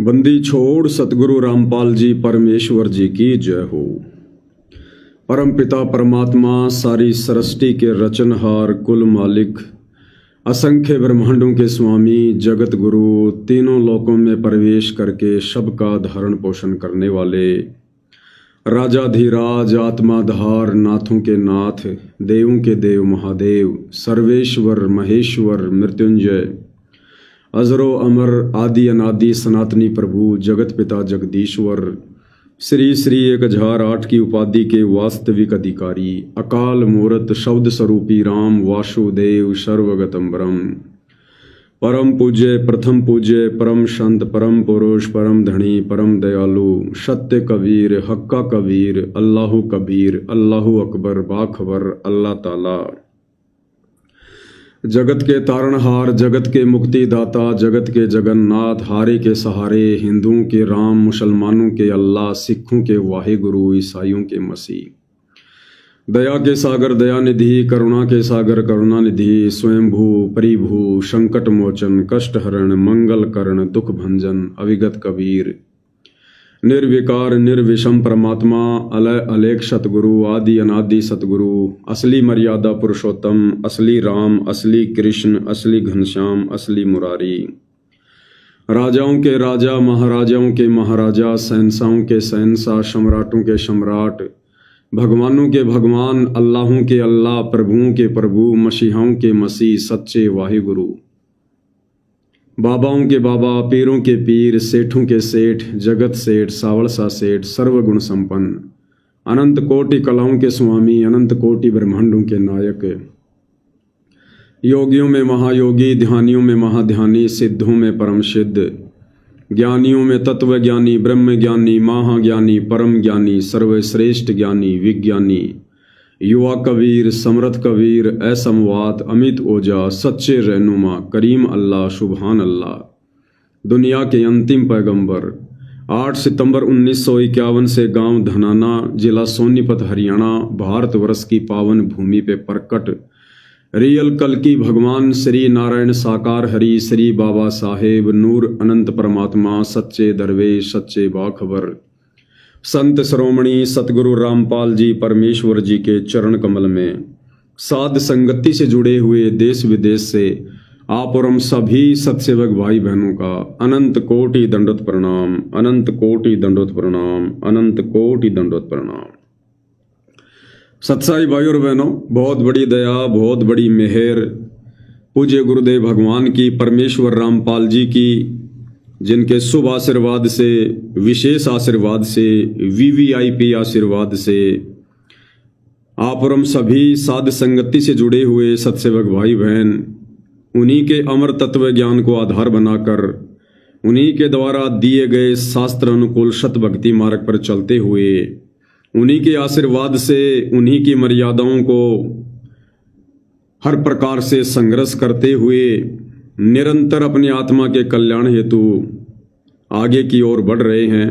बंदी छोड़ सतगुरु रामपाल जी परमेश्वर जी की जय हो। परम पिता परमात्मा सारी सृष्टि के रचनहार कुल मालिक असंख्य ब्रह्मांडों के स्वामी जगत गुरु तीनों लोकों में प्रवेश करके सबका धारण पोषण करने वाले राजाधिराज आत्माधार नाथों के नाथ देवों के देव महादेव सर्वेश्वर महेश्वर मृत्युंजय अजरो अमर आदि अनादि सनातनी प्रभु जगत पिता जगदीश्वर श्री श्री 1008 की उपाधि के वास्तविक अधिकारी अकाल मूर्त शब्द स्वरूपी राम वासुदेव सर्वगतम ब्रह्म परम पूज्य प्रथम पूज्य परम संत परम पुरुष परम धनी परम दयालु सत्य कबीर हक्का कबीर अल्लाहु कबीर अल्लाहु अकबर बाखबर अल्लाह ताला जगत के तारणहार जगत के मुक्तिदाता जगत के जगन्नाथ हारे के सहारे हिंदुओं के राम मुसलमानों के अल्लाह सिखों के वाहिगुरु ईसाइयों के मसीह दया के सागर दयानिधि करुणा के सागर करुणानिधि स्वयंभू परिभू संकट मोचन कष्ट हरण मंगल करण दुख भंजन अविगत कबीर निर्विकार निर्विषम परमात्मा अलय अलेख सतगुरु आदि अनादि सतगुरु असली मर्यादा पुरुषोत्तम असली राम असली कृष्ण असली घनश्याम असली मुरारी राजाओं के राजा महाराजाओं के महाराजा शहंशाहों के शहंशाह सम्राटों के सम्राट भगवानों के भगवान अल्लाहों के अल्लाह प्रभुओं के प्रभु मसीहाओं के मसीह सच्चे वाहिगुरु बाबाओं के बाबा पीरों के पीर सेठों के सेठ जगत सेठ सावलसा सेठ सर्वगुण संपन्न अनंत कोटि कलाओं के स्वामी अनंत कोटि ब्रह्मांडों के नायक योगियों में महायोगी ध्यानियों में महाध्यानी सिद्धों में परम सिद्ध ज्ञानियों में तत्व ज्ञानी ब्रह्म ज्ञानी महाज्ञानी परम ज्ञानी सर्वश्रेष्ठ ज्ञानी विज्ञानी युवा कबीर समर्थ कबीर असमवात अमित ओजा सच्चे रहनुमा करीम अल्लाह सुबहान अल्लाह दुनिया के अंतिम पैगंबर 8 सितंबर 1951 से गांव धनाना जिला सोनीपत हरियाणा भारतवर्ष की पावन भूमि पे प्रकट रियल कल की भगवान श्री नारायण साकार हरि श्री बाबा साहेब नूर अनंत परमात्मा सच्चे दरवेश सच्चे बाखबर संत श्रोमणी सतगुरु रामपाल जी परमेश्वर जी के चरण कमल में साध संगति से जुड़े हुए देश विदेश से आप और हम सभी सत्सेवक भाई बहनों का अनंत कोटि दंडोत प्रणाम अनंत कोटि दंडोत प्रणाम अनंत कोटि दंडोत प्रणाम। सत्साई भाई और बहनों, बहुत बड़ी दया बहुत बड़ी मेहर पूज्य गुरुदेव भगवान की परमेश्वर रामपाल जी की जिनके शुभ आशीर्वाद से विशेष आशीर्वाद से वीवीआईपी आशीर्वाद से आप और हम सभी साध संगति से जुड़े हुए सत्सेवक भाई बहन उन्हीं के अमर तत्व ज्ञान को आधार बनाकर उन्हीं के द्वारा दिए गए शास्त्र अनुकूल सत भक्ति मार्ग पर चलते हुए उन्हीं के आशीर्वाद से उन्हीं की मर्यादाओं को हर प्रकार से संघर्ष करते हुए निरंतर अपनी आत्मा के कल्याण हेतु आगे की ओर बढ़ रहे हैं।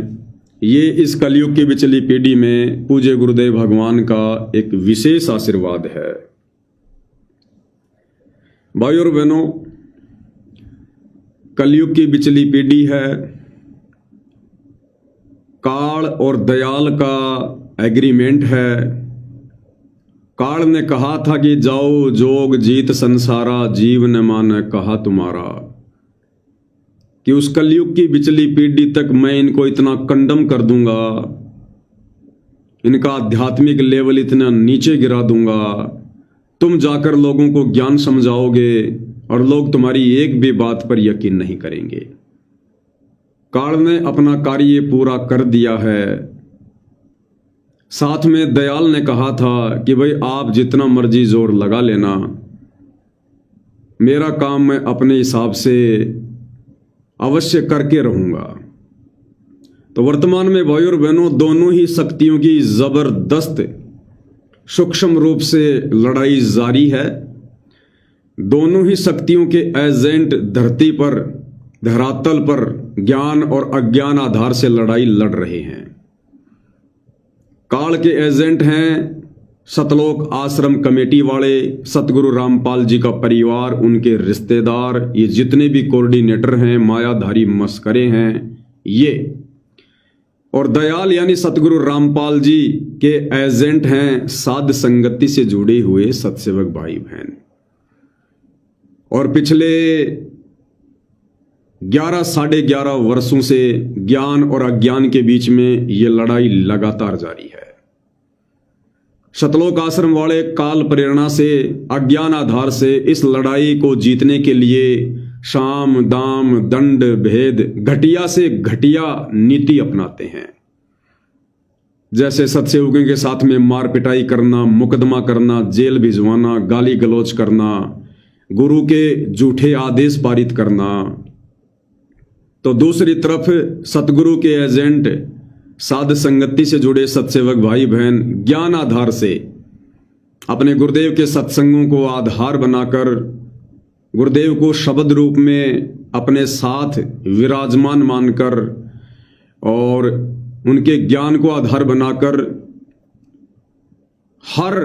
ये इस कलयुग की बिचली पीढ़ी में पूज्य गुरुदेव भगवान का एक विशेष आशीर्वाद है। भाई और बहनों, कलयुग की बिचली पीढ़ी है, काल और दयाल का एग्रीमेंट है। काल ने कहा था कि जाओ जोग जीत संसारा जीव न मान कहा तुम्हारा, कि उस कलयुग की बिचली पीढ़ी तक मैं इनको इतना कंडम कर दूंगा, इनका आध्यात्मिक लेवल इतना नीचे गिरा दूंगा, तुम जाकर लोगों को ज्ञान समझाओगे और लोग तुम्हारी एक भी बात पर यकीन नहीं करेंगे। काल ने अपना कार्य पूरा कर दिया है। साथ में दयाल ने कहा था कि भाई आप जितना मर्जी जोर लगा लेना, मेरा काम मैं अपने हिसाब से अवश्य करके रहूंगा। तो वर्तमान में भाई और बहनों, दोनों ही शक्तियों की जबरदस्त सूक्ष्म रूप से लड़ाई जारी है। दोनों ही शक्तियों के एजेंट धरती पर धरातल पर ज्ञान और अज्ञान आधार से लड़ाई लड़ रहे हैं। काल के एजेंट हैं सतलोक आश्रम कमेटी वाले, सतगुरु रामपाल जी का परिवार, उनके रिश्तेदार, ये जितने भी कोऑर्डिनेटर हैं, मायाधारी मस्करे हैं, ये। और दयाल यानी सतगुरु रामपाल जी के एजेंट हैं साध संगति से जुड़े हुए सत्सेवक भाई बहन। और पिछले 11-11.5 वर्षों से ज्ञान और अज्ञान के बीच में ये लड़ाई लगातार जारी है। सतलोक आश्रम वाले काल प्रेरणा से, अज्ञान आधार से इस लड़ाई को जीतने के लिए साम दाम दंड भेद घटिया से घटिया नीति अपनाते हैं। जैसे सत्सेवकों के साथ में मार पिटाई करना, मुकदमा करना, जेल भिजवाना, गाली गलौज करना, गुरु के झूठे आदेश पारित करना। तो दूसरी तरफ सतगुरु के एजेंट साध संगति से जुड़े सत्सेवक भाई बहन ज्ञान आधार से अपने गुरुदेव के सत्संगों को आधार बनाकर गुरुदेव को शब्द रूप में अपने साथ विराजमान मानकर और उनके ज्ञान को आधार बनाकर हर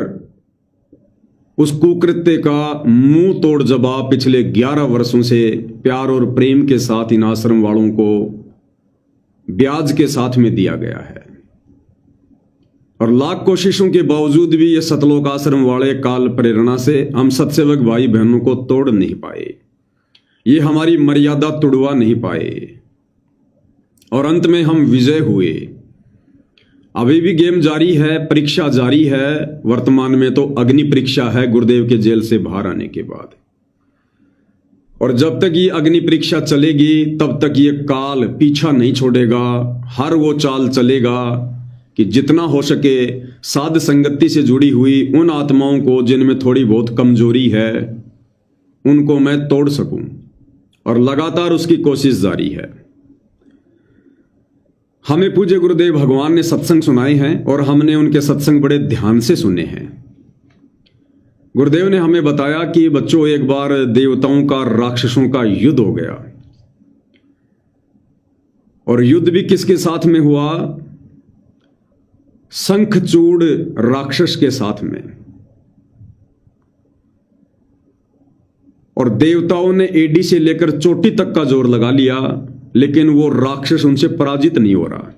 उस कुकृत्य का मुंह तोड़ जवाब पिछले 11 वर्षों से प्यार और प्रेम के साथ इन आश्रम वालों को ब्याज के साथ में दिया गया है। और लाख कोशिशों के बावजूद भी ये सतलोक आश्रम वाले काल प्रेरणा से हम सत्सेवक भाई बहनों को तोड़ नहीं पाए, ये हमारी मर्यादा तुड़वा नहीं पाए और अंत में हम विजय हुए। अभी भी गेम जारी है, परीक्षा जारी है। वर्तमान में तो अग्नि परीक्षा है गुरुदेव के जेल से बाहर आने के बाद। और जब तक ये अग्नि परीक्षा चलेगी तब तक ये काल पीछा नहीं छोड़ेगा। हर वो चाल चलेगा कि जितना हो सके साध संगति से जुड़ी हुई उन आत्माओं को जिनमें थोड़ी बहुत कमजोरी है उनको मैं तोड़ सकूं, और लगातार उसकी कोशिश जारी है। हमें पूज्य गुरुदेव भगवान ने सत्संग सुनाए हैं और हमने उनके सत्संग बड़े ध्यान से सुने हैं। गुरुदेव ने हमें बताया कि बच्चों, एक बार देवताओं का राक्षसों का युद्ध हो गया, और युद्ध भी किसके साथ में हुआ? शंखचूड़ राक्षस के साथ में। और देवताओं ने एडी से लेकर चोटी तक का जोर लगा लिया, लेकिन वो राक्षस उनसे पराजित नहीं हो रहा।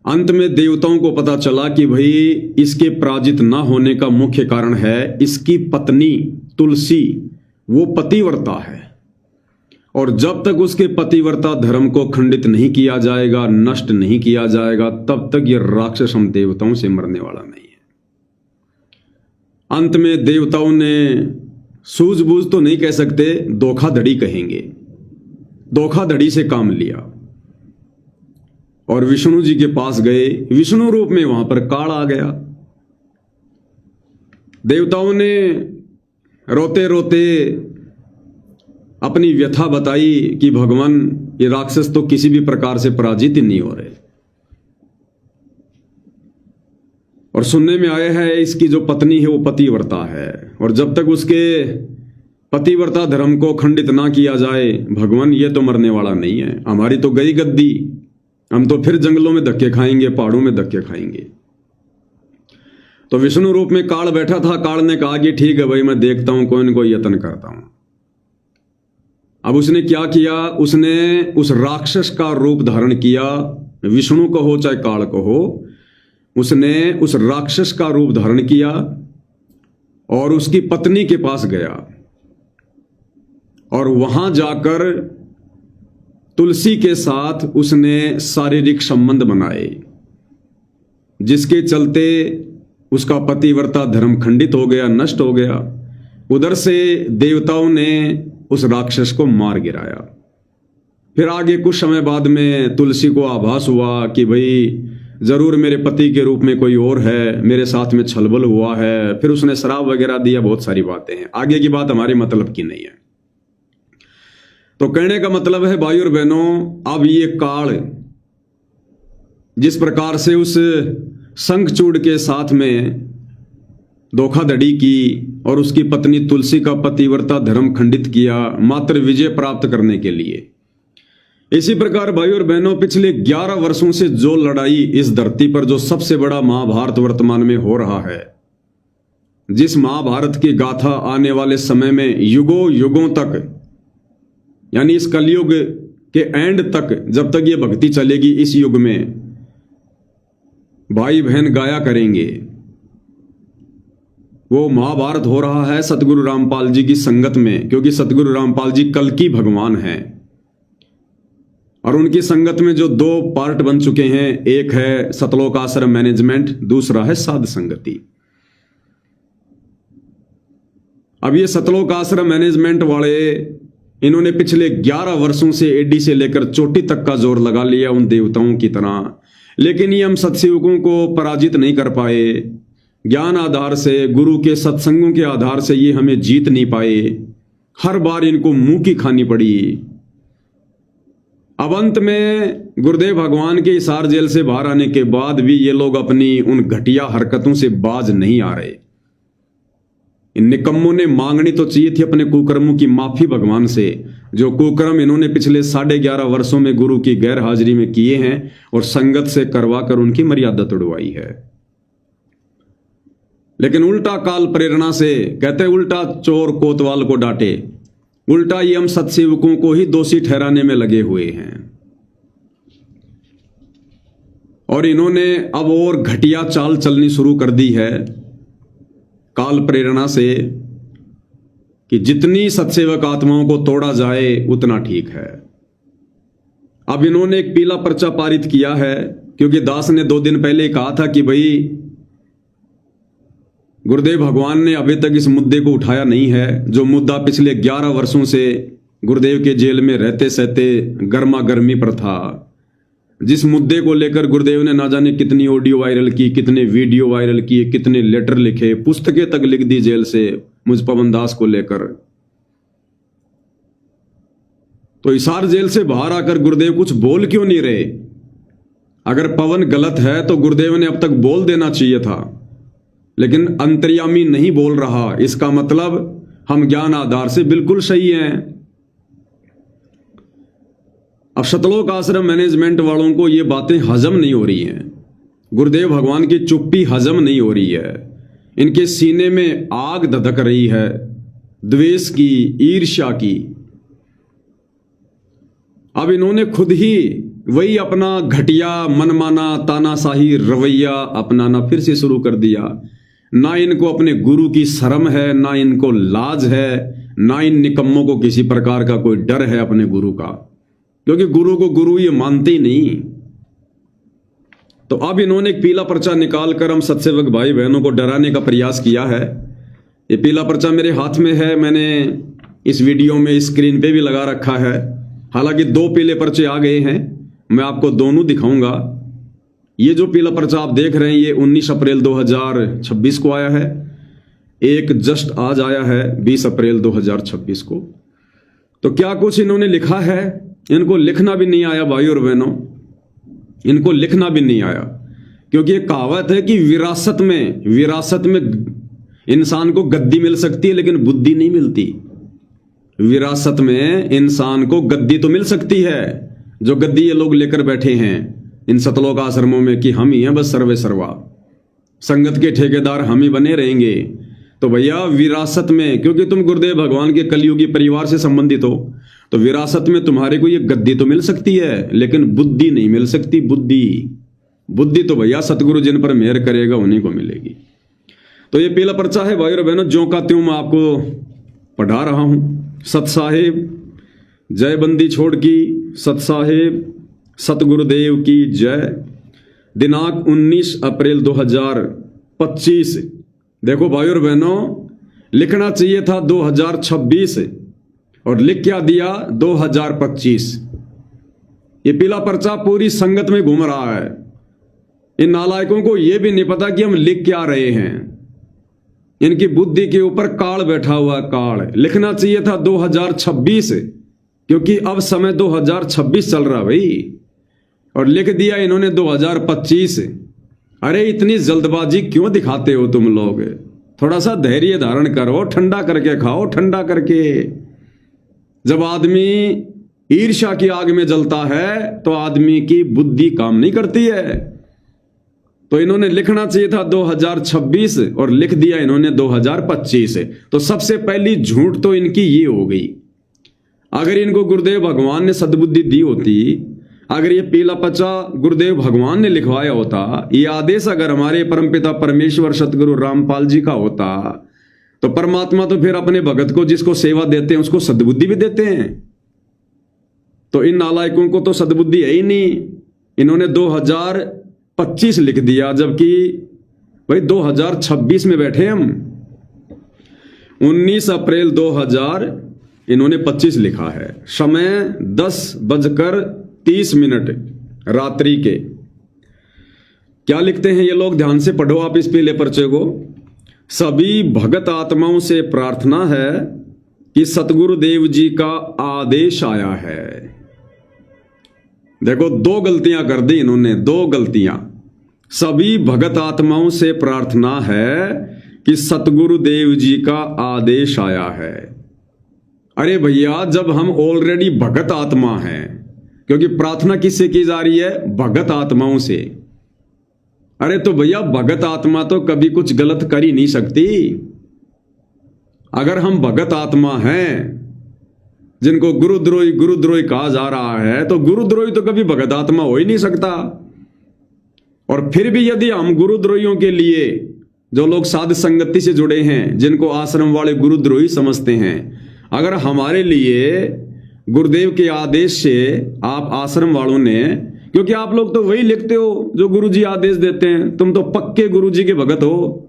अंत में देवताओं को पता चला कि भाई इसके पराजित ना होने का मुख्य कारण है इसकी पत्नी तुलसी, वो पतिव्रता है, और जब तक उसके पतिव्रता धर्म को खंडित नहीं किया जाएगा, नष्ट नहीं किया जाएगा, तब तक ये राक्षस हम देवताओं से मरने वाला नहीं है। अंत में देवताओं ने सूझबूझ तो नहीं कह सकते, धोखाधड़ी कहेंगे, धोखाधड़ी से काम लिया और विष्णु जी के पास गए। विष्णु रूप में वहां पर काल आ गया। देवताओं ने रोते रोते अपनी व्यथा बताई कि भगवान, ये राक्षस तो किसी भी प्रकार से पराजित ही नहीं हो रहे, और सुनने में आया है इसकी जो पत्नी है वो पतिव्रता है, और जब तक उसके पतिव्रता धर्म को खंडित ना किया जाए, भगवान ये तो मरने वाला नहीं है, हमारी तो गई गद्दी, हम तो फिर जंगलों में धक्के खाएंगे, पहाड़ों में धक्के खाएंगे। तो विष्णु रूप में काल बैठा था। काल ने कहा कि ठीक है भाई, मैं देखता हूं, कोई न कोई यत्न करता हूं। अब उसने क्या किया? उसने उस राक्षस का रूप धारण किया, विष्णु को हो चाहे काल को हो, उसने उस राक्षस का रूप धारण किया और उसकी पत्नी के पास गया, और वहां जाकर तुलसी के साथ उसने शारीरिक संबंध बनाए, जिसके चलते उसका पतिव्रता धर्म खंडित हो गया, नष्ट हो गया। उधर से देवताओं ने उस राक्षस को मार गिराया। फिर आगे कुछ समय बाद में तुलसी को आभास हुआ कि भाई जरूर मेरे पति के रूप में कोई और है, मेरे साथ में छलबल हुआ है। फिर उसने शराब वगैरह दिया, बहुत सारी बातें हैं, आगे की बात हमारे मतलब की नहीं है। तो कहने का मतलब है भाई और बहनों, अब ये काल जिस प्रकार से उस शंखचूड़ के साथ में धोखाधड़ी की और उसकी पत्नी तुलसी का पतिव्रता धर्म खंडित किया मात्र विजय प्राप्त करने के लिए, इसी प्रकार भाई और बहनों पिछले 11 वर्षों से जो लड़ाई इस धरती पर, जो सबसे बड़ा महाभारत वर्तमान में हो रहा है, जिस महाभारत की गाथा आने वाले समय में युगों युगों तक, यानी इस कलयुग कि एंड तक जब तक ये भक्ति चलेगी इस युग में भाई बहन गाया करेंगे। वो महाभारत हो रहा है सतगुरु रामपाल जी की संगत में, क्योंकि सतगुरु रामपाल जी कल की भगवान हैं और उनकी संगत में जो 2 पार्ट बन चुके हैं, एक है सतलोक आश्रम मैनेजमेंट, दूसरा है साध संगति। अब ये सतलोक आश्रम मैनेजमेंट वाले इन्होंने पिछले 11 वर्षों से एडी से लेकर चोटी तक का जोर लगा लिया उन देवताओं की तरह, लेकिन ये हम सत्सेवकों को पराजित नहीं कर पाए। ज्ञान आधार से, गुरु के सत्संगों के आधार से ये हमें जीत नहीं पाए। हर बार इनको मुंह की खानी पड़ी। अब अंत में गुरुदेव भगवान के हिसार जेल से बाहर आने के बाद भी ये लोग अपनी उन घटिया हरकतों से बाज नहीं आ रहे। इन निकम्मों ने मांगनी तो चाहिए थी अपने कुकर्मों की माफी भगवान से, जो कुकर्म इन्होंने पिछले 11.5 वर्षों में गुरु की गैर हाजिरी में किए हैं और संगत से करवा कर उनकी मर्यादा तोड़वाई है। लेकिन उल्टा काल प्रेरणा से, कहते उल्टा चोर कोतवाल को डांटे, उल्टा ये हम सत्सेवकों को ही दोषी ठहराने में लगे हुए हैं। और इन्होंने अब और घटिया चाल चलनी शुरू कर दी है काल प्रेरणा से कि जितनी सत्सेवक आत्माओं को तोड़ा जाए उतना ठीक है। अब इन्होंने एक पीला पर्चा पारित किया है, क्योंकि दास ने 2 दिन पहले कहा था कि भाई गुरुदेव भगवान ने अभी तक इस मुद्दे को उठाया नहीं है, जो मुद्दा पिछले 11 वर्षों से गुरुदेव के जेल में रहते सहते गर्मा गर्मी पर था, जिस मुद्दे को लेकर गुरुदेव ने ना जाने कितनी ऑडियो वायरल की, कितने वीडियो वायरल किए, कितने लेटर लिखे, पुस्तकें तक लिख दी जेल से मुझ पवन दास को लेकर। तो हिसार जेल से बाहर आकर गुरुदेव कुछ बोल क्यों नहीं रहे? अगर पवन गलत है तो गुरुदेव ने अब तक बोल देना चाहिए था, लेकिन अंतर्यामी नहीं बोल रहा, इसका मतलब हम ज्ञान आधार से बिल्कुल सही हैं। अब सतलोक आश्रम मैनेजमेंट वालों को ये बातें हजम नहीं हो रही हैं। गुरुदेव भगवान की चुप्पी हजम नहीं हो रही है। इनके सीने में आग धधक रही है, द्वेष की, ईर्ष्या की। अब इन्होंने खुद ही वही अपना घटिया मनमाना तानाशाही रवैया अपनाना फिर से शुरू कर दिया। ना इनको अपने गुरु की शर्म है, ना इनको लाज है, ना इन निकम्मों को किसी प्रकार का कोई डर है अपने गुरु का, क्योंकि गुरु को गुरु ये मानते ही नहीं। तो अब इन्होंने एक पीला पर्चा निकालकर हम सत्सेवक भाई बहनों को डराने का प्रयास किया है। ये पीला पर्चा मेरे हाथ में है, मैंने इस वीडियो में स्क्रीन पे भी लगा रखा है। हालांकि 2 पीले पर्चे आ गए हैं, मैं आपको दोनों दिखाऊंगा। ये जो पीला पर्चा आप देख रहे हैं ये 19 अप्रैल 2026 को आया है, एक जस्ट आज आया है 20 अप्रैल 2026 को। तो क्या कुछ इन्होंने लिखा है, इनको लिखना भी नहीं आया भाई और बहनों, इनको लिखना भी नहीं आया, क्योंकि एक कहावत है कि विरासत में इंसान को गद्दी मिल सकती है लेकिन बुद्धि नहीं मिलती। विरासत में इंसान को गद्दी तो मिल सकती है, जो गद्दी ये लोग लेकर बैठे हैं इन सतलोक आश्रमों में कि हम ही हैं बस सर्वे सर्वा, संगत के ठेकेदार हम ही बने रहेंगे। तो भैया विरासत में, क्योंकि तुम गुरुदेव भगवान के कलयुगी परिवार से संबंधित हो, तो विरासत में तुम्हारे को ये गद्दी तो मिल सकती है लेकिन बुद्धि नहीं मिल सकती। बुद्धि तो भैया सतगुरु जिन पर मेहर करेगा उन्हीं को मिलेगी। तो ये पीला पर्चा है भाई और बहनों, ज्यों का त्यों मैं आपको पढ़ा रहा हूं। सत साहेब जय बंदी छोड़ की, सत साहेब सतगुरुदेव की जय। दिनांक 19 अप्रैल 2025। देखो भाई और बहनों, लिखना चाहिए था 2026 और लिख क्या दिया 2025। ये पीला पर्चा पूरी संगत में घूम रहा है। इन नालायकों को यह भी नहीं पता कि हम लिख क्या रहे हैं। इनकी बुद्धि के ऊपर काल बैठा हुआ काल। लिखना चाहिए था 2026, क्योंकि अब समय 2026 चल रहा भाई, और लिख दिया इन्होंने 2025। अरे इतनी जल्दबाजी क्यों दिखाते हो तुम लोग? थोड़ा सा धैर्य धारण करो, ठंडा करके खाओ, ठंडा करके। जब आदमी ईर्ष्या की आग में जलता है तो आदमी की बुद्धि काम नहीं करती है। तो इन्होंने लिखना चाहिए था 2026 और लिख दिया इन्होंने 2025। तो सबसे पहली झूठ तो इनकी ये हो गई। अगर इनको गुरुदेव भगवान ने सद्बुद्धि दी होती, अगर ये पीला पचा गुरुदेव भगवान ने लिखवाया होता, ये आदेश अगर हमारे परमपिता परमेश्वर सतगुरु रामपाल जी का होता, तो परमात्मा तो फिर अपने भगत को जिसको सेवा देते हैं उसको सद्बुद्धि भी देते हैं। तो इन नालायकों को तो सद्बुद्धि है ही नहीं। इन्होंने 2025 लिख दिया, जबकि भाई 2026 में बैठे हम। 19 अप्रैल 2025 लिखा है, समय 10:30 रात्रि के। क्या लिखते हैं ये लोग, ध्यान से पढ़ो आप इस पीले पर्चे को। सभी भगत आत्माओं से प्रार्थना है कि सतगुरुदेव जी का आदेश आया है। देखो, 2 गलतियां कर दी इन्होंने, 2 गलतियां। सभी भगत आत्माओं से प्रार्थना है कि सतगुरुदेव जी का आदेश आया है। अरे भैया, जब हम ऑलरेडी भगत आत्मा हैं, क्योंकि प्रार्थना किससे की जा रही है, भगत आत्माओं से। अरे तो भैया, भगत आत्मा तो कभी कुछ गलत कर ही नहीं सकती। अगर हम भगत आत्मा हैं जिनको गुरुद्रोही कहा जा रहा है, तो गुरुद्रोही तो कभी भगत आत्मा हो ही नहीं सकता। और फिर भी यदि हम गुरुद्रोहियों के लिए, जो लोग साध संगति से जुड़े हैं, जिनको आश्रम वाले गुरुद्रोही समझते हैं, अगर हमारे लिए गुरुदेव के आदेश से आप आश्रम वालों ने, क्योंकि आप लोग तो वही लिखते हो जो गुरुजी आदेश देते हैं, तुम तो पक्के गुरुजी के भगत हो।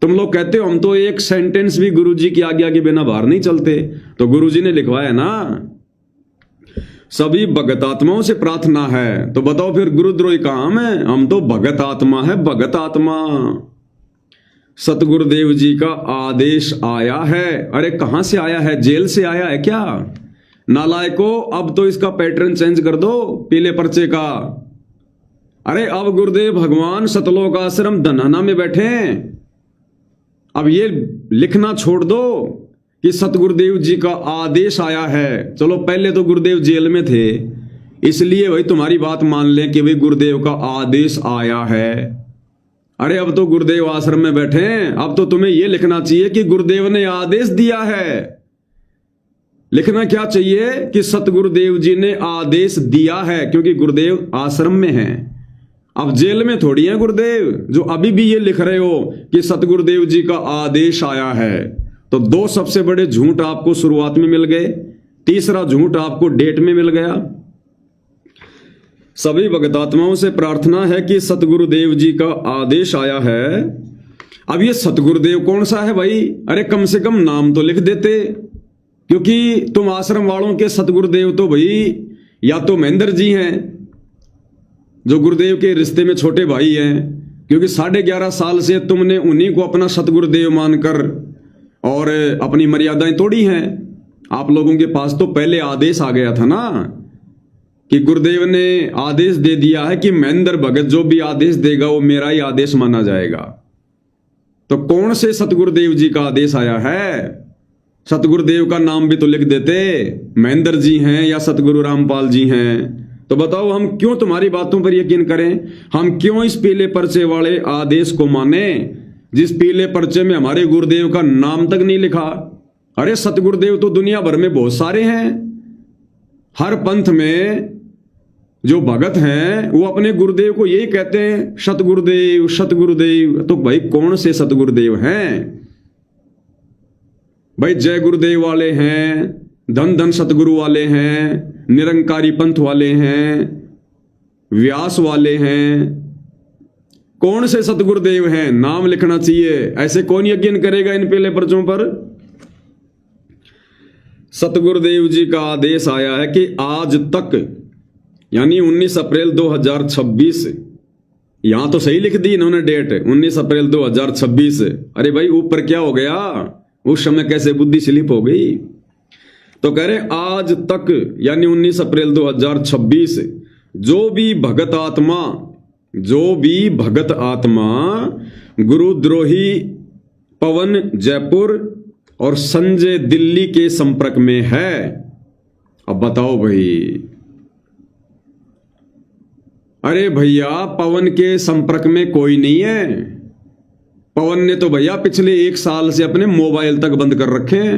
तुम लोग कहते हो हम तो एक सेंटेंस भी गुरुजी की आज्ञा के बिना बाहर नहीं चलते, तो गुरुजी ने लिखवाया ना। सभी भगत आत्माओं से प्रार्थना है, तो बताओ फिर गुरुद्रोही कहां है? हम तो भगत आत्मा है, भगत आत्मा। सतगुरुदेव जी का आदेश आया है। अरे कहां से आया है? जेल से आया है क्या? नालायको, अब तो इसका पैटर्न चेंज कर दो पीले पर्चे का। अरे अब गुरुदेव भगवान सतलोक आश्रम धनाना में बैठे हैं। अब ये लिखना छोड़ दो कि सतगुरुदेव जी का आदेश आया है। चलो, पहले तो गुरुदेव जेल में थे, इसलिए भाई तुम्हारी बात मान लें कि भाई गुरुदेव का आदेश आया है। अरे अब तो गुरुदेव आश्रम में बैठे हैं, अब तो तुम्हें यह लिखना चाहिए कि गुरुदेव ने आदेश दिया है। लिखना क्या चाहिए कि सतगुरुदेव जी ने आदेश दिया है, क्योंकि गुरुदेव आश्रम में हैं। अब जेल में थोड़ी है गुरुदेव, जो अभी भी ये लिख रहे हो कि सतगुरुदेव जी का आदेश आया है। तो 2 सबसे बड़े झूठ आपको शुरुआत में मिल गए, तीसरा झूठ आपको डेट में मिल गया। सभी भगतात्माओं से प्रार्थना है कि सतगुरुदेव जी का आदेश आया है। अब ये सतगुरुदेव कौन सा है भाई? अरे कम से कम नाम तो लिख देते, क्योंकि तुम आश्रम वालों के सतगुरुदेव तो भाई या तो महेंद्र जी हैं, जो गुरुदेव के रिश्ते में छोटे भाई हैं, क्योंकि 11.5 साल से तुमने उन्हीं को अपना सतगुरुदेव मानकर और अपनी मर्यादाएं तोड़ी हैं। आप लोगों के पास तो पहले आदेश आ गया था ना कि गुरुदेव ने आदेश दे दिया है कि महेंद्र भगत जो भी आदेश देगा वो मेरा ही आदेश माना जाएगा। तो कौन से सतगुरुदेव जी का आदेश आया है? सतगुरुदेव का नाम भी तो लिख देते, महेंद्र जी हैं या सतगुरु रामपाल जी हैं। तो बताओ, हम क्यों तुम्हारी बातों पर यकीन करें? हम क्यों इस पीले पर्चे वाले आदेश को माने, जिस पीले पर्चे में हमारे गुरुदेव का नाम तक नहीं लिखा? अरे सतगुरुदेव तो दुनिया भर में बहुत सारे हैं। हर पंथ में जो भगत हैं वो अपने गुरुदेव को यही कहते हैं, सतगुरुदेव सतगुरुदेव। तो भाई कौन से सतगुरुदेव हैं? भाई जय गुरुदेव वाले हैं, धन धन सतगुरु वाले हैं, निरंकारी पंथ वाले हैं, व्यास वाले हैं। कौन से सतगुरुदेव हैं? नाम लिखना चाहिए। ऐसे कौन यकीन करेगा इन पीले पर्चों पर? सतगुरुदेव जी का आदेश आया है कि आज तक, यानी 19 अप्रैल 2026, यहां तो सही लिख दी इन्होंने डेट, 19 अप्रैल 2026। अरे भाई ऊपर क्या हो गया? उस समय कैसे बुद्धि स्लिप हो गई? तो कह रहे आज तक यानी 19 अप्रैल 2026 जो भी भगत आत्मा गुरुद्रोही पवन जयपुर और संजय दिल्ली के संपर्क में है। अब बताओ भाई। अरे भैया, पवन के संपर्क में कोई नहीं है। पवन ने तो भैया पिछले 1 साल से अपने मोबाइल तक बंद कर रखे हैं।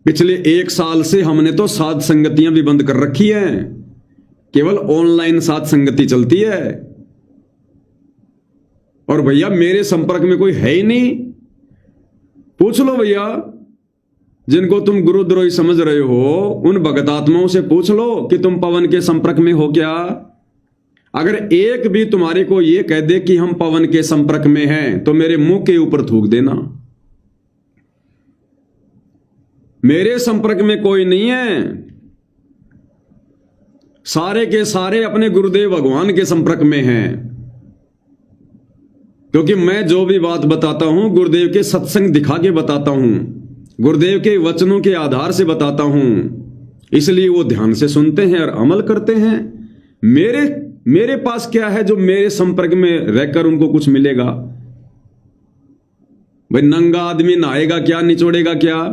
पिछले 1 साल से हमने तो साध संगतियां भी बंद कर रखी हैं, केवल ऑनलाइन साध संगति चलती है। और भैया मेरे संपर्क में कोई है ही नहीं। पूछ लो भैया, जिनको तुम गुरुद्रोही समझ रहे हो उन भगत आत्माओं से पूछ लो कि तुम पवन के संपर्क में हो क्या। अगर एक भी तुम्हारे को यह कह दे कि हम पवन के संपर्क में हैं तो मेरे मुंह के ऊपर थूक देना। मेरे संपर्क में कोई नहीं है, सारे के सारे अपने गुरुदेव भगवान के संपर्क में हैं। क्योंकि मैं जो भी बात बताता हूं गुरुदेव के सत्संग दिखा के बताता हूं, गुरुदेव के वचनों के आधार से बताता हूं, इसलिए वो ध्यान से सुनते हैं और अमल करते हैं। मेरे पास क्या है जो मेरे संपर्क में रहकर उनको कुछ मिलेगा। भाई नंगा आदमी नहाएगा क्या, निचोड़ेगा क्या।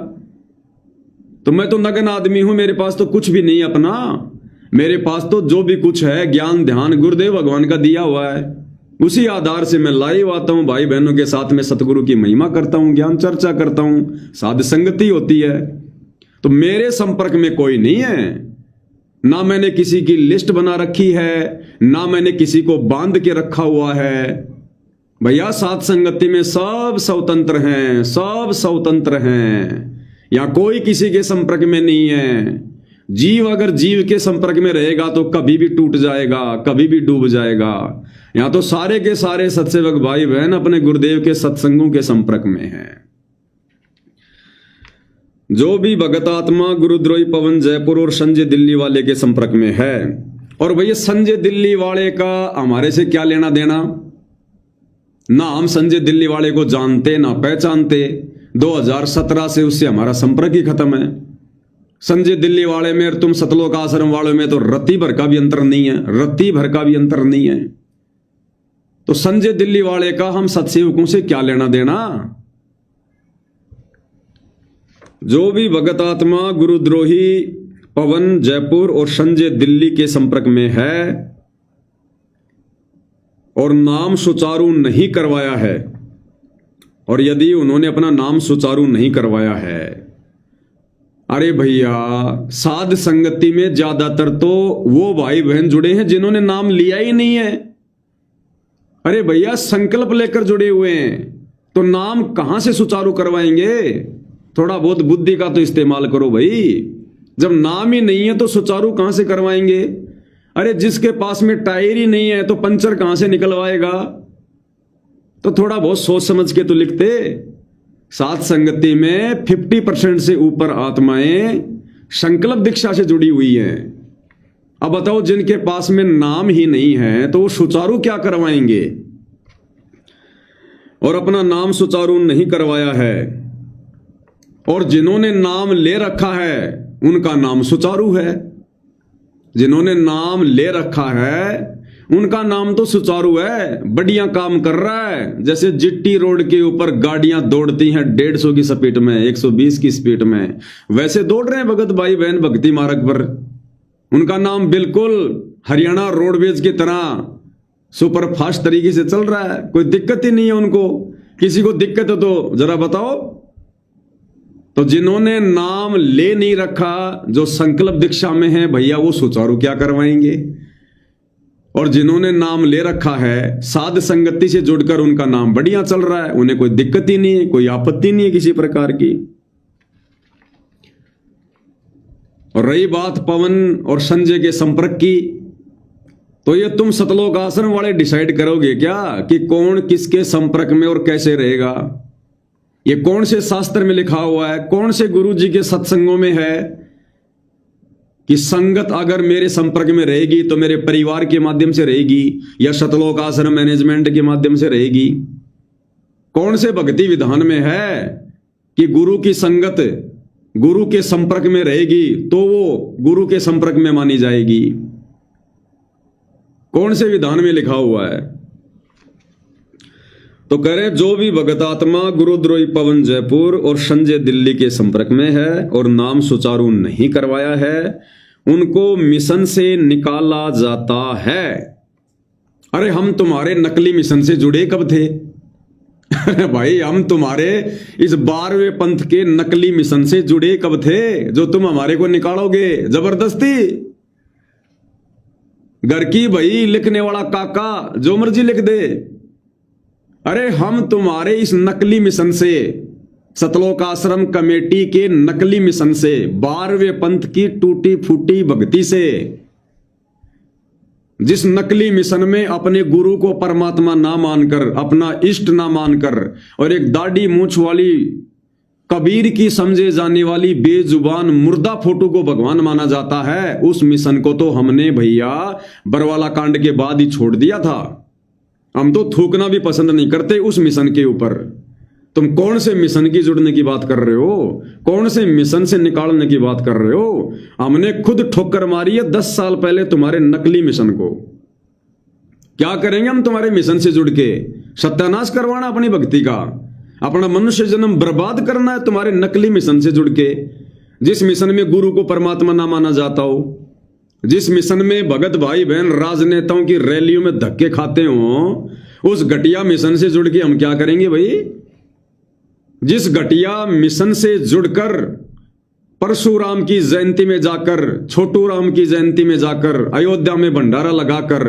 तो मैं तो नग्न आदमी हूं, मेरे पास तो कुछ भी नहीं अपना। मेरे पास तो जो भी कुछ है ज्ञान ध्यान गुरुदेव भगवान का दिया हुआ है, उसी आधार से मैं लाइव आता हूं, भाई बहनों के साथ में सतगुरु की महिमा करता हूं, ज्ञान चर्चा करता हूं, साध संगति होती है। तो मेरे संपर्क में कोई नहीं है, ना मैंने किसी की लिस्ट बना रखी है, ना मैंने किसी को बांध के रखा हुआ है। भैया साध संगति में सब स्वतंत्र हैं, सब स्वतंत्र हैं, यहां कोई किसी के संपर्क में नहीं है। जीव अगर जीव के संपर्क में रहेगा तो कभी भी टूट जाएगा, कभी भी डूब जाएगा। यहां तो सारे के सारे सत्सेवक भाई बहन अपने गुरुदेव के सत्संगों के संपर्क में हैं। जो भी भगत आत्मा गुरुद्रोही पवन जयपुर और संजय दिल्ली वाले के संपर्क में है, और भैया संजय दिल्ली वाले का हमारे से क्या लेना देना। ना हम संजय दिल्ली वाले को जानते ना पहचानते। 2017 से उससे हमारा संपर्क ही खत्म है। संजय दिल्ली वाले में और तुम सतलोक आश्रम वालों में तो रत्ती भर का भी अंतर नहीं है, रत्ती भर का भी अंतर नहीं है। तो संजय दिल्ली वाले का हम सत्सेवकों से क्या लेना देना। जो भी भगत आत्मा गुरुद्रोही पवन जयपुर और संजय दिल्ली के संपर्क में है और नाम सुचारू नहीं करवाया है, और यदि उन्होंने अपना नाम सुचारू नहीं करवाया है, अरे भैया साध संगति में ज्यादातर तो वो भाई बहन जुड़े हैं जिन्होंने नाम लिया ही नहीं है। अरे भैया संकल्प लेकर जुड़े हुए हैं, तो नाम कहां से सुचारू करवाएंगे। थोड़ा बहुत बुद्धि का तो इस्तेमाल करो भाई। जब नाम ही नहीं है तो सुचारू कहां से करवाएंगे। अरे जिसके पास में टायर ही नहीं है तो पंचर कहां से निकलवाएगा। तो थोड़ा बहुत सोच समझ के तो लिखते। साध संगति में 50% से ऊपर आत्माएं संकल्प दीक्षा से जुड़ी हुई हैं। अब बताओ जिनके पास में नाम ही नहीं है तो वो सुचारू क्या करवाएंगे। और अपना नाम सुचारू नहीं करवाया है, और जिन्होंने नाम ले रखा है उनका नाम सुचारू है। जिन्होंने नाम ले रखा है उनका नाम तो सुचारू है, बढ़िया काम कर रहा है। जैसे जिट्टी रोड के ऊपर गाड़ियां दौड़ती हैं 150 की स्पीड में, 120 की स्पीड में, वैसे दौड़ रहे हैं भगत भाई बहन भक्ति मार्ग पर। उनका नाम बिल्कुल हरियाणा रोडवेज की तरह सुपर फास्ट तरीके से चल रहा है, कोई दिक्कत ही नहीं है उनको। किसी को दिक्कत है तो जरा बताओ। तो जिन्होंने नाम ले नहीं रखा, जो संकल्प दीक्षा में है, भैया वो सुचारू क्या करवाएंगे। और जिन्होंने नाम ले रखा है, साध संगति से जुड़कर उनका नाम बढ़िया चल रहा है, उन्हें कोई दिक्कत ही नहीं है, कोई आपत्ति नहीं है किसी प्रकार की। और रही बात पवन और संजय के संपर्क की, तो ये तुम सतलोक आश्रम वाले डिसाइड करोगे क्या कि कौन किसके संपर्क में और कैसे रहेगा। ये कौन से शास्त्र में लिखा हुआ है, कौन से गुरु जी के सत्संगों में है कि संगत अगर मेरे संपर्क में रहेगी तो मेरे परिवार के माध्यम से रहेगी या सतलोक आश्रम मैनेजमेंट के माध्यम से रहेगी। कौन से भक्ति विधान में है कि गुरु की संगत गुरु के संपर्क में रहेगी तो वो गुरु के संपर्क में मानी जाएगी। कौन से विधान में लिखा हुआ है। तो कह रहे जो भी भगत आत्मा गुरुद्रोही पवन जयपुर और संजय दिल्ली के संपर्क में है और नाम सुचारू नहीं करवाया है, उनको मिशन से निकाला जाता है। अरे हम तुम्हारे नकली मिशन से जुड़े कब थे। अरे भाई, हम तुम्हारे इस 12वें पंथ के नकली मिशन से जुड़े कब थे जो तुम हमारे को निकालोगे जबरदस्ती? घर की भाई लिखने वाला काका जो मर्जी लिख दे। अरे हम तुम्हारे इस नकली मिशन से, सतलोक आश्रम कमेटी के नकली मिशन से, 12वें पंथ की टूटी फूटी भक्ति से, जिस नकली मिशन में अपने गुरु को परमात्मा ना मानकर, अपना इष्ट ना मानकर, और एक दाढ़ी मूंछ वाली कबीर की समझे जाने वाली बेजुबान मुर्दा फोटो को भगवान माना जाता है, उस मिशन को तो हमने भैया बरवाला कांड के बाद ही छोड़ दिया था। हम तो थूकना भी पसंद नहीं करते उस मिशन के ऊपर। तुम कौन से मिशन की जुड़ने की बात कर रहे हो? कौन से मिशन से निकालने की बात कर रहे हो? हमने खुद ठोकर मारी है 10 साल पहले तुम्हारे नकली मिशन को। क्या करेंगे हम तुम्हारे मिशन से जुड़ के? सत्यानाश करवाना अपनी भक्ति का, अपना मनुष्य जन्म बर्बाद करना है तुम्हारे नकली मिशन से जुड़ के। जिस मिशन में गुरु को परमात्मा ना माना जाता हो, जिस मिशन में भगत भाई बहन राजनेताओं की रैलियों में धक्के खाते हो, उस घटिया मिशन से जुड़ के हम क्या करेंगे भाई? जिस घटिया मिशन से जुड़कर परशुराम की जयंती में जाकर, छोटू राम की जयंती में जाकर, अयोध्या में भंडारा लगाकर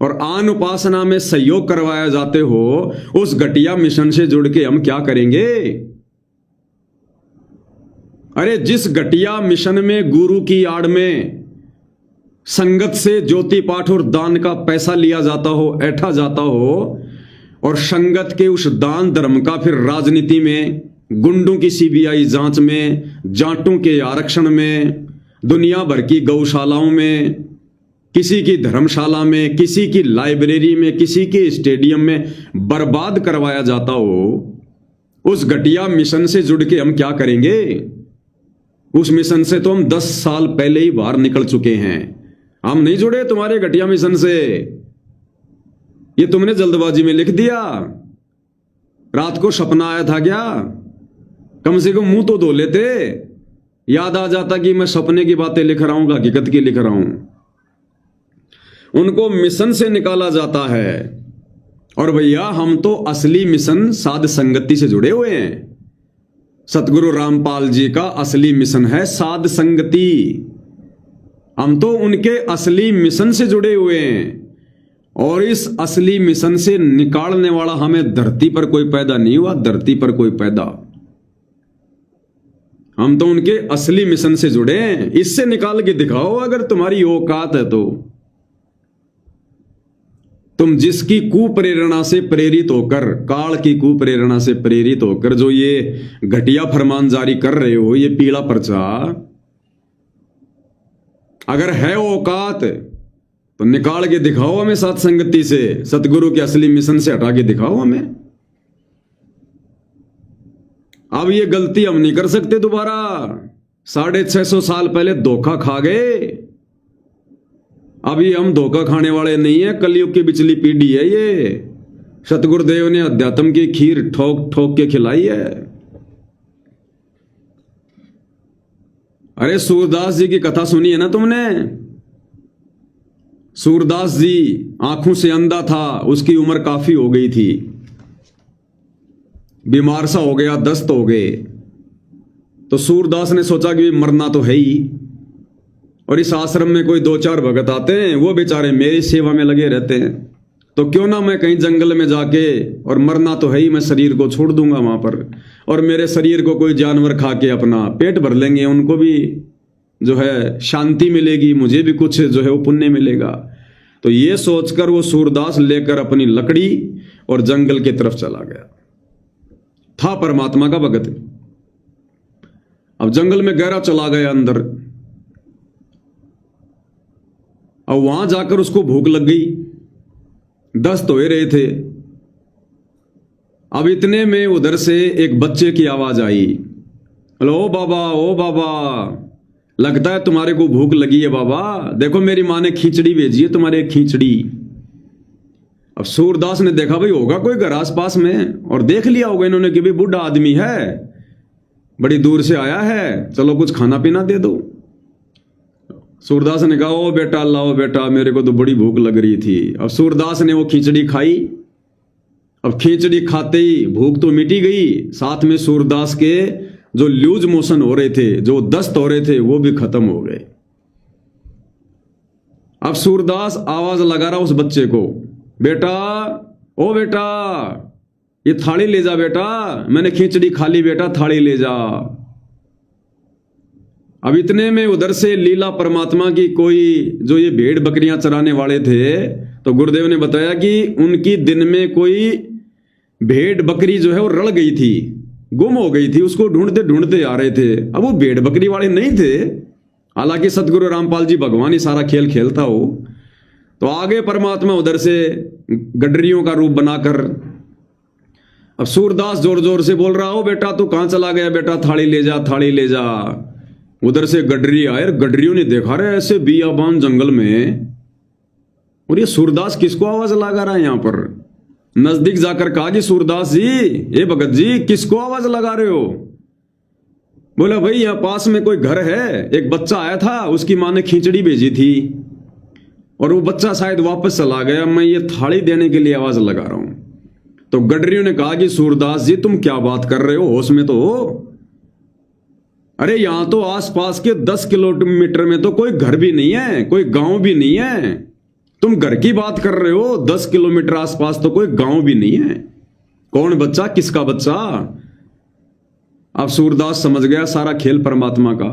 और आन उपासना में सहयोग करवाया जाते हो, उस घटिया मिशन से जुड़ के हम क्या करेंगे? अरे जिस घटिया मिशन में गुरु की आड़ में संगत से ज्योति पाठ और दान का पैसा लिया जाता हो, ऐठा जाता हो, और संगत के उस दान धर्म का फिर राजनीति में, गुंडों की सीबीआई जांच में, जाटों के आरक्षण में, दुनिया भर की गौशालाओं में, किसी की धर्मशाला में, किसी की लाइब्रेरी में, किसी के स्टेडियम में बर्बाद करवाया जाता हो, उस घटिया मिशन से जुड़ के हम क्या करेंगे? उस मिशन से तो हम 10 साल पहले ही बाहर निकल चुके हैं। हम नहीं जुड़े तुम्हारे घटिया मिशन से। ये तुमने जल्दबाजी में लिख दिया। रात को सपना आया था क्या? कम से कम मुंह तो धो लेते, याद आ जाता कि मैं सपने की बातें लिख रहा हूं, हकीकत की लिख रहा हूं। उनको मिशन से निकाला जाता है। और भैया हम तो असली मिशन साध संगति से जुड़े हुए हैं। सतगुरु रामपाल जी का असली मिशन है साध संगति। हम तो उनके असली मिशन से जुड़े हुए हैं। और इस असली मिशन से निकालने वाला हमें धरती पर कोई पैदा नहीं हुआ, धरती पर कोई पैदा। हम तो उनके असली मिशन से जुड़े हैं। इससे निकाल के दिखाओ अगर तुम्हारी औकात है तो। तुम जिसकी कुप्रेरणा से प्रेरित होकर, काल की कुप्रेरणा से प्रेरित होकर जो ये घटिया फरमान जारी कर रहे हो, ये पीला पर्चा, अगर है औकात तो निकाल के दिखाओ हमें साथ संगति से, सतगुरु के असली मिशन से हटा के दिखाओ हमें। अब ये गलती हम नहीं कर सकते दोबारा। 650 साल पहले धोखा खा गए। अभी हम धोखा खाने वाले नहीं है। कलयुग की बिचली पीढ़ी है ये। सतगुरुदेव ने अध्यात्म की खीर ठोक ठोक के खिलाई है। अरे सूरदास जी की कथा सुनी है ना तुमने? सूरदास जी आंखों से अंधा था, उसकी उम्र काफी हो गई थी, बीमार सा हो गया, दस्त हो गए। तो सूरदास ने सोचा कि मरना तो है ही, और इस आश्रम में कोई 2-4 भगत आते हैं, वो बेचारे मेरी सेवा में लगे रहते हैं, तो क्यों ना मैं कहीं जंगल में जाके, और मरना तो है ही, मैं शरीर को छोड़ दूंगा वहां पर, और मेरे शरीर को कोई जानवर खा के अपना पेट भर लेंगे, उनको भी जो है शांति मिलेगी, मुझे भी कुछ जो है वो पुण्य मिलेगा। तो ये सोचकर वो सूरदास लेकर अपनी लकड़ी और जंगल की तरफ चला गया। था परमात्मा का भगत। अब जंगल में गहरा चला गया अंदर। अब वहां जाकर उसको भूख लग गई, दस्त हो रहे थे। अब इतने में उधर से एक बच्चे की आवाज आई, हेलो ओ बाबा, ओ बाबा, लगता है तुम्हारे को भूख लगी है बाबा, देखो मेरी माँ ने खिचड़ी भेजी है, तुम्हारे खिचड़ी। अब सूरदास ने देखा भाई होगा कोई घर आस पास में, और देख लिया होगा इन्होंने कि भाई बूढ़ा आदमी है, बड़ी दूर से आया है, चलो कुछ खाना पीना दे दो। सूरदास ने कहा, ओ बेटा लाओ बेटा, मेरे को तो बड़ी भूख लग रही थी। अब सूरदास ने वो खिचड़ी खाई अब खिचड़ी खाते ही भूख तो मिटी गई, साथ में सूरदास के जो लूज मोशन हो रहे थे, जो दस्त हो रहे थे, वो भी खत्म हो गए। अब सूरदास आवाज लगा रहा उस बच्चे को, बेटा, ओ बेटा, ये थाली ले जा बेटा, मैंने खिचड़ी खा ली बेटा, थाली ले जा। अब इतने में उधर से लीला परमात्मा की कोई जो ये भेड़ बकरियां चराने वाले थे, तो गुरुदेव ने बताया कि उनकी दिन में कोई भेड़ बकरी जो है वो रल गई थी, गुम हो गई थी, उसको ढूंढते ढूंढते आ रहे थे। अब वो भेड़ बकरी वाले नहीं थे, हालांकि सतगुरु रामपाल जी भगवान ही सारा खेल खेलता हो। तो आगे परमात्मा उधर से गडरियों का रूप बनाकर, अब सूरदास जोर जोर से बोल रहा हो, बेटा तू कहां चला गया बेटा, थाली ले जा, थाली ले जा। उधर से गडरी आए, गडरियों ने देखा रहे ऐसे बियाबान जंगल में, और ये सूरदास किसको आवाज लगा रहा है यहां पर। नजदीक जाकर कहा कि सूरदास जी, ये भगत जी, किसको आवाज लगा रहे हो। बोला भाई यहां पास में कोई घर है, एक बच्चा आया था, उसकी मां ने खिचड़ी भेजी थी और वो बच्चा शायद वापस चला गया, मैं ये थाली देने के लिए आवाज लगा रहा हूं। तो गडरियों ने कहा कि सूरदास जी तुम क्या बात कर रहे हो, होश में तो हो। अरे यहां तो आसपास के 10 किलोमीटर में तो कोई घर भी नहीं है, कोई गांव भी नहीं है, तुम घर की बात कर रहे हो, 10 किलोमीटर आसपास तो कोई गांव भी नहीं है। कौन बच्चा, किसका बच्चा। अब सूरदास समझ गया सारा खेल परमात्मा का।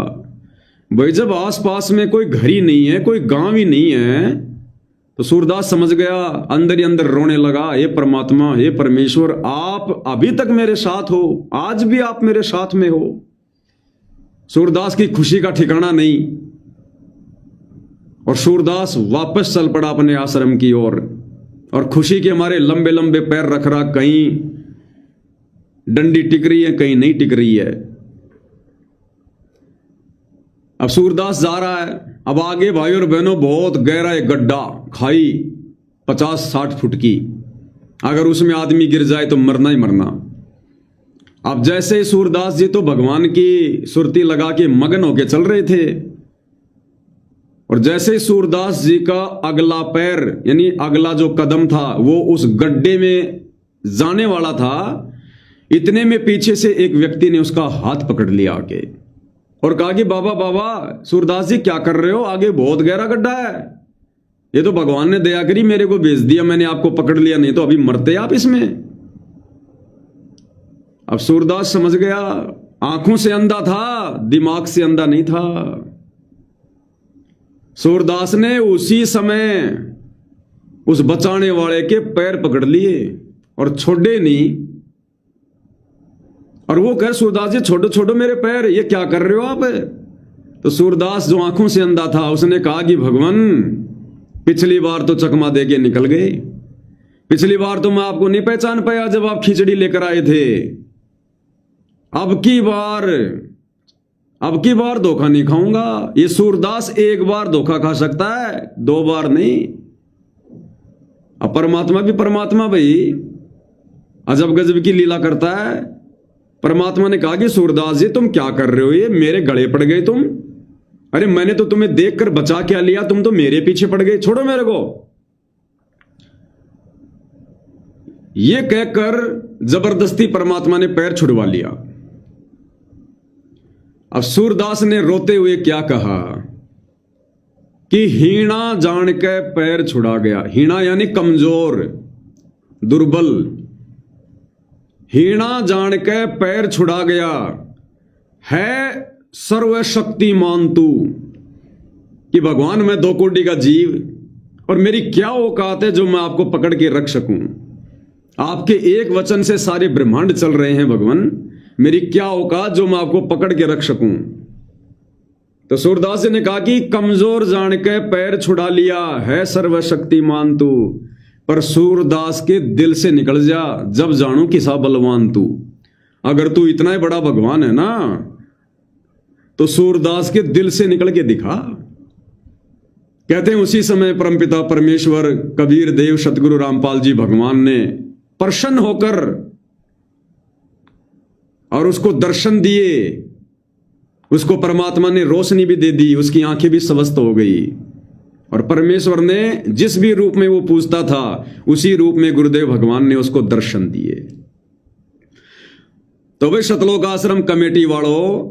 भाई जब आसपास में कोई घर ही नहीं है, कोई गांव ही नहीं है, तो सूरदास समझ गया, अंदर ही अंदर रोने लगा, हे परमात्मा, हे परमेश्वर, आप अभी तक मेरे साथ हो, आज भी आप मेरे साथ में हो। सूरदास की खुशी का ठिकाना नहीं, और सूरदास वापस चल पड़ा अपने आश्रम की ओर, और खुशी के हमारे लंबे लंबे पैर रख रहा, कहीं डंडी टिक रही है, कहीं नहीं टिक रही है। अब सूरदास जा रहा है, अब आगे भाई और बहनों बहुत गहरा एक गड्ढा, खाई 50-60 फुट की, अगर उसमें आदमी गिर जाए तो मरना ही मरना। अब जैसे ही सूरदास जी तो भगवान की सुरती लगा के मगन होके चल रहे थे, और जैसे ही सूरदास जी का अगला पैर यानी अगला जो कदम था वो उस गड्ढे में जाने वाला था, इतने में पीछे से एक व्यक्ति ने उसका हाथ पकड़ लिया आके और कहा कि बाबा बाबा, सूरदास जी क्या कर रहे हो, आगे बहुत गहरा गड्ढा है, ये तो भगवान ने दया करी मेरे को भेज दिया, मैंने आपको पकड़ लिया, नहीं तो अभी मरते आप इसमें। अब सूरदास समझ गया, आंखों से अंधा था, दिमाग से अंधा नहीं था। सूरदास ने उसी समय उस बचाने वाले के पैर पकड़ लिए और छोड़े नहीं, और वो कह, सूरदास जी छोड़ो छोड़ो मेरे पैर, ये क्या कर रहे हो आप। तो सूरदास जो आंखों से अंधा था, उसने कहा कि भगवान, पिछली बार तो चकमा दे के निकल गए, पिछली बार तो मैं आपको नहीं पहचान पाया जब आप खिचड़ी लेकर आए थे, अब की बार धोखा नहीं खाऊंगा। ये सूरदास एक बार धोखा खा सकता है, 2 बार नहीं। अब परमात्मा भी परमात्मा भाई, अजब गजब की लीला करता है। परमात्मा ने कहा कि सूरदास जी तुम क्या कर रहे हो, ये मेरे गले पड़ गए तुम, अरे मैंने तो तुम्हें देखकर बचा क्या लिया, तुम तो मेरे पीछे पड़ गए, छोड़ो मेरे को। ये कहकर जबरदस्ती परमात्मा ने पैर छुड़वा लिया। अब सूरदास ने रोते हुए क्या कहा कि हीणा जान के पैर छुड़ा गया। हीणा यानी कमजोर, दुर्बल। हीणा जान के पैर छुड़ा गया है सर्वशक्तिमान तू, कि भगवान मैं 2 कोटि का जीव और मेरी क्या औकात है जो मैं आपको पकड़ के रख सकूं। आपके एक वचन से सारे ब्रह्मांड चल रहे हैं भगवान, मेरी क्या औकात जो मैं आपको पकड़ के रख सकूं। तो सूरदास जी ने कहा कि कमजोर जान के पैर छुड़ा लिया है सर्वशक्तिमान तू, पर सूरदास के दिल से निकल जा जब जानू किसा बलवान तू। अगर तू इतना ही बड़ा भगवान है ना, तो सूरदास के दिल से निकल के दिखा। कहते हैं उसी समय परमपिता परमेश्वर कबीर देव सतगुरु रामपाल जी भगवान ने प्रसन्न होकर और उसको दर्शन दिए, उसको परमात्मा ने रोशनी भी दे दी, उसकी आंखें भी स्वस्थ हो गई। और परमेश्वर ने जिस भी रूप में वो पूछता था उसी रूप में गुरुदेव भगवान ने उसको दर्शन दिए। तो भाई सतलोक आश्रम कमेटी वालों,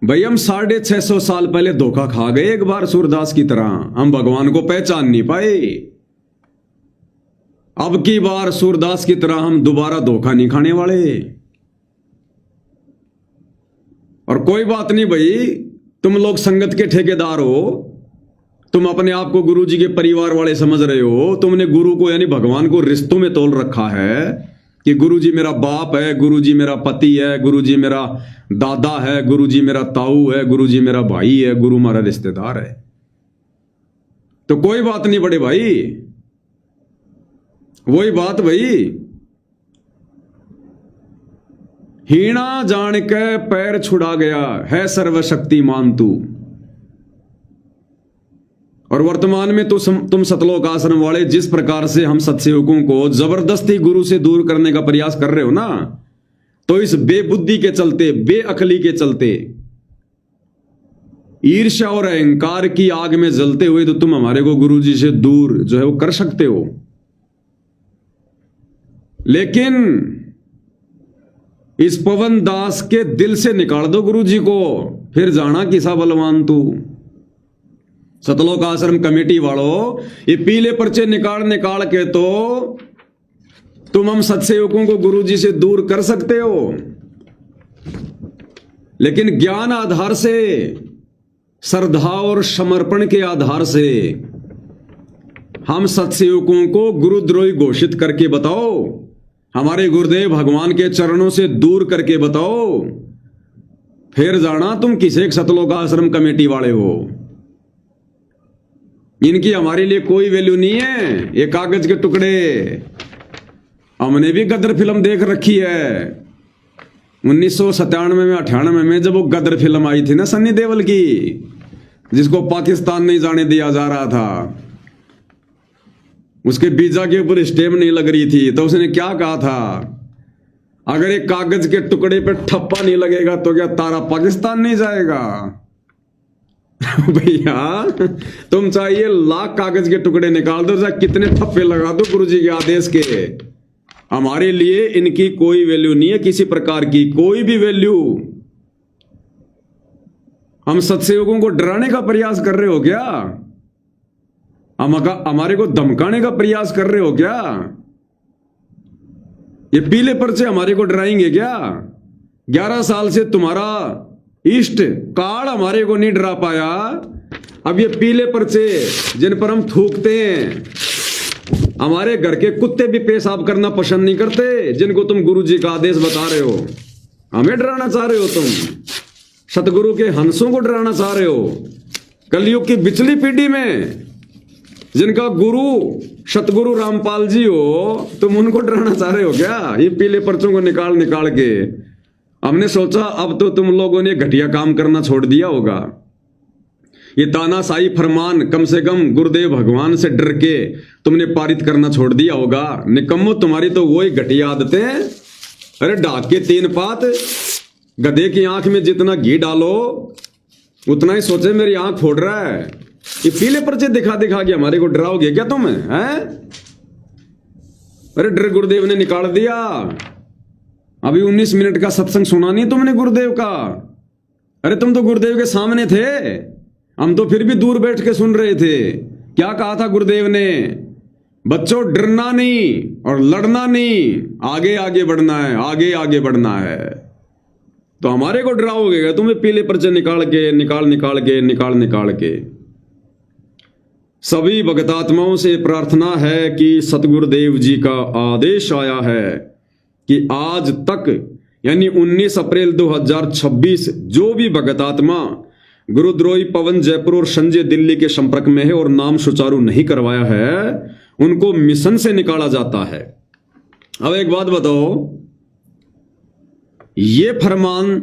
भाई हम 650 साल पहले धोखा खा गए एक बार सूरदास की तरह, हम भगवान को पहचान नहीं पाए। अब की बार सूरदास की तरह हम दोबारा धोखा नहीं खाने वाले। और कोई बात नहीं भाई, तुम लोग संगत के ठेकेदार हो, तुम अपने आप को गुरु जी के परिवार वाले समझ रहे हो, तुमने गुरु को यानी भगवान को रिश्तों में तोल रखा है कि गुरु जी मेरा बाप है, गुरु जी मेरा पति है, गुरु जी मेरा दादा है, गुरु जी मेरा ताऊ है, गुरु जी मेरा भाई है, गुरु हमारा रिश्तेदार है। तो कोई बात नहीं बड़े भाई, वही बात भाई, हीणा जान के पैर छुड़ा गया है सर्वशक्तिमान तू। और वर्तमान में तो तुम सतलोक आश्रम वाले जिस प्रकार से हम सत्सेवकों को जबरदस्ती गुरु से दूर करने का प्रयास कर रहे हो ना, तो इस बेबुद्धि के चलते, बेअकली के चलते, ईर्ष्या और अहंकार की आग में जलते हुए तो तुम हमारे को गुरु जी से दूर जो है वो कर सकते हो। लेकिन इस पवन दास के दिल से निकाल दो गुरु जी को, फिर जाना किसा बलवान तू। सतलोक आश्रम कमेटी वालों, ये पीले पर्चे निकाल निकाल के तो तुम हम सत्सेवकों को गुरु जी से दूर कर सकते हो, लेकिन ज्ञान आधार से, श्रद्धा और समर्पण के आधार से हम सत्सेवकों को गुरुद्रोही घोषित करके बताओ, हमारे गुरुदेव भगवान के चरणों से दूर करके बताओ, फिर जाना तुम किसे सतलोक आश्रम कमेटी वाले हो। इनकी हमारे लिए कोई वैल्यू नहीं है, ये कागज के टुकड़े। हमने भी गदर फिल्म देख रखी है 1997 में 98 में, जब वो गदर फिल्म आई थी ना सन्नी देओल की, जिसको पाकिस्तान नहीं जाने दिया जा रहा था, उसके वीजा के ऊपर स्टैम्प नहीं लग रही थी, तो उसने क्या कहा था, अगर एक कागज के टुकड़े पे ठप्पा नहीं लगेगा तो क्या तारा पाकिस्तान नहीं जाएगा। भैया तुम चाहिए लाख कागज के टुकड़े निकाल दो, चाहे कितने ठप्पे लगा दो गुरु जी के आदेश के, हमारे लिए इनकी कोई वैल्यू नहीं है, किसी प्रकार की कोई भी वैल्यू। हम सत्सेवकों को डराने का प्रयास कर रहे हो क्या? हमारे को धमकाने का प्रयास कर रहे हो क्या? ये पीले पर्चे हमारे को डराएंगे क्या? 11 साल से तुम्हारा इष्ट काल हमारे को नहीं डरा पाया, अब ये पीले पर्चे जिन पर हम थूकते हैं, हमारे घर के कुत्ते भी पेशाब करना पसंद नहीं करते, जिनको तुम गुरु जी का आदेश बता रहे हो, हमें डराना चाह रहे हो तुम, सतगुरु के हंसों को डराना चाह रहे हो। कलयुग की बिचली पीढ़ी में जिनका गुरु सतगुरु रामपाल जी हो, तुम उनको डराना चाह रहे हो क्या? ये पीले पर्चों को निकाल निकाल के हमने सोचा अब तो तुम लोगों ने घटिया काम करना छोड़ दिया होगा। ये तानाशाही फरमान कम से कम गुरुदेव भगवान से डर के तुमने पारित करना छोड़ दिया होगा। निकम्मो, तुम्हारी तो वही घटिया आदतें। अरे ढाक के 3 पात, गधे की आंख में जितना घी डालो उतना ही सोचे मेरी आंख फोड़ रहा है। ये पीले पर्चे दिखा दिखा के हमारे को डराओगे क्या तुम, हैं? अरे डर गुरुदेव ने निकाल दिया। अभी 19 मिनट का सत्संग सुना नहीं तुमने गुरुदेव का। अरे तुम तो गुरुदेव के सामने थे, हम तो फिर भी दूर बैठ के सुन रहे थे। क्या कहा था गुरुदेव ने? बच्चों डरना नहीं और लड़ना नहीं, आगे आगे बढ़ना है, आगे आगे बढ़ना है। तो हमारे को डराओगे क्या? तुम्हें पीले पर्चे निकाल के। सभी भगतात्माओं से प्रार्थना है कि सतगुरुदेव जी का आदेश आया है कि आज तक यानी 19 अप्रैल 2026 जो भी भगतात्मा गुरुद्रोही पवन जयपुर और संजय दिल्ली के संपर्क में है और नाम सुचारू नहीं करवाया है, उनको मिशन से निकाला जाता है। अब एक बात बताओ, ये फरमान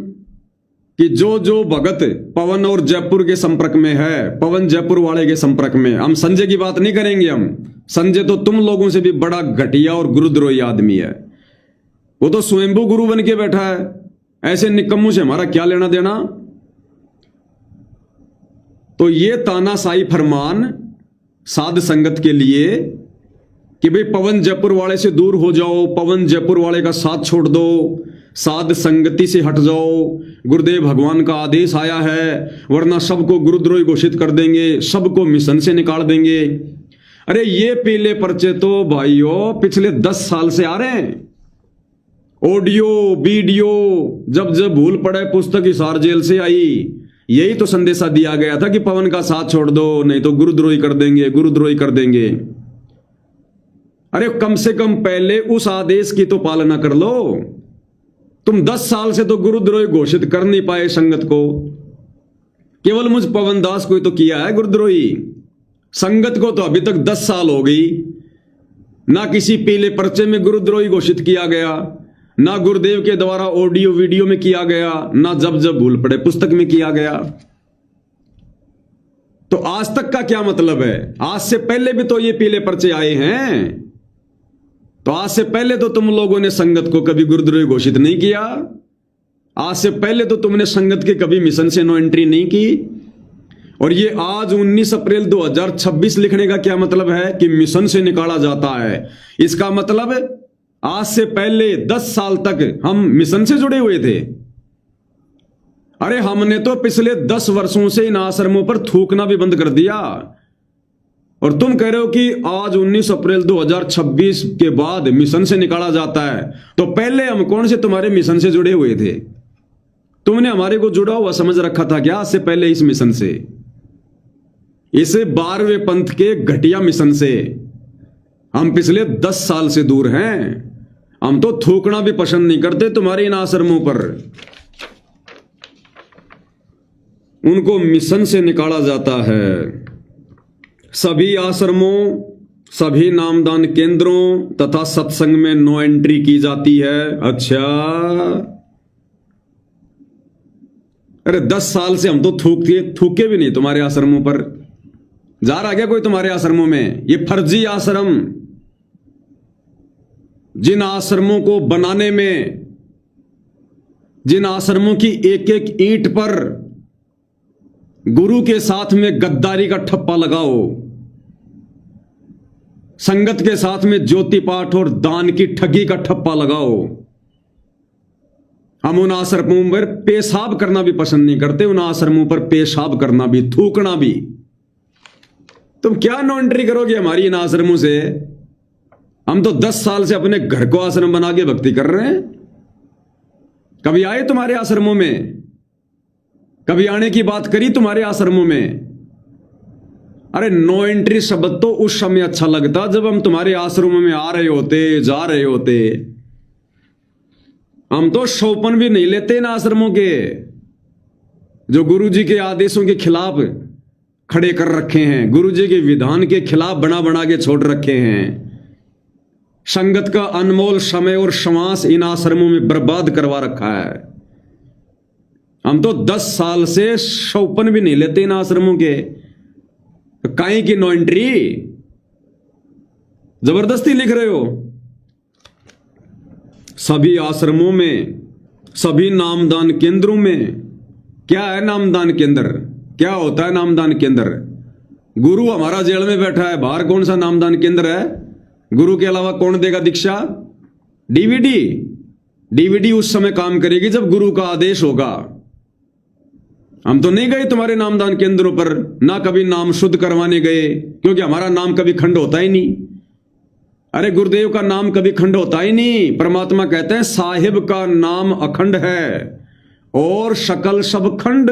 कि जो जो भगत पवन और जयपुर के संपर्क में है, पवन जयपुर वाले के संपर्क में, हम संजय की बात नहीं करेंगे। हम संजय तो तुम लोगों से भी बड़ा घटिया और गुरुद्रोही आदमी है, वो तो स्वयंभू गुरु बन के बैठा है। ऐसे निकम्मों से हमारा क्या लेना देना? तो ये तानाशाही फरमान साध संगत के लिए कि भाई पवन जयपुर वाले से दूर हो जाओ, पवन जयपुर वाले का साथ छोड़ दो, साध संगति से हट जाओ, गुरुदेव भगवान का आदेश आया है, वरना सबको गुरुद्रोही घोषित कर देंगे, सबको मिशन से निकाल देंगे। अरे ये पीले पर्चे तो भाइयों पिछले 10 साल से आ रहे हैं। ऑडियो वीडियो जब जब भूल पड़े पुस्तक हिसार जेल से आई, यही तो संदेशा दिया गया था कि पवन का साथ छोड़ दो, नहीं तो गुरुद्रोही कर देंगे, गुरुद्रोही कर देंगे। अरे कम से कम पहले उस आदेश की तो पालना कर लो। तुम 10 साल से तो गुरुद्रोही घोषित कर नहीं पाए संगत को, केवल मुझ पवन दास को ही तो किया है गुरुद्रोही। संगत को तो अभी तक 10 साल हो गई, ना किसी पीले पर्चे में गुरुद्रोही घोषित किया गया, ना गुरुदेव के द्वारा ऑडियो वीडियो में किया गया, ना जब जब भूल पड़े पुस्तक में किया गया। तो आज तक का क्या मतलब है? आज से पहले भी तो ये पीले पर्चे आए हैं। तो आज से पहले तो तुम लोगों ने संगत को कभी गुरुद्रोही घोषित नहीं किया। आज से पहले तो तुमने संगत के कभी मिशन से नो एंट्री नहीं की। और ये आज 19 अप्रैल 2026 लिखने का क्या मतलब है कि मिशन से निकाला जाता है? इसका मतलब आज से पहले 10 साल तक हम मिशन से जुड़े हुए थे। अरे हमने तो पिछले 10 वर्षों से इन आश्रमों पर थूकना भी बंद कर दिया, और तुम कह रहे हो कि आज 19 अप्रैल 2026 के बाद मिशन से निकाला जाता है। तो पहले हम कौन से तुम्हारे मिशन से जुड़े हुए थे? तुमने हमारे को जुड़ा हुआ समझ रखा था क्या आज से पहले इस मिशन से? इस 12वें पंथ के घटिया मिशन से हम पिछले 10 साल से दूर हैं। हम तो थूकना भी पसंद नहीं करते तुम्हारे इन आश्रमों पर। उनको मिशन से निकाला जाता है। सभी आश्रमों, सभी नामदान केंद्रों तथा सत्संग में नो एंट्री की जाती है। अच्छा, अरे 10 साल से हम तो थूके भी नहीं तुम्हारे आश्रमों पर। जा रहा क्या कोई तुम्हारे आश्रमों में? ये फर्जी आश्रम, जिन आश्रमों को बनाने में, जिन आश्रमों की एक एक ईंट पर गुरु के साथ में गद्दारी का ठप्पा लगाओ, संगत के साथ में ज्योति पाठ और दान की ठगी का ठप्पा लगाओ। हम उन आश्रमों पर पेशाब करना भी पसंद नहीं करते, उन आश्रमों पर पेशाब करना भी, थूकना भी। तुम क्या नो एंट्री करोगे हमारी इन आश्रमों से? हम तो 10 साल से अपने घर को आश्रम बना के भक्ति कर रहे हैं। कभी आए तुम्हारे आश्रमों में? कभी आने की बात करी तुम्हारे आश्रमों में? अरे नो एंट्री शब्द तो उस समय अच्छा लगता जब हम तुम्हारे आश्रमों में आ रहे होते, जा रहे होते। हम तो शोपन भी नहीं लेते इन आश्रमों के, जो गुरुजी के आदेशों के खिलाफ खड़े कर रखे हैं, गुरुजी के विधान के खिलाफ बना बना के छोड़ रखे हैं। संगत का अनमोल समय और श्वास इन आश्रमों में बर्बाद करवा रखा है। हम तो 10 साल से शोपन भी नहीं लेते इन आश्रमों के। काहे की नो एंट्री? जबरदस्ती लिख रहे हो। सभी आश्रमों में, सभी नामदान केंद्रों में। क्या है नामदान केंद्र? क्या होता है नामदान केंद्र? गुरु हमारा जेल में बैठा है, बाहर कौन सा नामदान केंद्र है? गुरु के अलावा कौन देगा दीक्षा? डीवीडी उस समय काम करेगी जब गुरु का आदेश होगा। हम तो नहीं गए तुम्हारे नामदान केंद्रों पर, ना कभी नाम शुद्ध करवाने गए, क्योंकि हमारा नाम कभी खंड होता ही नहीं। अरे गुरुदेव का नाम कभी खंड होता ही नहीं। परमात्मा कहते हैं साहिब का नाम अखंड है और शकल सब खंड।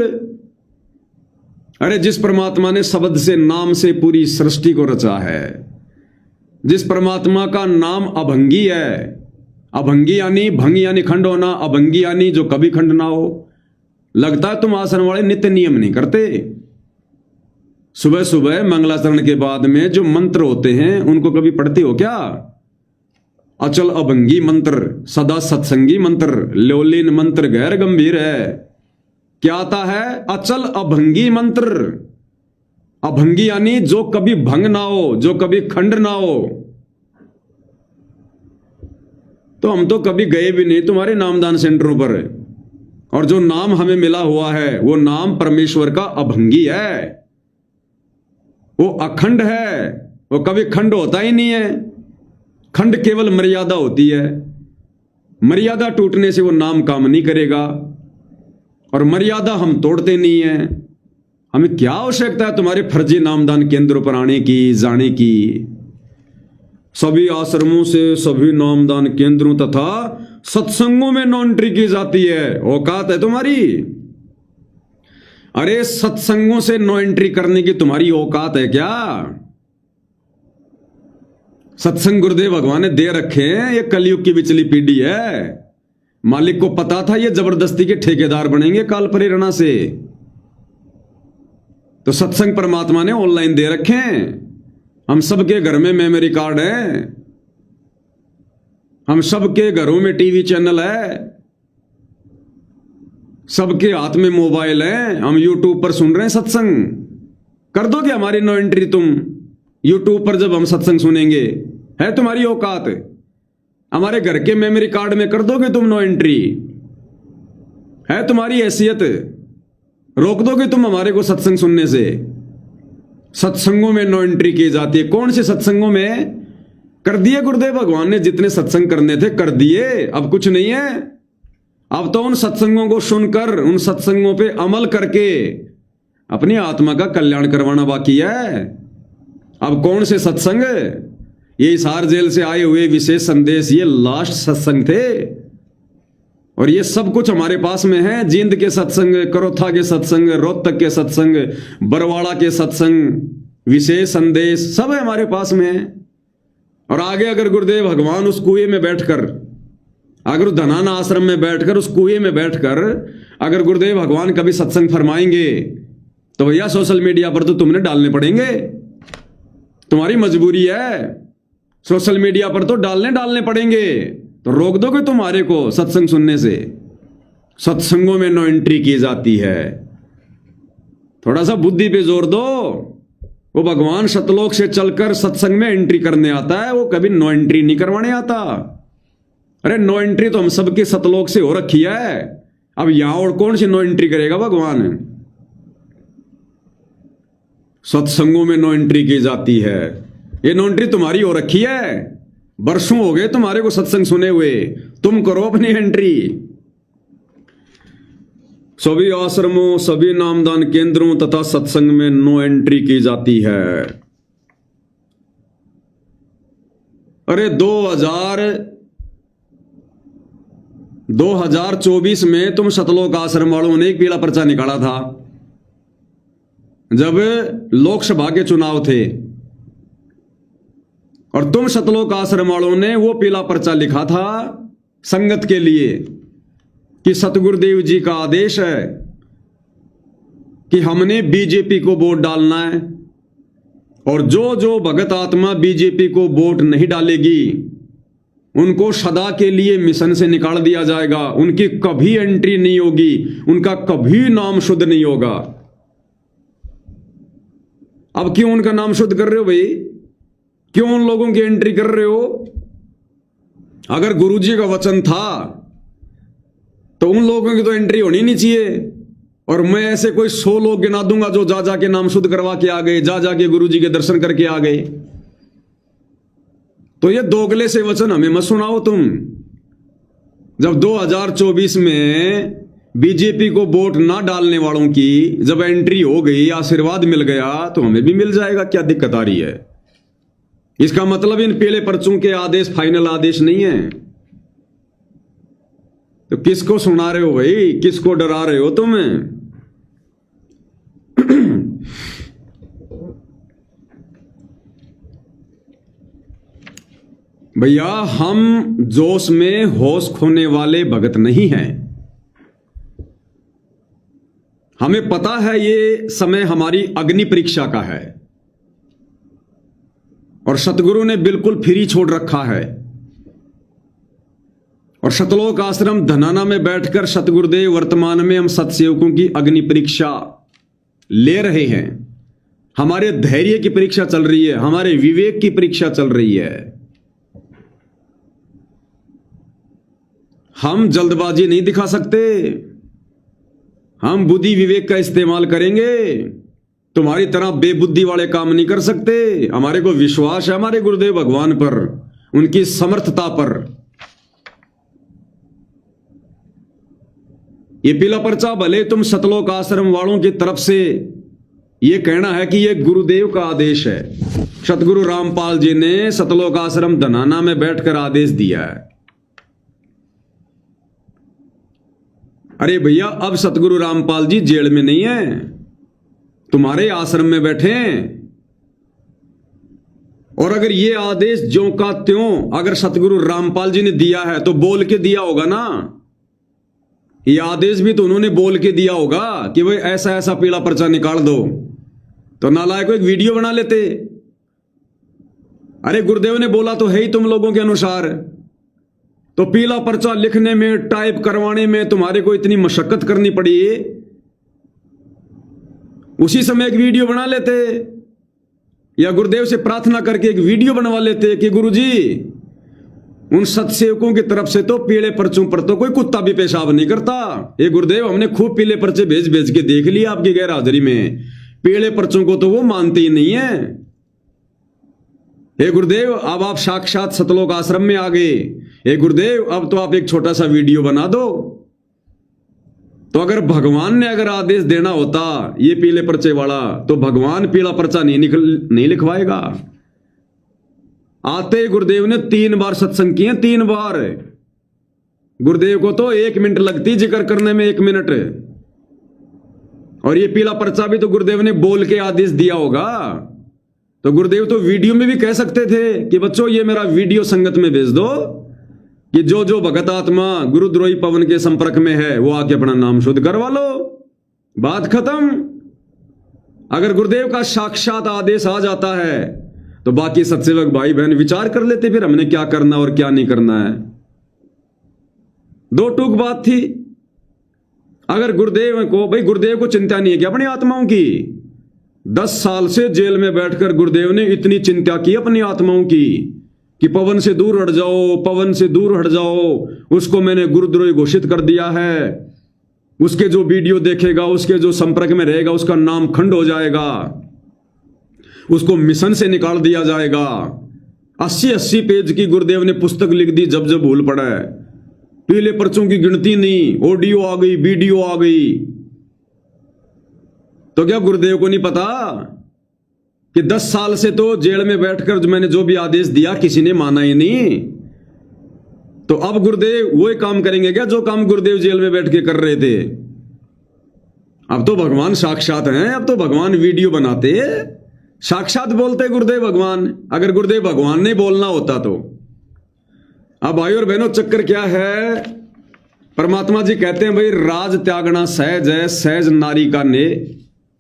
अरे जिस परमात्मा ने शब्द से, नाम से पूरी सृष्टि को रचा है, जिस परमात्मा का नाम अभंगी है, अभंगी यानी भंग यानी खंड होना, अभंगी यानी जो कभी खंड ना हो। लगता है तुम आश्रम वाले नित्य नियम नहीं करते। सुबह सुबह मंगलाचरण के बाद में जो मंत्र होते हैं उनको कभी पढ़ते हो क्या? अचल अभंगी मंत्र, सदा सत्संगी मंत्र, ल्योलीन मंत्र गैर गंभीर है। क्या आता है? अचल अभंगी मंत्र। अभंगी यानी जो कभी भंग ना हो, जो कभी खंड ना हो। तो हम तो कभी गए भी नहीं तुम्हारे नामदान सेंटरों पर, और जो नाम हमें मिला हुआ है वो नाम परमेश्वर का अभंगी है। वो अखंड है, वो कभी खंड होता ही नहीं है। खंड केवल मर्यादा होती है। मर्यादा टूटने से वो नाम काम नहीं करेगा, और मर्यादा हम तोड़ते नहीं है। हमें क्या आवश्यकता है तुम्हारे फर्जी नामदान केंद्रों पर आने की, जाने की। सभी आश्रमों से, सभी नामदान केंद्रों तथा सत्संगों में नो एंट्री की जाती है। औकात है तुम्हारी? अरे सत्संगों से नो एंट्री करने की तुम्हारी औकात है क्या? सत्संग गुरुदेव भगवान ने दे रखे हैं, ये कलयुग की बिचली पीढ़ी है। मालिक को पता था ये जबरदस्ती के ठेकेदार बनेंगे काल प्रेरणा से, तो सत्संग परमात्मा ने ऑनलाइन दे रखे हैं। हम सबके घर में मेमोरी कार्ड है, हम सबके घरों में टीवी चैनल है, सबके हाथ में मोबाइल है। हम यूट्यूब पर सुन रहे हैं सत्संग। कर दोगे हमारी नो एंट्री तुम यूट्यूब पर जब हम सत्संग सुनेंगे? है तुम्हारी औकात? हमारे घर के मेमोरी कार्ड में कर दोगे तुम नो एंट्री? है तुम्हारी हैसियत? रोक दोगे तुम हमारे को सत्संग सुनने से? सत्संगों में नो एंट्री की जाती है। कौन से सत्संगों में? कर दिए गुरुदेव भगवान ने जितने सत्संग करने थे कर दिए, अब कुछ नहीं है। अब तो उन सत्संगों को सुनकर, उन सत्संगों पे अमल करके अपनी आत्मा का कल्याण करवाना बाकी है। अब कौन से सत्संग? ये हिसार जेल से आए हुए विशेष संदेश, ये लास्ट सत्संग थे, और ये सब कुछ हमारे पास में है। जींद के सत्संग, करोथा के सत्संग, रोहतक के सत्संग, बरवाड़ा के सत्संग, विशेष संदेश, सब है हमारे पास में है। और आगे अगर गुरुदेव भगवान उस कुएं में बैठकर, अगर धनाना आश्रम में बैठकर, उस कुएं में बैठकर अगर गुरुदेव भगवान कभी सत्संग फरमाएंगे, तो भैया सोशल मीडिया पर तो तुमने डालने पड़ेंगे। तुम्हारी मजबूरी है, सोशल मीडिया पर तो डालने पड़ेंगे। तो रोक दोगे तुम्हारे को सत्संग सुनने से? सत्संगों में नो एंट्री की जाती है। थोड़ा सा बुद्धि पे जोर दो। वो भगवान सतलोक से चलकर सत्संग में एंट्री करने आता है, वो कभी नो एंट्री नहीं करवाने आता। अरे नो एंट्री तो हम सबके सतलोक से हो रखी है, अब यहां और कौन सी नो एंट्री करेगा भगवान? सत्संगों में नो एंट्री की जाती है। ये नो एंट्री तुम्हारी हो रखी है। वर्षों हो गए तुम्हारे को सत्संग सुने हुए, तुम करो अपनी एंट्री। सभी आश्रमों, सभी नामदान केंद्रों तथा सत्संग में नो एंट्री की जाती है। अरे 2024 में तुम सतलोक आश्रम वालों ने एक पीला पर्चा निकाला था जब लोकसभा के चुनाव थे, और तुम सतलोक आश्रम वालों ने वो पीला पर्चा लिखा था संगत के लिए कि सतगुरुदेव जी का आदेश है कि हमने बीजेपी को वोट डालना है, और जो जो भगत आत्मा बीजेपी को वोट नहीं डालेगी उनको सदा के लिए मिशन से निकाल दिया जाएगा। उनकी कभी एंट्री नहीं होगी, उनका कभी नाम शुद्ध नहीं होगा। अब क्यों उनका नाम शुद्ध कर रहे हो भाई? क्यों उन लोगों की एंट्री कर रहे हो? अगर गुरुजी का वचन था तो उन लोगों की तो एंट्री होनी नहीं चाहिए। और मैं ऐसे कोई 100 लोग गिना दूंगा जो जा जाके नाम शुद्ध करवा के आ गए, जा जाके गुरुजी के दर्शन करके आ गए। तो ये दोगले से वचन हमें मत सुनाओ तुम। जब 2024 में बीजेपी को वोट ना डालने वालों की जब एंट्री हो गई, आशीर्वाद मिल गया, तो हमें भी मिल जाएगा। क्या दिक्कत आ रही है? इसका मतलब इन पीले पर्चों के आदेश फाइनल आदेश नहीं है। तो किसको सुना रहे हो भाई? किसको डरा रहे हो तुम? भैया हम जोश में होश खोने वाले भगत नहीं हैं। हमें पता है ये समय हमारी अग्नि परीक्षा का है, और सतगुरु ने बिल्कुल फ्री छोड़ रखा है। और सतलोक आश्रम धनाना में बैठकर सतगुरुदेव वर्तमान में हम सतसेवकों की अग्नि परीक्षा ले रहे हैं। हमारे धैर्य की परीक्षा चल रही है, हमारे विवेक की परीक्षा चल रही है। हम जल्दबाजी नहीं दिखा सकते, हम बुद्धि विवेक का इस्तेमाल करेंगे तुम्हारी तरह बेबुद्धि वाले काम नहीं कर सकते। हमारे को विश्वास है हमारे गुरुदेव भगवान पर, उनकी समर्थता पर। ये पीला पर्चा भले तुम सतलोक आश्रम वालों की तरफ से ये कहना है कि ये गुरुदेव का आदेश है, सतगुरु रामपाल जी ने सतलोक आश्रम धनाना में बैठकर आदेश दिया है। अरे भैया, अब सतगुरु रामपाल जी जेल में नहीं है, तुम्हारे आश्रम में बैठे हैं। और अगर ये आदेश ज्यों का त्यों अगर सतगुरु रामपाल जी ने दिया है तो बोल के दिया होगा ना। ये आदेश भी तो उन्होंने बोल के दिया होगा कि भाई ऐसा ऐसा पीला पर्चा निकाल दो, तो नालायक को एक वीडियो बना लेते। अरे गुरुदेव ने बोला तो है ही तुम लोगों के अनुसार, तो पीला पर्चा लिखने में, टाइप करवाने में तुम्हारे को इतनी मशक्कत करनी पड़ी, उसी समय एक वीडियो बना लेते, या गुरुदेव से प्रार्थना करके एक वीडियो बनवा लेते कि गुरुजी उन सत्सेवकों की तरफ से तो पीले पर्चों पर तो कोई कुत्ता भी पेशाब नहीं करता। ये गुरुदेव, हमने खूब पीले पर्चे भेज भेज के देख लिया आपकी गैर हाजिरी में, पीले पर्चों को तो वो मानते ही नहीं है। हे गुरुदेव, अब आप साक्षात सतलोक आश्रम में आ गए। हे गुरुदेव, अब तो आप एक छोटा सा वीडियो बना दो। तो अगर भगवान ने अगर आदेश देना होता ये पीले पर्चे वाला, तो भगवान पीला पर्चा नहीं लिखवाएगा। आते ही गुरुदेव ने 3 बार सत्संग किए, 3 बार। गुरुदेव को तो 1 मिनट लगती जिक्र करने में, 1 मिनट। और ये पीला पर्चा भी तो गुरुदेव ने बोल के आदेश दिया होगा। तो गुरुदेव तो वीडियो में भी कह सकते थे कि बच्चों ये मेरा वीडियो संगत में भेज दो कि जो जो भगत आत्मा गुरुद्रोही पवन के संपर्क में है वो आके अपना नाम शुद्ध करवा लो, बात खत्म। अगर गुरुदेव का साक्षात आदेश आ जाता है तो बाकी सत्सेवक भाई बहन विचार कर लेते फिर हमने क्या करना और क्या नहीं करना है। 2 टूक बात थी। अगर गुरुदेव को, भाई गुरुदेव को चिंता नहीं है कि अपनी आत्माओं की, 10 साल से जेल में बैठकर गुरुदेव ने इतनी चिंता की अपनी आत्माओं की कि पवन से दूर हट जाओ, पवन से दूर हट जाओ। उसको मैंने गुरुद्रोही घोषित कर दिया है। उसके जो वीडियो देखेगा, उसके जो संपर्क में रहेगा, उसका नाम खंड हो जाएगा, उसको मिशन से निकाल दिया जाएगा। 80-80 पेज की गुरुदेव ने पुस्तक लिख दी जब जब भूल पड़ा है। पीले पर्चों की गिनती नहीं, ऑडियो आ गई, वीडियो आ गई। तो क्या गुरुदेव को नहीं पता कि 10 साल से तो जेल में बैठकर जो मैंने जो भी आदेश दिया किसी ने माना ही नहीं। तो अब गुरुदेव वही काम करेंगे क्या जो काम गुरुदेव जेल में बैठ के कर रहे थे? अब तो भगवान साक्षात हैं, अब तो भगवान वीडियो बनाते, साक्षात बोलते गुरुदेव भगवान। अगर गुरुदेव भगवान ने बोलना होता तो। अब भाई और बहनों, चक्कर क्या है? परमात्मा जी कहते हैं भाई राज त्यागना सहज है, सहज नारी का ने,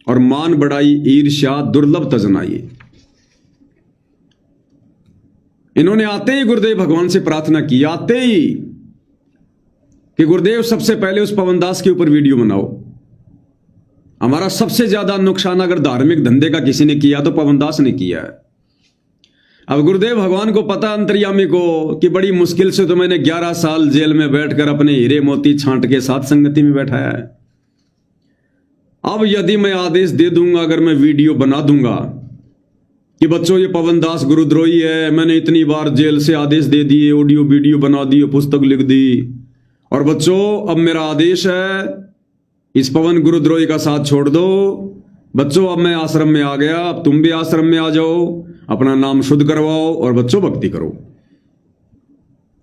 और मान बढ़ाई ईर्ष्या दुर्लभ तजनाई। इन्होंने आते ही गुरुदेव भगवान से प्रार्थना की, आते ही कि गुरुदेव सबसे पहले उस पवनदास के ऊपर वीडियो बनाओ। हमारा सबसे ज्यादा नुकसान अगर धार्मिक धंधे का किसी ने किया तो पवनदास ने किया है। अब गुरुदेव भगवान को पता, अंतर्यामी को, कि बड़ी मुश्किल से तो मैंने 11 साल जेल में बैठकर अपने हीरे मोती छांट के साथ संगति में बैठाया है। अब यदि मैं आदेश दे दूंगा, अगर मैं वीडियो बना दूंगा कि बच्चों ये पवनदास गुरुद्रोही है, मैंने इतनी बार जेल से आदेश दे दिए, ऑडियो वीडियो बना दिए, पुस्तक लिख दी, और बच्चों अब मेरा आदेश है इस पवन गुरुद्रोही का साथ छोड़ दो। बच्चों अब मैं आश्रम में आ गया, अब तुम भी आश्रम में आ जाओ, अपना नाम शुद्ध करवाओ और बच्चों भक्ति करो।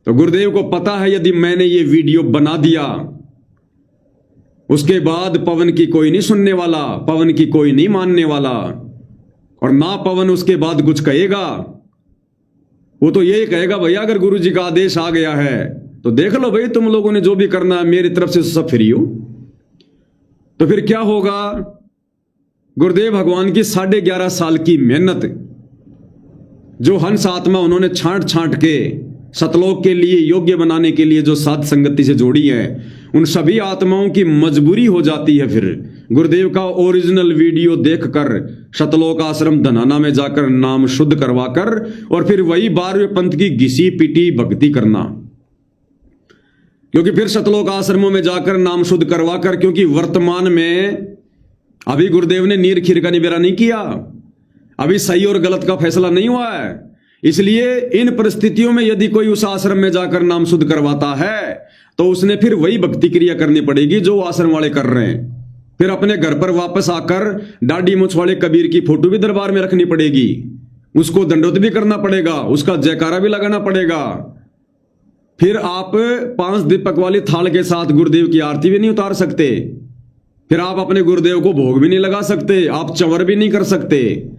तो गुरुदेव को पता है यदि मैंने ये वीडियो बना दिया, उसके बाद पवन की कोई नहीं सुनने वाला, पवन की कोई नहीं मानने वाला, और ना पवन उसके बाद कुछ कहेगा। वो तो यही कहेगा भैया अगर गुरु जी का आदेश आ गया है तो देख लो भाई, तुम लोगों ने जो भी करना है मेरी तरफ से सब फ्री हो। तो फिर क्या होगा? गुरुदेव भगवान की 11.5 साल की मेहनत, जो हंस आत्मा उन्होंने छांट छांट के सतलोक के लिए योग्य बनाने के लिए जो साध संगति से जोड़ी है, उन सभी आत्माओं की मजबूरी हो जाती है फिर गुरुदेव का ओरिजिनल वीडियो देखकर सतलोक आश्रम धनाना में जाकर नाम शुद्ध करवाकर और फिर वही 12वें पंथ की घिसी पिटी भक्ति करना। क्योंकि फिर सतलोक आश्रमों में जाकर नाम शुद्ध करवाकर, क्योंकि वर्तमान में अभी गुरुदेव ने नीर खीर का निबेरा नहीं किया, अभी सही और गलत का फैसला नहीं हुआ है। इसलिए इन परिस्थितियों में यदि कोई उस आश्रम में जाकर नाम शुद्ध करवाता है तो उसने फिर वही भक्ति क्रिया करनी पड़ेगी जो आश्रम वाले कर रहे हैं। फिर अपने घर पर वापस आकर दाढ़ी मूछ वाले कबीर की फोटो भी दरबार में रखनी पड़ेगी, उसको दंडोत भी करना पड़ेगा, उसका जयकारा भी लगाना पड़ेगा। फिर आप 5 दीपक वाली थाल के साथ गुरुदेव की आरती भी नहीं उतार सकते, फिर आप अपने गुरुदेव को भोग भी नहीं लगा सकते, आप चंवर भी नहीं कर सकते।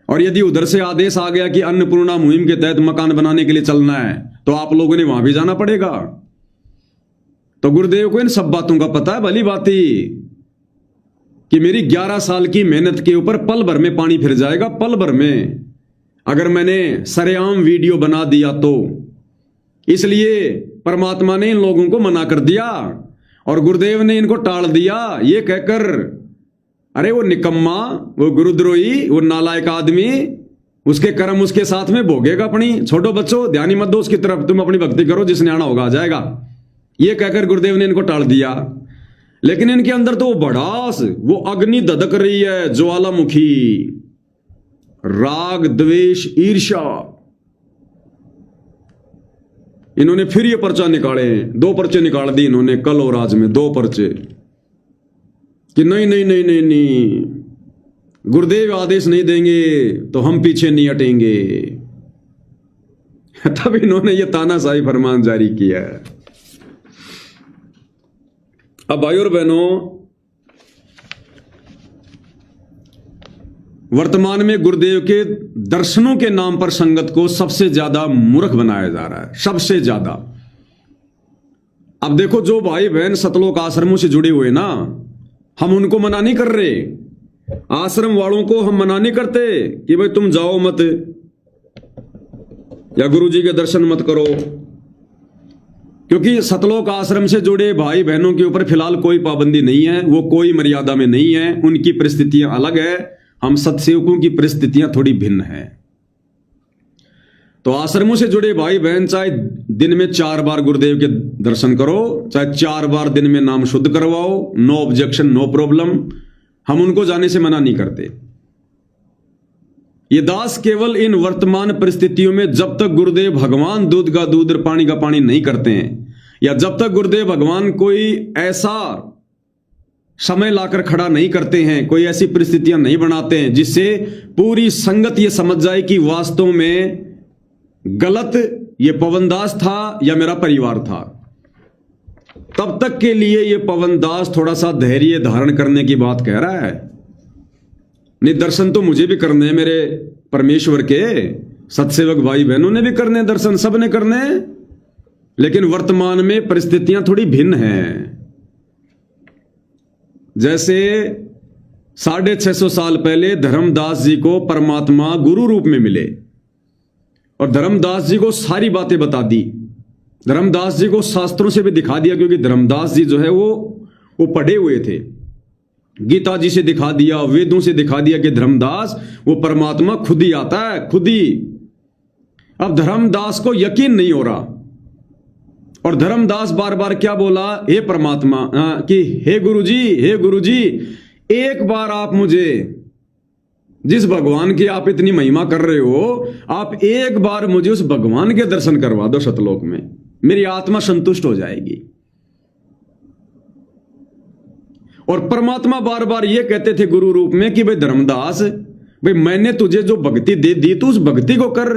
और यदि उधर से आदेश आ गया कि अन्नपूर्णा मुहिम के तहत मकान बनाने के लिए चलना है तो आप लोगों ने वहां भी जाना पड़ेगा। तो गुरुदेव को इन सब बातों का पता है भली बात ही कि मेरी 11 साल की मेहनत के ऊपर पल भर में पानी फिर जाएगा, पल भर में, अगर मैंने सरेआम वीडियो बना दिया तो। इसलिए परमात्मा ने इन लोगों को मना कर दिया और गुरुदेव ने इनको टाल दिया ये कहकर, अरे वो निकम्मा, वो गुरुद्रोही, वो नालायक आदमी, उसके कर्म उसके साथ में भोगेगा अपनी। छोटो बच्चों ध्यान ही मत दो उसकी तरफ, तुम अपनी भक्ति करो, जिसने आना होगा आ जाएगा, ये कहकर गुरुदेव ने इनको टाल दिया। लेकिन इनके अंदर तो वो भड़ास, वो अग्नि धधक रही है, ज्वालामुखी, राग द्वेष ईर्ष्या। इन्होंने फिर ये पर्चा निकाले, 2 पर्चे निकाल दी इन्होंने कल और आज में, 2 पर्चे कि नहीं नहीं नहीं नहीं नहीं, गुरुदेव आदेश नहीं देंगे तो हम पीछे नहीं हटेंगे। तब इन्होंने ये तानाशाही फरमान जारी किया है। अब भाइयों और बहनों, वर्तमान में गुरुदेव के दर्शनों के नाम पर संगत को सबसे ज्यादा मूर्ख बनाया जा रहा है, सबसे ज्यादा। अब देखो, जो भाई बहन सतलोक आश्रमों से जुड़े हुए ना, हम उनको मना नहीं कर रहे, आश्रम वालों को हम मना नहीं करते कि भाई तुम जाओ मत या गुरुजी के दर्शन मत करो, क्योंकि सतलोक आश्रम से जुड़े भाई बहनों के ऊपर फिलहाल कोई पाबंदी नहीं है, वो कोई मर्यादा में नहीं है, उनकी परिस्थितियां अलग है, हम सत्सेवकों की परिस्थितियां थोड़ी भिन्न है। तो आश्रमों से जुड़े भाई बहन चाहे दिन में 4 बार गुरुदेव के दर्शन करो, चाहे 4 बार दिन में नाम शुद्ध करवाओ, नो ऑब्जेक्शन, नो प्रॉब्लम, हम उनको जाने से मना नहीं करते। ये दास केवल इन वर्तमान परिस्थितियों में जब तक गुरुदेव भगवान दूध का दूध और पानी का पानी नहीं करते हैं, या जब तक गुरुदेव भगवान कोई ऐसा समय लाकर खड़ा नहीं करते हैं, कोई ऐसी परिस्थितियां नहीं बनाते हैं जिससे पूरी संगत ये समझ जाए कि वास्तव में गलत ये पवनदास था या मेरा परिवार था, तब तक के लिए ये पवनदास थोड़ा सा धैर्य धारण करने की बात कह रहा है। नहीं, दर्शन तो मुझे भी करने हैं, मेरे परमेश्वर के सत्सेवक भाई बहनों ने भी करने हैं दर्शन, सब ने करने हैं, लेकिन वर्तमान में परिस्थितियां थोड़ी भिन्न हैं। जैसे 650 साल पहले धर्मदास जी को परमात्मा गुरु रूप में मिले और धर्मदास जी को सारी बातें बता दी, धर्मदास जी को शास्त्रों से भी दिखा दिया, क्योंकि धर्मदास जी जो है वो पढ़े हुए थे, गीता जी से दिखा दिया, वेदों से दिखा दिया कि धर्मदास वो परमात्मा खुद ही आता है, खुद ही। अब धर्मदास को यकीन नहीं हो रहा और धर्मदास बार बार क्या बोला, हे परमात्मा, कि हे गुरुजी, एक बार आप मुझे, जिस भगवान की आप इतनी महिमा कर रहे हो, आप एक बार मुझे उस भगवान के दर्शन करवा दो सतलोक में, मेरी आत्मा संतुष्ट हो जाएगी। और परमात्मा बार बार ये कहते थे गुरु रूप में कि भाई धर्मदास, भाई मैंने तुझे जो भक्ति दे दी तू उस भक्ति को कर,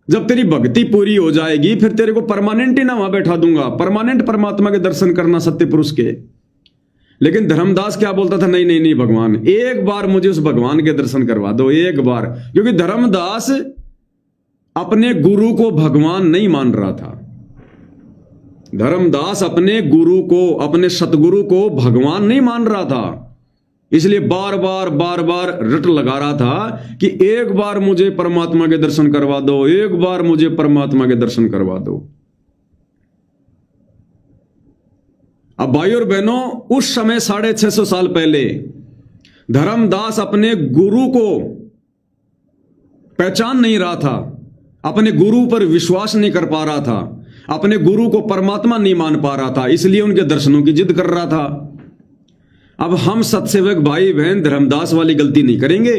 जब तेरी भक्ति पूरी हो जाएगी फिर तेरे को परमानेंट ही ना वहां बैठा दूंगा, परमानेंट परमात्मा के दर्शन करना सत्य पुरुष के। लेकिन धर्मदास क्या बोलता था, नहीं नहीं नहीं भगवान, एक बार मुझे उस भगवान के दर्शन करवा दो, एक बार। क्योंकि धर्मदास अपने गुरु को भगवान नहीं मान रहा था, धर्मदास अपने गुरु को, अपने सतगुरु को भगवान नहीं मान रहा था, इसलिए बार बार रट लगा रहा था कि एक बार मुझे परमात्मा के दर्शन करवा दो, एक बार मुझे परमात्मा के दर्शन करवा दो। अब भाई और बहनों, उस समय 650 साल पहले धर्मदास अपने गुरु को पहचान नहीं रहा था, अपने गुरु पर विश्वास नहीं कर पा रहा था, अपने गुरु को परमात्मा नहीं मान पा रहा था, इसलिए उनके दर्शनों की जिद कर रहा था। अब हम सत्सेवक भाई बहन धर्मदास वाली गलती नहीं करेंगे।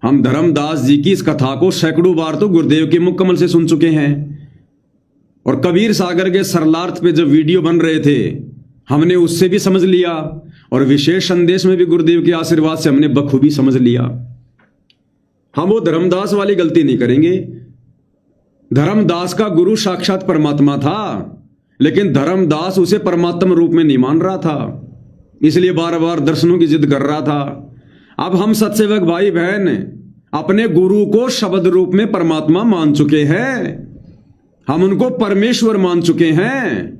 हम धर्मदास जी की इस कथा को सैकड़ों बार तो गुरुदेव के मुकम्मल से सुन चुके हैं, और कबीर सागर के सरलार्थ पे जब वीडियो बन रहे थे हमने उससे भी समझ लिया, और विशेष संदेश में भी गुरुदेव के आशीर्वाद से हमने बखूबी समझ लिया। हम वो धर्मदास वाली गलती नहीं करेंगे। धर्मदास का गुरु साक्षात परमात्मा था, लेकिन धर्मदास उसे परमात्मा रूप में नहीं मान रहा था, इसलिए बार बार दर्शनों की जिद कर रहा था। अब हम सत्सेवक भाई बहन अपने गुरु को शब्द रूप में परमात्मा मान चुके हैं, हम उनको परमेश्वर मान चुके हैं।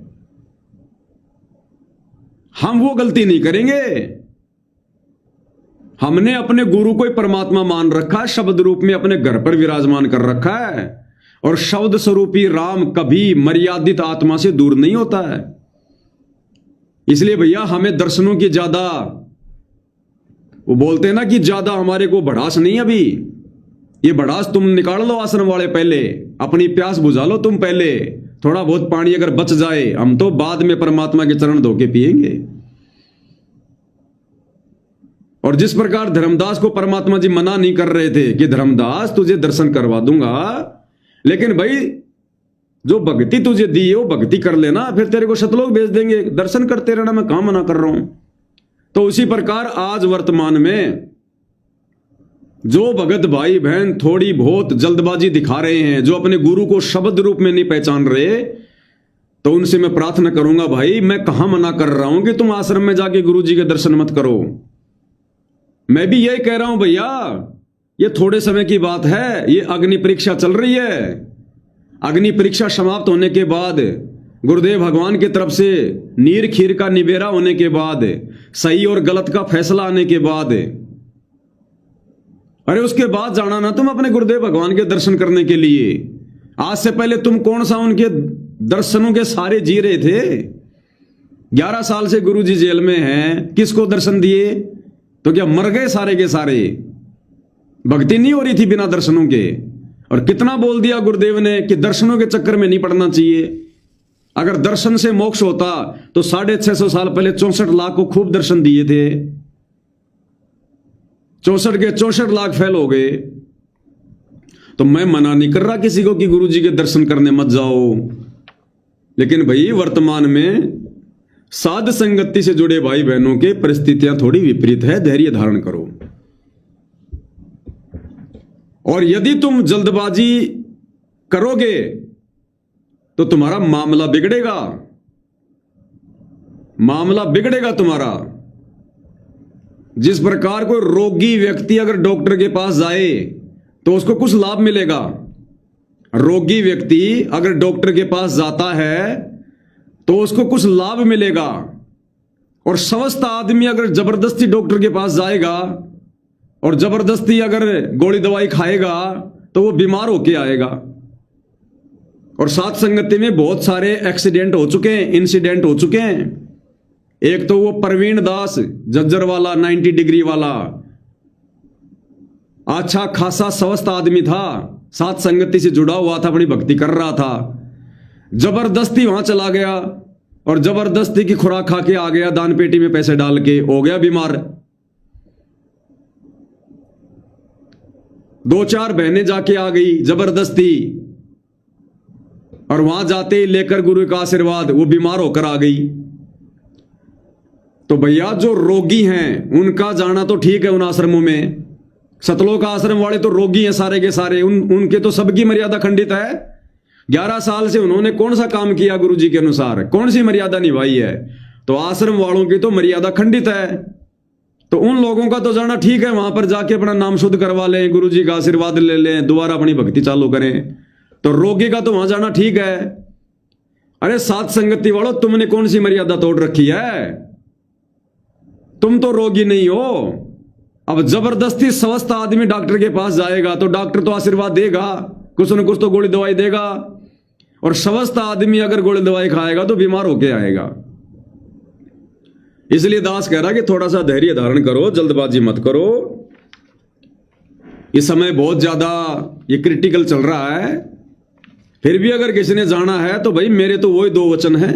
हम वो गलती नहीं करेंगे। हमने अपने गुरु को ही परमात्मा मान रखा है, शब्द रूप में अपने घर पर विराजमान कर रखा है, और शब्द स्वरूपी राम कभी मर्यादित आत्मा से दूर नहीं होता है। इसलिए भैया हमें दर्शनों की ज्यादा, वो बोलते हैं ना कि ज्यादा हमारे को भड़ास नहीं। अभी ये भड़ास तुम निकाल लो आश्रम वाले, पहले अपनी प्यास बुझा लो तुम पहले। थोड़ा बहुत पानी अगर बच जाए हम तो बाद में परमात्मा के चरण धो के पिएंगे। और जिस प्रकार धर्मदास को परमात्मा जी मना नहीं कर रहे थे कि धर्मदास तुझे दर्शन करवा दूंगा, लेकिन भाई जो भक्ति तुझे दी है वो भक्ति कर लेना, फिर तेरे को सतलोक भेज देंगे, दर्शन करते रहना, मैं कहां मना कर रहा हूं। तो उसी प्रकार आज वर्तमान में जो भगत भाई बहन थोड़ी बहुत जल्दबाजी दिखा रहे हैं, जो अपने गुरु को शब्द रूप में नहीं पहचान रहे, तो उनसे मैं प्रार्थना करूंगा, भाई मैं कहां मना कर रहा हूं कि तुम आश्रम में जाके गुरु जी के दर्शन मत करो। मैं भी यही कह रहा हूं भैया, ये थोड़े समय की बात है, ये अग्नि परीक्षा चल रही है। अग्नि परीक्षा समाप्त होने के बाद, गुरुदेव भगवान की तरफ से नीर खीर का निबेरा होने के बाद, सही और गलत का फैसला आने के बाद, अरे उसके बाद जाना ना तुम अपने गुरुदेव भगवान के दर्शन करने के लिए। आज से पहले तुम कौन सा उनके दर्शनों के सारे जी रहे थे? 11 साल से गुरु जी जेल में हैं, किसको दर्शन दिए? तो क्या मर गए सारे के सारे? भक्ति नहीं हो रही थी बिना दर्शनों के। और कितना बोल दिया गुरुदेव ने कि दर्शनों के चक्कर में नहीं पड़ना चाहिए। अगर दर्शन से मोक्ष होता तो 650 साल पहले 64 लाख को खूब दर्शन दिए थे। 64 के 64 लाख फेल हो गए। तो मैं मना नहीं कर रहा किसी को कि गुरु जी के दर्शन करने मत जाओ, लेकिन भाई वर्तमान में साध संगति से जुड़े भाई बहनों के परिस्थितियां थोड़ी विपरीत है, धैर्य धारण करो। और यदि तुम जल्दबाजी करोगे तो तुम्हारा मामला बिगड़ेगा, मामला बिगड़ेगा तुम्हारा। जिस प्रकार कोई रोगी व्यक्ति अगर डॉक्टर के पास जाए तो उसको कुछ लाभ मिलेगा। रोगी व्यक्ति अगर डॉक्टर के पास जाता है तो उसको कुछ लाभ मिलेगा, और स्वस्थ आदमी अगर जबरदस्ती डॉक्टर के पास जाएगा और जबरदस्ती अगर गोली दवाई खाएगा तो वो बीमार होके आएगा। और साथ संगति में बहुत सारे एक्सीडेंट हो चुके हैं, इंसिडेंट हो चुके हैं। एक तो वो प्रवीण दास जज्जर वाला 90 डिग्री वाला, अच्छा खासा स्वस्थ आदमी था, साथ संगति से जुड़ा हुआ था, अपनी भक्ति कर रहा था, जबरदस्ती वहां चला गया और जबरदस्ती की खुराक खा के आ गया, दान पेटी में पैसे डाल के, हो गया बीमार। 2-4 बहनें जाके आ गई जबरदस्ती, और वहां जाते ही लेकर गुरु का आशीर्वाद वो बीमार होकर आ गई। तो भैया जो रोगी हैं उनका जाना तो ठीक है उन आश्रमों में, सतलोक आश्रम वाले तो रोगी हैं सारे के सारे, उनके तो सबकी मर्यादा खंडित है। 11 साल से उन्होंने कौन सा काम किया गुरु जी के अनुसार, कौन सी मर्यादा निभाई है? तो आश्रम वालों की तो मर्यादा खंडित है। तो उन लोगों का तो जाना ठीक है, वहां पर जाके अपना नाम शुद्ध करवा लें, गुरु जी का आशीर्वाद ले लें, दोबारा अपनी भक्ति चालू करें। तो रोगी का तो वहां जाना ठीक है। अरे साथ संगति वालों, तुमने कौन सी मर्यादा तोड़ रखी है? तुम तो रोगी नहीं हो। अब जबरदस्ती स्वस्थ आदमी डॉक्टर के पास जाएगा तो डॉक्टर तो आशीर्वाद देगा, कुछ न कुछ तो गोली दवाई देगा, और स्वस्थ आदमी अगर गोली दवाई खाएगा तो बीमार होके आएगा। इसलिए दास कह रहा कि थोड़ा सा धैर्य धारण करो, जल्दबाजी मत करो। इस समय बहुत ज्यादा ये क्रिटिकल चल रहा है। फिर भी अगर किसी ने जाना है तो भाई मेरे तो वही 2 वचन हैं,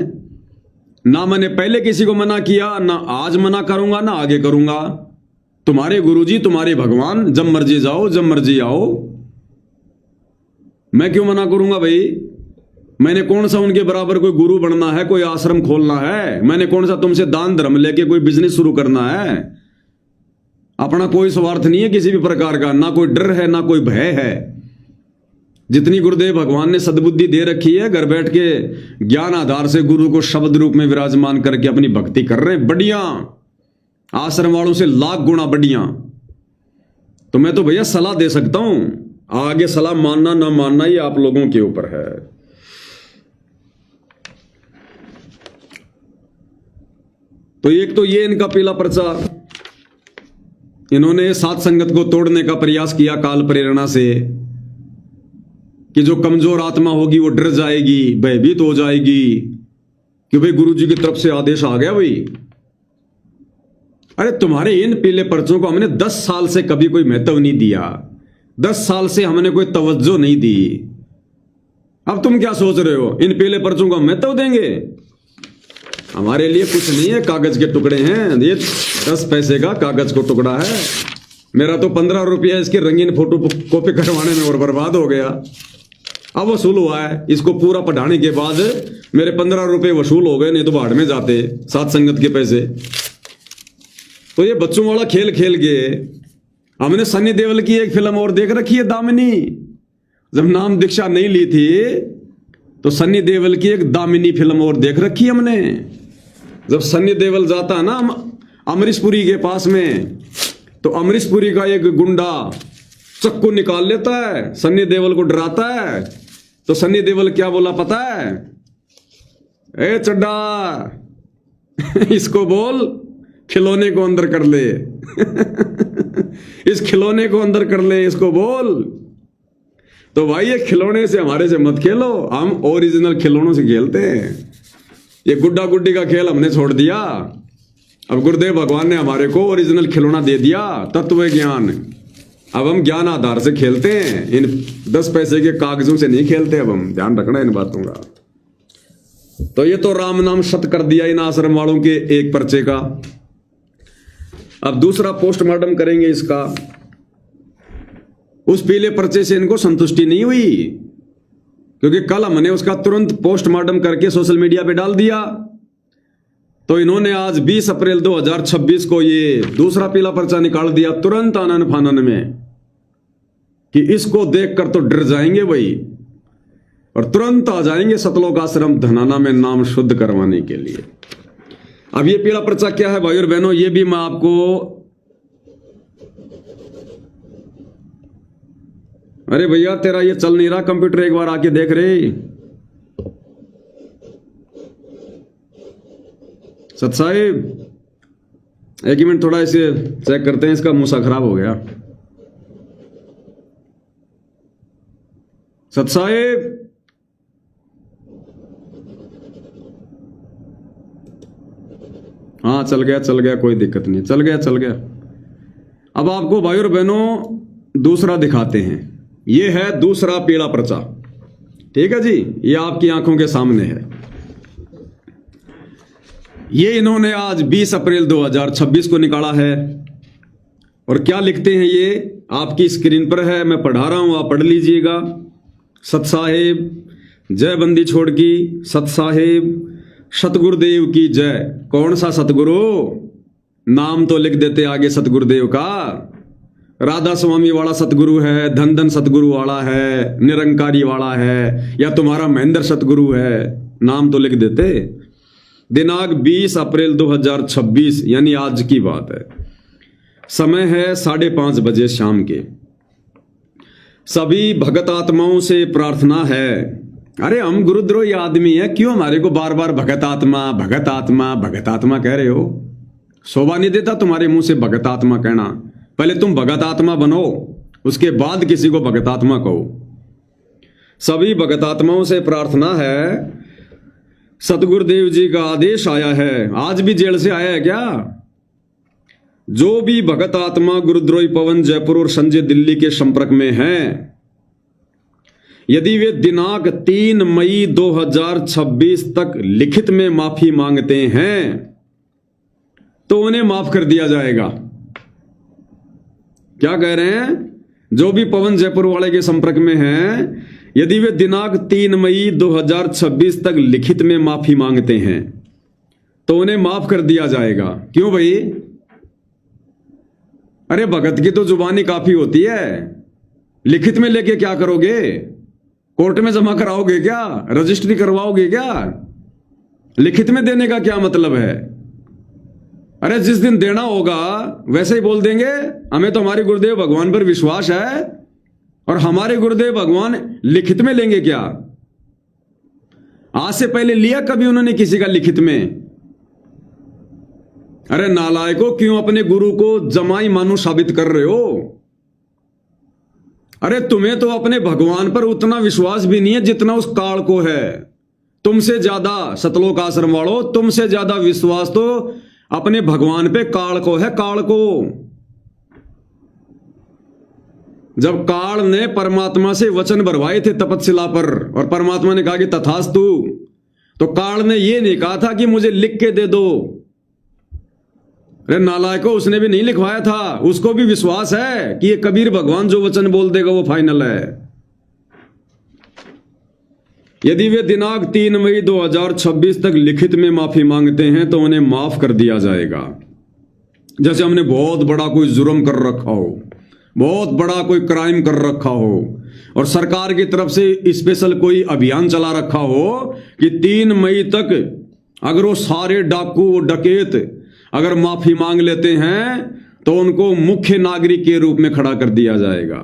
ना मैंने पहले किसी को मना किया, ना आज मना करूंगा, ना आगे करूंगा। तुम्हारे गुरुजी, तुम्हारे भगवान, जब मर्जी जाओ, जब मर्जी आओ, मैं क्यों मना करूंगा भाई? मैंने कौन सा उनके बराबर कोई गुरु बनना है, कोई आश्रम खोलना है? मैंने कौन सा तुमसे दान धर्म लेके कोई बिजनेस शुरू करना है? अपना कोई स्वार्थ नहीं है किसी भी प्रकार का, ना कोई डर है, ना कोई भय है। जितनी गुरुदेव भगवान ने सद्बुद्धि दे रखी है, घर बैठ के ज्ञान आधार से गुरु को शब्द रूप में विराजमान करके अपनी भक्ति कर रहे हैं, बढ़िया, आश्रम वालों से लाख गुना बढ़िया। तो मैं तो भैया सलाह दे सकता हूं, आगे सलाह मानना ना मानना ये आप लोगों के ऊपर है। तो एक तो ये इनका पीला पर्चा, इन्होंने सात संगत को तोड़ने का प्रयास किया काल प्रेरणा से, कि जो कमजोर आत्मा होगी वो डर जाएगी, भयभीत हो जाएगी कि भाई गुरु जी की तरफ से आदेश आ गया भाई। अरे तुम्हारे इन पीले पर्चों को हमने 10 साल से कभी कोई महत्व नहीं दिया, 10 साल से हमने कोई तवज्जो नहीं दी। अब तुम क्या सोच रहे हो इन पीले पर्चों को हम महत्व देंगे? हमारे लिए कुछ नहीं है, कागज के टुकड़े हैं, ये 10 पैसे का कागज को टुकड़ा है। मेरा तो 15 रुपया इसके रंगीन फोटो कॉपी करवाने में और बर्बाद हो गया। अब वसूल हुआ है, इसको पूरा पढ़ाने के बाद मेरे 15 रुपए वसूल हो गए, नहीं तो भाड़ में जाते सात संगत के पैसे। तो ये बच्चों वाला खेल खेल के हमने सन्नी देओल की एक फिल्म और देख रखी है, दामिनी। जब नाम दीक्षा नहीं ली थी तो सन्नी देओल की एक दामिनी फिल्म और देख रखी है हमने। जब सन्नी देओल जाता है ना अमरीशपुरी के पास में, तो अमरीशपुरी का एक गुंडा चक्कू निकाल लेता है, सन्नी देओल को डराता है। तो सन्नी देओल क्या बोला पता है? ए चड्डा इसको बोल खिलौने को अंदर कर ले इस खिलौने को अंदर कर ले, इसको बोल। तो भाई ये खिलौने से हमारे से मत खेलो, हम ओरिजिनल खिलौनों से खेलते हैं। ये गुड्डा गुड्डी का खेल हमने छोड़ दिया। अब गुरुदेव भगवान ने हमारे को ओरिजिनल खिलौना दे दिया, तत्व ज्ञान। अब हम ज्ञान आधार से खेलते हैं, इन 10 पैसे के कागजों से नहीं खेलते। अब हम ध्यान रखना इन बातों का। तो ये तो राम नाम शत कर दिया इन आश्रम वालों के एक पर्चे का। अब दूसरा पोस्टमार्टम करेंगे इसका। उस पीले पर्चे से इनको संतुष्टि नहीं हुई, क्योंकि कल हमने उसका तुरंत पोस्टमार्टम करके सोशल मीडिया पे डाल दिया। तो इन्होंने आज 20 अप्रैल 2026 को ये दूसरा पीला पर्चा निकाल दिया तुरंत आनन फानन में, कि इसको देखकर तो डर जाएंगे भाई, और तुरंत आ जाएंगे सतलोक आश्रम धनाना में नाम शुद्ध करवाने के लिए। अब ये पीला पर्चा क्या है भाई और बहनों, ये भी मैं आपको, अरे भैया तेरा ये चल नहीं रहा कंप्यूटर, एक बार आके देख रे। सत साहिब एक ही मिनट, थोड़ा इसे चेक करते हैं, इसका मूसा खराब हो गया। सत साहिब हाँ चल गया, कोई दिक्कत नहीं, चल गया। अब आपको भाई और बहनों दूसरा दिखाते हैं। ये है दूसरा पीला पर्चा, ठीक है जी, ये आपकी आंखों के सामने है। ये इन्होंने आज 20 अप्रैल 2026 को निकाला है। और क्या लिखते हैं ये आपकी स्क्रीन पर है, मैं पढ़ा रहा हूं, आप पढ़ लीजिएगा। सत साहेब जय बंदी छोड़ की, सत साहेब सतगुरुदेव की जय। कौन सा सतगुरु? नाम तो लिख देते आगे सतगुरुदेव का। राधा स्वामी वाला सतगुरु है, धन धन सतगुरु वाला है, निरंकारी वाला है, या तुम्हारा महेंद्र सतगुरु है, नाम तो लिख देते। दिनांक 20 अप्रैल 2026 यानी आज की बात है। समय है 5:30 बजे शाम के। सभी भगत आत्माओं से प्रार्थना है। अरे हम गुरुद्रोही आदमी है, क्यों हमारे को बार बार भगत आत्मा भगत आत्मा भगत आत्मा कह रहे हो? शोभा नहीं देता तुम्हारे मुंह से भगत आत्मा कहना। पहले तुम भगत आत्मा बनो, उसके बाद किसी को भगत आत्मा कहो। सभी भगत आत्माओं से प्रार्थना है, सतगुरुदेव जी का आदेश आया है। आज भी जेल से आया है क्या? जो भी भगत आत्मा गुरुद्रोही पवन जयपुर और संजय दिल्ली के संपर्क में हैं, यदि वे दिनांक 3 मई 2026 तक लिखित में माफी मांगते हैं तो उन्हें माफ कर दिया जाएगा। क्या कह रहे हैं? जो भी पवन जयपुर वाले के संपर्क में हैं, यदि वे दिनांक 3 मई 2026 तक लिखित में माफी मांगते हैं तो उन्हें माफ कर दिया जाएगा। क्यों भाई? अरे भगत की तो जुबानी काफी होती है, लिखित में लेके क्या करोगे? कोर्ट में जमा कराओगे क्या? रजिस्ट्री करवाओगे क्या? लिखित में देने का क्या मतलब है? अरे जिस दिन देना होगा वैसे ही बोल देंगे, हमें तो हमारे गुरुदेव भगवान पर विश्वास है और हमारे गुरुदेव भगवान लिखित में लेंगे क्या? आज से पहले लिया कभी उन्होंने किसी का लिखित में? अरे नालायकों, क्यों अपने गुरु को जमाई मानो साबित कर रहे हो? अरे तुम्हें तो अपने भगवान पर उतना विश्वास भी नहीं है जितना उस काल को है। तुमसे ज्यादा, सतलोक आश्रम वालों, तुमसे ज्यादा विश्वास तो अपने भगवान पे काल को है, काल को। जब काल ने परमात्मा से वचन भरवाए थे तपस्या पर और परमात्मा ने कहा कि तथास्तु, तो काल ने यह नहीं कहा था कि मुझे लिख के दे दो। अरे नालायको, उसने भी नहीं लिखवाया था, उसको भी विश्वास है कि ये कबीर भगवान जो वचन बोल देगा वो फाइनल है। यदि वे दिनांक 3 मई 2026 तक लिखित में माफी मांगते हैं तो उन्हें माफ कर दिया जाएगा। जैसे हमने बहुत बड़ा कोई जुर्म कर रखा हो, बहुत बड़ा कोई क्राइम कर रखा हो और सरकार की तरफ से स्पेशल कोई अभियान चला रखा हो कि 3 मई तक अगर वो सारे डाकू डकैत अगर माफी मांग लेते हैं तो उनको मुख्य नागरिक के रूप में खड़ा कर दिया जाएगा।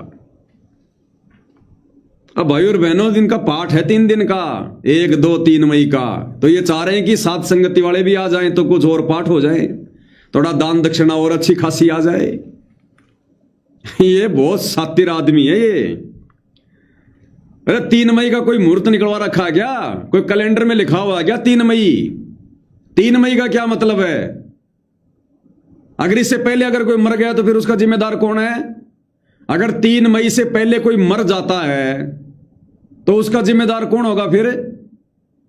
अब भाई और बहनों, दिन का पाठ है 3 दिन का, 1, 2, 3 मई का। तो ये चाह रहे हैं कि साथ संगति वाले भी आ जाएं तो कुछ और पाठ हो जाए, थोड़ा दान दक्षिणा और अच्छी खासी आ जाए। ये बहुत सातिर आदमी है ये। अरे 3 मई का कोई मुहूर्त निकलवा रखा है क्या? कोई कैलेंडर में लिखा हुआ है क्या 3 मई? 3 मई का क्या मतलब है? अगर इससे पहले अगर कोई मर गया तो फिर उसका जिम्मेदार कौन है? अगर 3 मई से पहले कोई मर जाता है तो उसका जिम्मेदार कौन होगा? फिर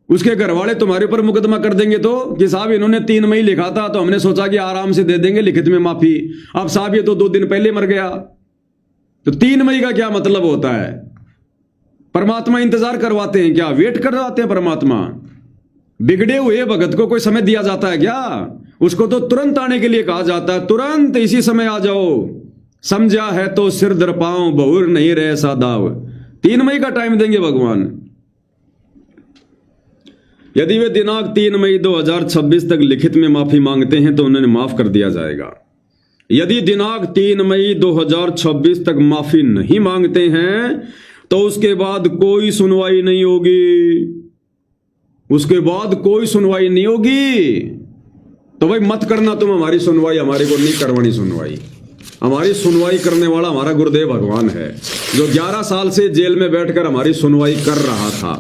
उसके घर वाले तुम्हारे ऊपर मुकदमा कर देंगे तो कि साहब इन्होंने 3 मई लिखा था तो हमने सोचा कि आराम से दे देंगे लिखित में माफी, अब साहब ये तो 2 दिन पहले मर गया। तो 3 मई का क्या मतलब होता है? परमात्मा इंतजार करवाते हैं क्या? वेट करवाते हैं परमात्मा? बिगड़े हुए भगत को कोई समय दिया जाता है क्या? उसको तो तुरंत आने के लिए कहा जाता है, तुरंत इसी समय आ जाओ, समझा है तो सिर दर पाओ, बहुर नहीं रहे सादाव। 3 मई का टाइम देंगे भगवान। यदि वे दिनांक 3 मई 2026 तक लिखित में माफी मांगते हैं तो उन्हें माफ कर दिया जाएगा। यदि दिनांक 3 मई 2026 तक माफी नहीं मांगते हैं तो उसके बाद कोई सुनवाई नहीं होगी, उसके बाद कोई सुनवाई नहीं होगी। तो भाई मत करना तुम हमारी सुनवाई, हमारे को नहीं करवानी सुनवाई। हमारी सुनवाई करने वाला हमारा गुरुदेव भगवान है जो 11 साल से जेल में बैठकर हमारी सुनवाई कर रहा था।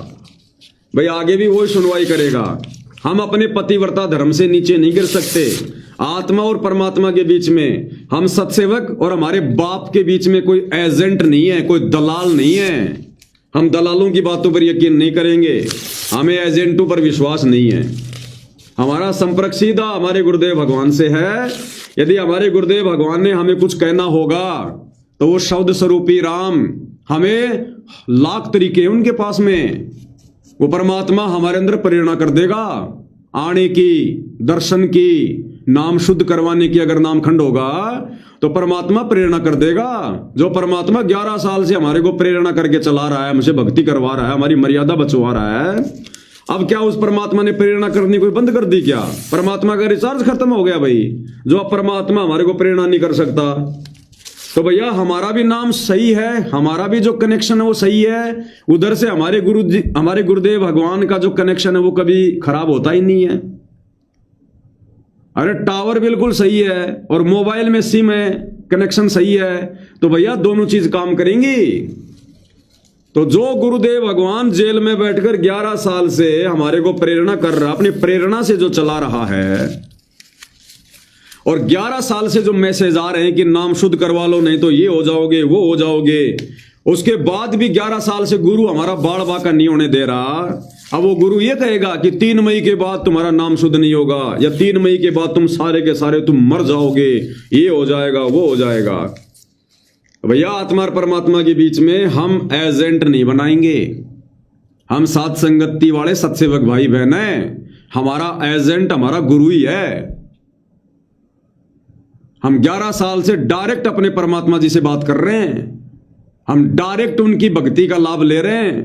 भाई आगे भी वही सुनवाई करेगा। हम अपने पतिव्रता धर्म से नीचे नहीं गिर सकते। आत्मा और परमात्मा के बीच में, हम सत्सेवक और हमारे बाप के बीच में कोई एजेंट नहीं है, कोई दलाल नहीं है। हम दलालों की बातों पर यकीन नहीं करेंगे, हमें एजेंटों पर विश्वास नहीं है। हमारा संपर्क सीधा हमारे गुरुदेव भगवान से है। यदि हमारे गुरुदेव भगवान ने हमें कुछ कहना होगा तो वो शब्द स्वरूपी राम, हमें लाख तरीके हैं उनके पास में, वो परमात्मा हमारे अंदर प्रेरणा कर देगा आने की, दर्शन की, नाम शुद्ध करवाने की। अगर नाम खंड होगा तो परमात्मा प्रेरणा कर देगा। जो परमात्मा 11 साल से हमारे को प्रेरणा करके चला रहा है, हमसे भक्ति करवा रहा है, हमारी मर्यादा बचवा रहा है, अब क्या उस परमात्मा ने प्रेरणा करनी कोई बंद कर दी क्या? परमात्मा का रिचार्ज खत्म हो गया भाई। जो अब परमात्मा हमारे को प्रेरणा नहीं कर सकता तो भैया हमारा भी नाम सही है, हमारा भी जो कनेक्शन है वो सही है। उधर से हमारे गुरुदेव भगवान का जो कनेक्शन है वो कभी खराब होता ही नहीं है। अरे टावर बिल्कुल सही है और मोबाइल में सिम है, कनेक्शन सही है, तो भैया दोनों चीज काम करेंगी। तो जो गुरुदेव भगवान जेल में बैठकर 11 साल से हमारे को प्रेरणा कर रहा, अपनी प्रेरणा से जो चला रहा है, और 11 साल से जो मैसेज आ रहे हैं कि नाम शुद्ध करवा लो नहीं तो ये हो जाओगे, वो हो जाओगे, उसके बाद भी 11 साल से गुरु हमारा बाड़ बाका नहीं होने दे रहा। अब वो गुरु ये कहेगा कि 3 मई के बाद तुम्हारा नाम शुद्ध नहीं होगा, या 3 मई के बाद तुम सारे के सारे तुम मर जाओगे, ये हो जाएगा वो हो जाएगा। भैया आत्मा और परमात्मा के बीच में हम एजेंट नहीं बनाएंगे। हम साथ संगति वाले सत्सेवक भाई बहन हैं। हमारा एजेंट हमारा गुरु ही है। हम 11 साल से डायरेक्ट अपने परमात्मा जी से बात कर रहे हैं। हम डायरेक्ट उनकी भक्ति का लाभ ले रहे हैं।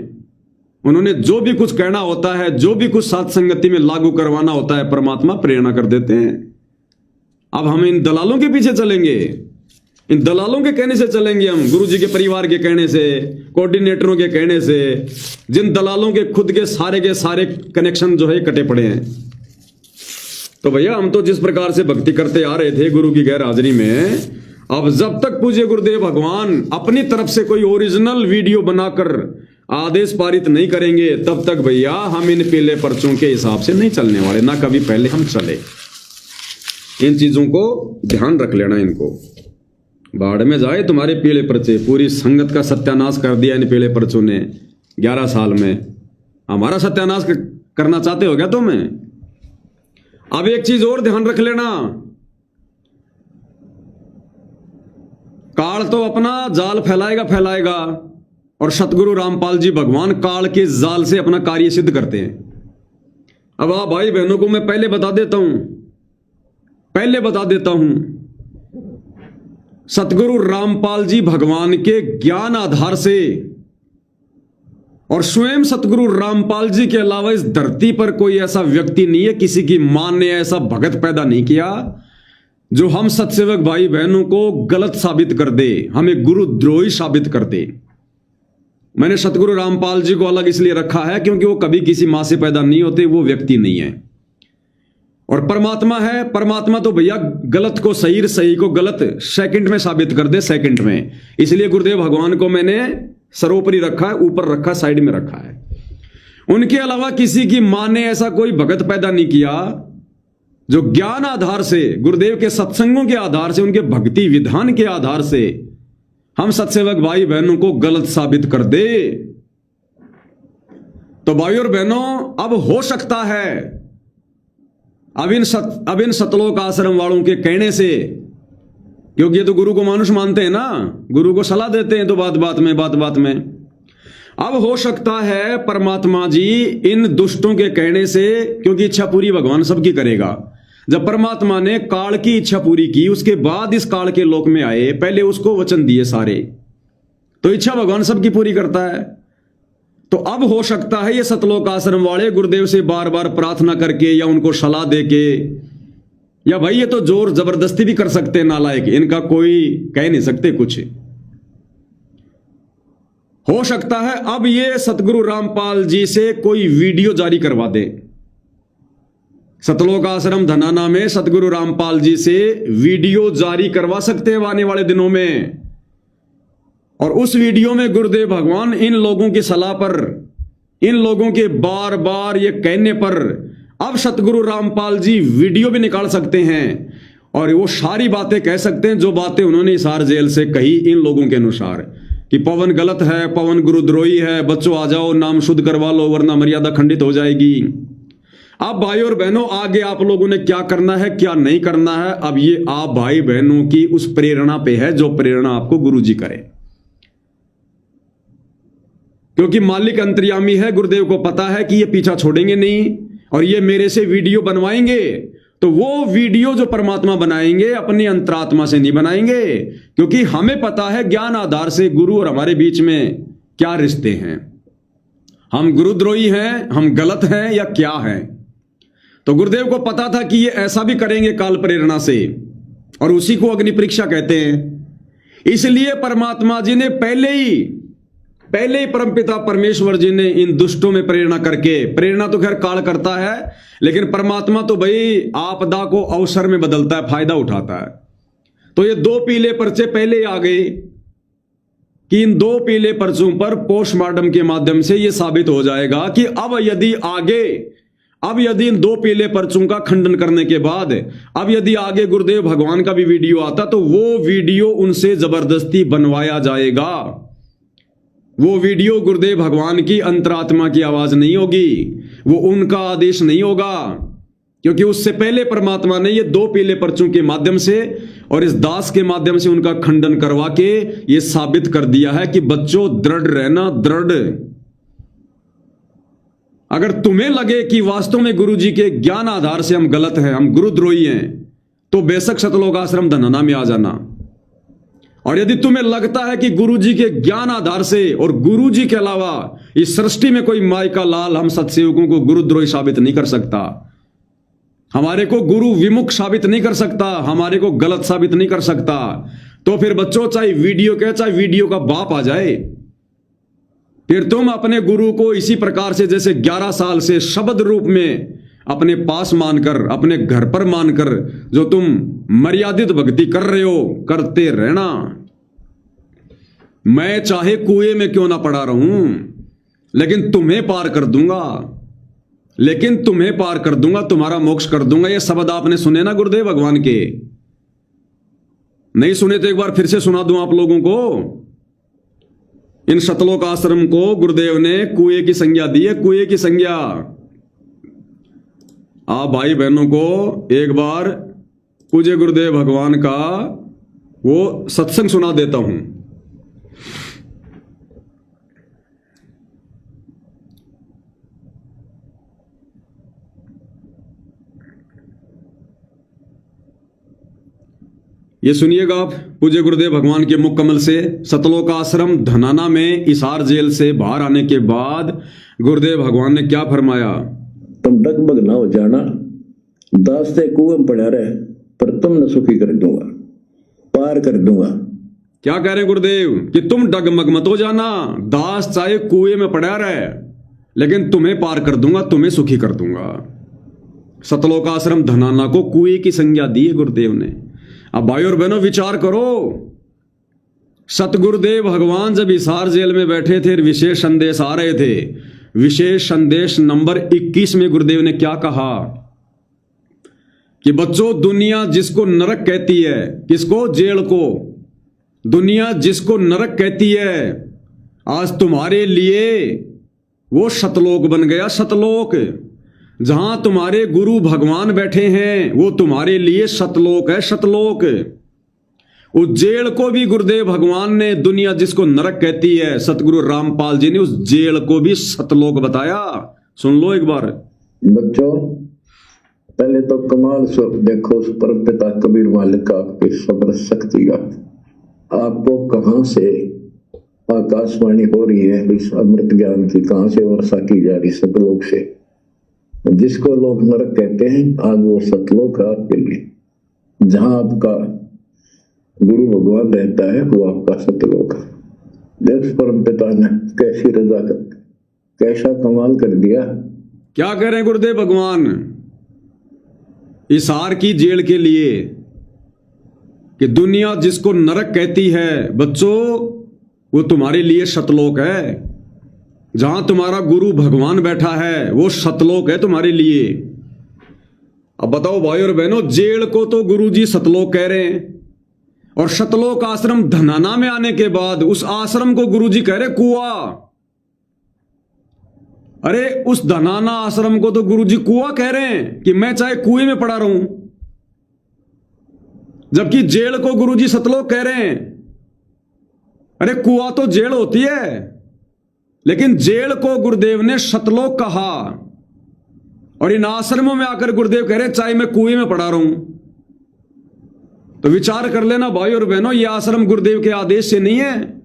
उन्होंने जो भी कुछ कहना होता है, जो भी कुछ साथ संगति में लागू करवाना होता है, परमात्मा प्रेरणा कर देते हैं। अब हम इन दलालों के पीछे चलेंगे, इन दलालों के कहने से चलेंगे हम, गुरु जी के परिवार के कहने से, कोऑर्डिनेटरों के कहने से, जिन दलालों के खुद के सारे कनेक्शन जो है कटे पड़े हैं। तो भैया हम तो जिस प्रकार से भक्ति करते आ रहे थे गुरु की गैर हाजिरी में, अब जब तक पूज्य गुरुदेव भगवान अपनी तरफ से कोई ओरिजिनल वीडियो बनाकर आदेश पारित नहीं करेंगे, तब तक भैया हम इन पीले पर्चों के हिसाब से नहीं चलने वाले, ना कभी पहले हम चले। इन चीजों को ध्यान रख लेना। इनको बाढ़ में जाए तुम्हारे पीले पर्चे। पूरी संगत का सत्यानाश कर दिया इन पीले पर्चों ने 11 साल में। हमारा सत्यानाश करना चाहते हो क्या तुम्हें? अब एक चीज और ध्यान रख लेना, काल तो अपना जाल फैलाएगा और सतगुरु रामपाल जी भगवान काल के जाल से अपना कार्य सिद्ध करते हैं। अब आप भाई बहनों को मैं पहले बता देता हूं, सतगुरु रामपाल जी भगवान के ज्ञान आधार से और स्वयं सतगुरु रामपाल जी के अलावा इस धरती पर कोई ऐसा व्यक्ति नहीं है, किसी की मां ने ऐसा भगत पैदा नहीं किया जो हम सत्सेवक भाई बहनों को गलत साबित कर दे, हमें गुरुद्रोही साबित कर दे। मैंने सतगुरु रामपाल जी को अलग इसलिए रखा है क्योंकि वो कभी किसी मां से पैदा नहीं होते, वो व्यक्ति नहीं है। और परमात्मा है, परमात्मा तो भैया गलत को सही, सही को गलत सेकंड में साबित कर दे, सेकंड में। इसलिए गुरुदेव भगवान को मैंने सर्वोपरि रखा है, ऊपर रखा, साइड में रखा है। उनके अलावा किसी की मां ने ऐसा कोई भगत पैदा नहीं किया जो ज्ञान आधार से, गुरुदेव के सत्संगों के आधार से, उनके भक्ति विधान के आधार से हम सत्सेवक भाई बहनों को गलत साबित कर दे। तो भाई और बहनों, अब हो सकता है अब इन सतलोक आश्रम वालों के कहने से, क्योंकि ये तो गुरु को मानुष मानते हैं ना, गुरु को सलाह देते हैं तो बात बात में अब हो सकता है परमात्मा जी इन दुष्टों के कहने से, क्योंकि इच्छा पूरी भगवान सबकी करेगा। जब परमात्मा ने काल की इच्छा पूरी की, उसके बाद इस काल के लोक में आए, पहले उसको वचन दिए सारे, तो इच्छा भगवान सबकी पूरी करता है। तो अब हो सकता है ये सतलोक आश्रम वाले गुरुदेव से बार बार प्रार्थना करके या उनको सलाह देके, या भाई ये तो जोर जबरदस्ती भी कर सकते हैं, नालायक, इनका कोई कह नहीं सकते कुछ। हो सकता है अब ये सतगुरु रामपाल जी से कोई वीडियो जारी करवा दे। सतलोक आश्रम धनाना में सतगुरु रामपाल जी से वीडियो जारी करवा सकते हैं आने वाले दिनों में। और उस वीडियो में गुरुदेव भगवान इन लोगों की सलाह पर, इन लोगों के बार बार ये कहने पर, अब सतगुरु रामपाल जी वीडियो भी निकाल सकते हैं और वो सारी बातें कह सकते हैं जो बातें उन्होंने हिसार जेल से कही इन लोगों के अनुसार, कि पवन गलत है, पवन गुरुद्रोही है, बच्चों आ जाओ नाम शुद्ध करवा लो वरना मर्यादा खंडित हो जाएगी। अब भाई और बहनों, आगे आप लोगों ने क्या करना है क्या नहीं करना है, अब ये आप भाई बहनों की उस प्रेरणा पे है जो प्रेरणा आपको गुरु जी करे। क्योंकि मालिक अंतर्यामी है, गुरुदेव को पता है कि ये पीछा छोड़ेंगे नहीं और ये मेरे से वीडियो बनवाएंगे, तो वो वीडियो जो परमात्मा बनाएंगे अपनी अंतरात्मा से नहीं बनाएंगे, क्योंकि हमें पता है ज्ञान आधार से गुरु और हमारे बीच में क्या रिश्ते हैं, हम गुरुद्रोही हैं, हम गलत हैं या क्या हैं। तो गुरुदेव को पता था कि ये ऐसा भी करेंगे काल प्रेरणा से, और उसी को अग्नि परीक्षा कहते हैं। इसलिए परमात्मा जी ने पहले ही परमपिता परमेश्वर जी ने इन दुष्टों में प्रेरणा करके, प्रेरणा तो खैर काल करता है, लेकिन परमात्मा तो भाई आपदा को अवसर में बदलता है, फायदा उठाता है। तो ये 2 पीले पर्चे पहले आ गए कि इन 2 पीले पर्चों पर पोस्टमार्टम के माध्यम से यह साबित हो जाएगा कि अब यदि इन 2 पीले पर्चों का खंडन करने के बाद अब यदि आगे गुरुदेव भगवान का भी वीडियो आता तो वो वीडियो उनसे जबरदस्ती बनवाया जाएगा। वो वीडियो गुरुदेव भगवान की अंतरात्मा की आवाज नहीं होगी, वो उनका आदेश नहीं होगा, क्योंकि उससे पहले परमात्मा ने ये 2 पीले पर्चों के माध्यम से और इस दास के माध्यम से उनका खंडन करवा के ये साबित कर दिया है कि बच्चों दृढ़ रहना, दृढ़। अगर तुम्हें लगे कि वास्तव में गुरु जी के ज्ञान आधार से हम गलत हैं, हम गुरुद्रोही हैं, तो बेशक सतलोक आश्रम धनाना में आ जाना। और यदि तुम्हें लगता है कि गुरु जी के ज्ञान आधार से और गुरु जी के अलावा इस सृष्टि में कोई माई का लाल हम सत्सेवकों को गुरुद्रोही साबित नहीं कर सकता, हमारे को गुरु विमुख साबित नहीं कर सकता, हमारे को गलत साबित नहीं कर सकता, तो फिर बच्चों चाहे वीडियो के चाहे वीडियो का बाप आ जाए, फिर तुम अपने गुरु को इसी प्रकार से जैसे 11 साल से शब्द रूप में अपने पास मानकर, अपने घर पर मानकर जो तुम मर्यादित भक्ति कर रहे हो, करते रहना। मैं चाहे कुएं में क्यों ना पड़ा रहूं, लेकिन तुम्हें पार कर दूंगा, लेकिन तुम्हें पार कर दूंगा, तुम्हारा मोक्ष कर दूंगा। ये शब्द आपने सुने ना गुरुदेव भगवान के? नहीं सुने तो एक बार फिर से सुना दूं आप लोगों को। इन सतलोक आश्रम को गुरुदेव ने कुएं की संज्ञा दी है, कुएं की संज्ञा। आप भाई बहनों को एक बार पूज्य गुरुदेव भगवान का वो सत्संग सुना देता हूं। ये सुनिएगा आप पूज्य गुरुदेव भगवान के मुख कमल से। सतलोक आश्रम धनाना में इसार जेल से बाहर आने के बाद गुरुदेव भगवान ने क्या फरमाया? तुम डगमग ना हो जाना, दास से कुएं में पड़ा रहे, पर तुम न सुखी कर दूंगा, पार कर दूंगा। क्या कह रहे हैं गुरुदेव कि तुम डगमग मत हो जाना, दास चाहे कुएं में पड़ा रहे, लेकिन तुम्हें पार कर दूंगा, तुम्हें सुखी कर दूंगा। सतलोक आश्रम धनाना को कुएं की संज्ञा दी है गुरुदेव ने। अब भाई और बहनों विचार करो, सतगुरुदेव भगवान जब हिसार जेल में बैठे थे, विशेष संदेश आ रहे थे। विशेष संदेश नंबर 21 में गुरुदेव ने क्या कहा कि बच्चों, दुनिया जिसको नरक कहती है, किसको? जेल को। दुनिया जिसको नरक कहती है, आज तुम्हारे लिए वो सतलोक बन गया। सतलोक, जहां तुम्हारे गुरु भगवान बैठे हैं, वो तुम्हारे लिए सतलोक है, सतलोक। उस जेल को भी गुरुदेव भगवान ने, दुनिया जिसको नरक कहती है, सतगुरु रामपाल जी ने उस जेल को भी सतलोक बताया। सुन लो एक बार। बच्चों, पहले तो कमाल से देखो उस परम पिता कबीर मालिक का आपकी सब्र शक्ति का। आपको कहां से आकाशवाणी हो रही है इस अमृत ज्ञान की, कहां से वर्षा की जा रही सतलोक से। जिसको लोग नरक कहते हैं, आज वो सतलोक है आपके लिए। जहां आपका गुरु भगवान रहता है, वो आपका सतलोक है। देव परम पिता ने कैसी रजा कर, कैसा कमाल कर दिया। क्या कह रहे हैं गुरुदेव भगवान हिसार की जेल के लिए कि दुनिया जिसको नरक कहती है, बच्चों वो तुम्हारे लिए सतलोक है। जहां तुम्हारा गुरु भगवान बैठा है, वो सतलोक है तुम्हारे लिए। अब बताओ भाई और बहनों, जेल को तो गुरु जी सतलोक कह रहे हैं, और सतलोक आश्रम धनाना में आने के बाद उस आश्रम को गुरु जी कह रहे कुआं। अरे उस धनाना आश्रम को तो गुरु जी कुआं कह रहे हैं कि मैं चाहे कुएं में पड़ा रहूं, जबकि जेल को गुरु जी सतलोक कह रहे हैं। अरे कुआं तो जेल होती है, लेकिन जेल को गुरुदेव ने सतलोक कहा। और इन आश्रमों में आकर गुरुदेव कह रहे चाहे मैं कुएं में पड़ा रहूं। तो विचार कर लेना भाई और बहनों, यह आश्रम गुरुदेव के आदेश से नहीं है।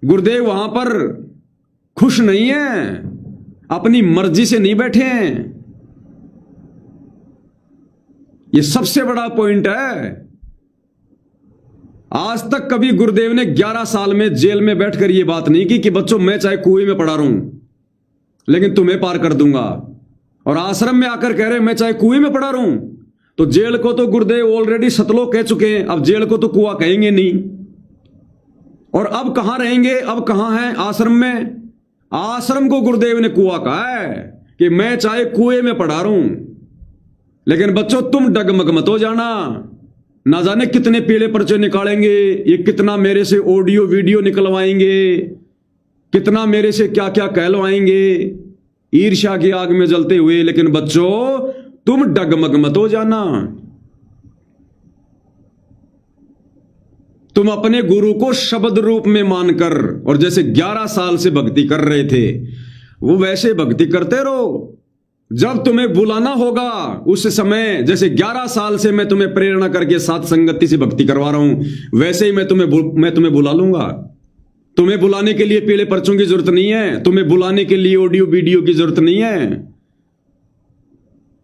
गुरुदेव वहां पर खुश नहीं है, अपनी मर्जी से नहीं बैठे हैं। यह सबसे बड़ा पॉइंट है। आज तक कभी गुरुदेव ने 11 साल में जेल में बैठकर यह बात नहीं की कि बच्चों मैं चाहे कुएं में पड़ा रहूं, लेकिन तुम्हें पार कर दूंगा। और आश्रम में आकर कह रहे मैं चाहे कुएं में पड़ा रहूं। तो जेल को तो गुरुदेव ऑलरेडी सतलोक कह चुके हैं, अब जेल को तो कुआं कहेंगे नहीं। और अब कहां रहेंगे, अब कहां है आश्रम में? आश्रम को गुरुदेव ने कुआं कहा है कि मैं चाहे कुएं में पड़ा रहूं, लेकिन बच्चों तुम डगमग मत हो जाना। ना जाने कितने पीले पर्चे निकालेंगे, ये कितना मेरे से ऑडियो वीडियो निकलवाएंगे, कितना मेरे से क्या क्या कहलवाएंगे ईर्ष्या की आग में जलते हुए, लेकिन बच्चों तुम डगमग मत हो जाना। तुम अपने गुरु को शब्द रूप में मानकर, और जैसे 11 साल से भक्ति कर रहे थे वो वैसे भक्ति करते रहो। जब तुम्हें बुलाना होगा उस समय, जैसे 11 साल से मैं तुम्हें प्रेरणा करके साथ संगति से भक्ति करवा रहा हूं, वैसे ही मैं तुम्हें बुला लूंगा। तुम्हें बुलाने के लिए पीले पर्चों की जरूरत नहीं है, तुम्हें बुलाने के लिए ऑडियो वीडियो की जरूरत नहीं है।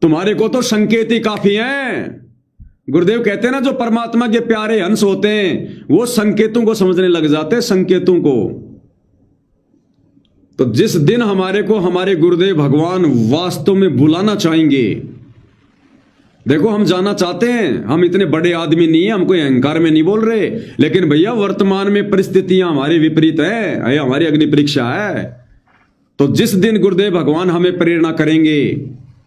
तुम्हारे को तो संकेत ही काफी है। गुरुदेव कहते हैं ना, जो परमात्मा के प्यारे हंस होते हैं वो संकेतों को समझने लग जाते हैं, संकेतों को। तो जिस दिन हमारे को हमारे गुरुदेव भगवान वास्तव में बुलाना चाहेंगे, देखो हम जाना चाहते हैं, हम इतने बड़े आदमी नहीं है, हम कोई अहंकार में नहीं बोल रहे, लेकिन भैया वर्तमान में परिस्थितियां हमारी विपरीत है, हमारी अग्नि परीक्षा है। तो जिस दिन गुरुदेव भगवान हमें प्रेरणा करेंगे,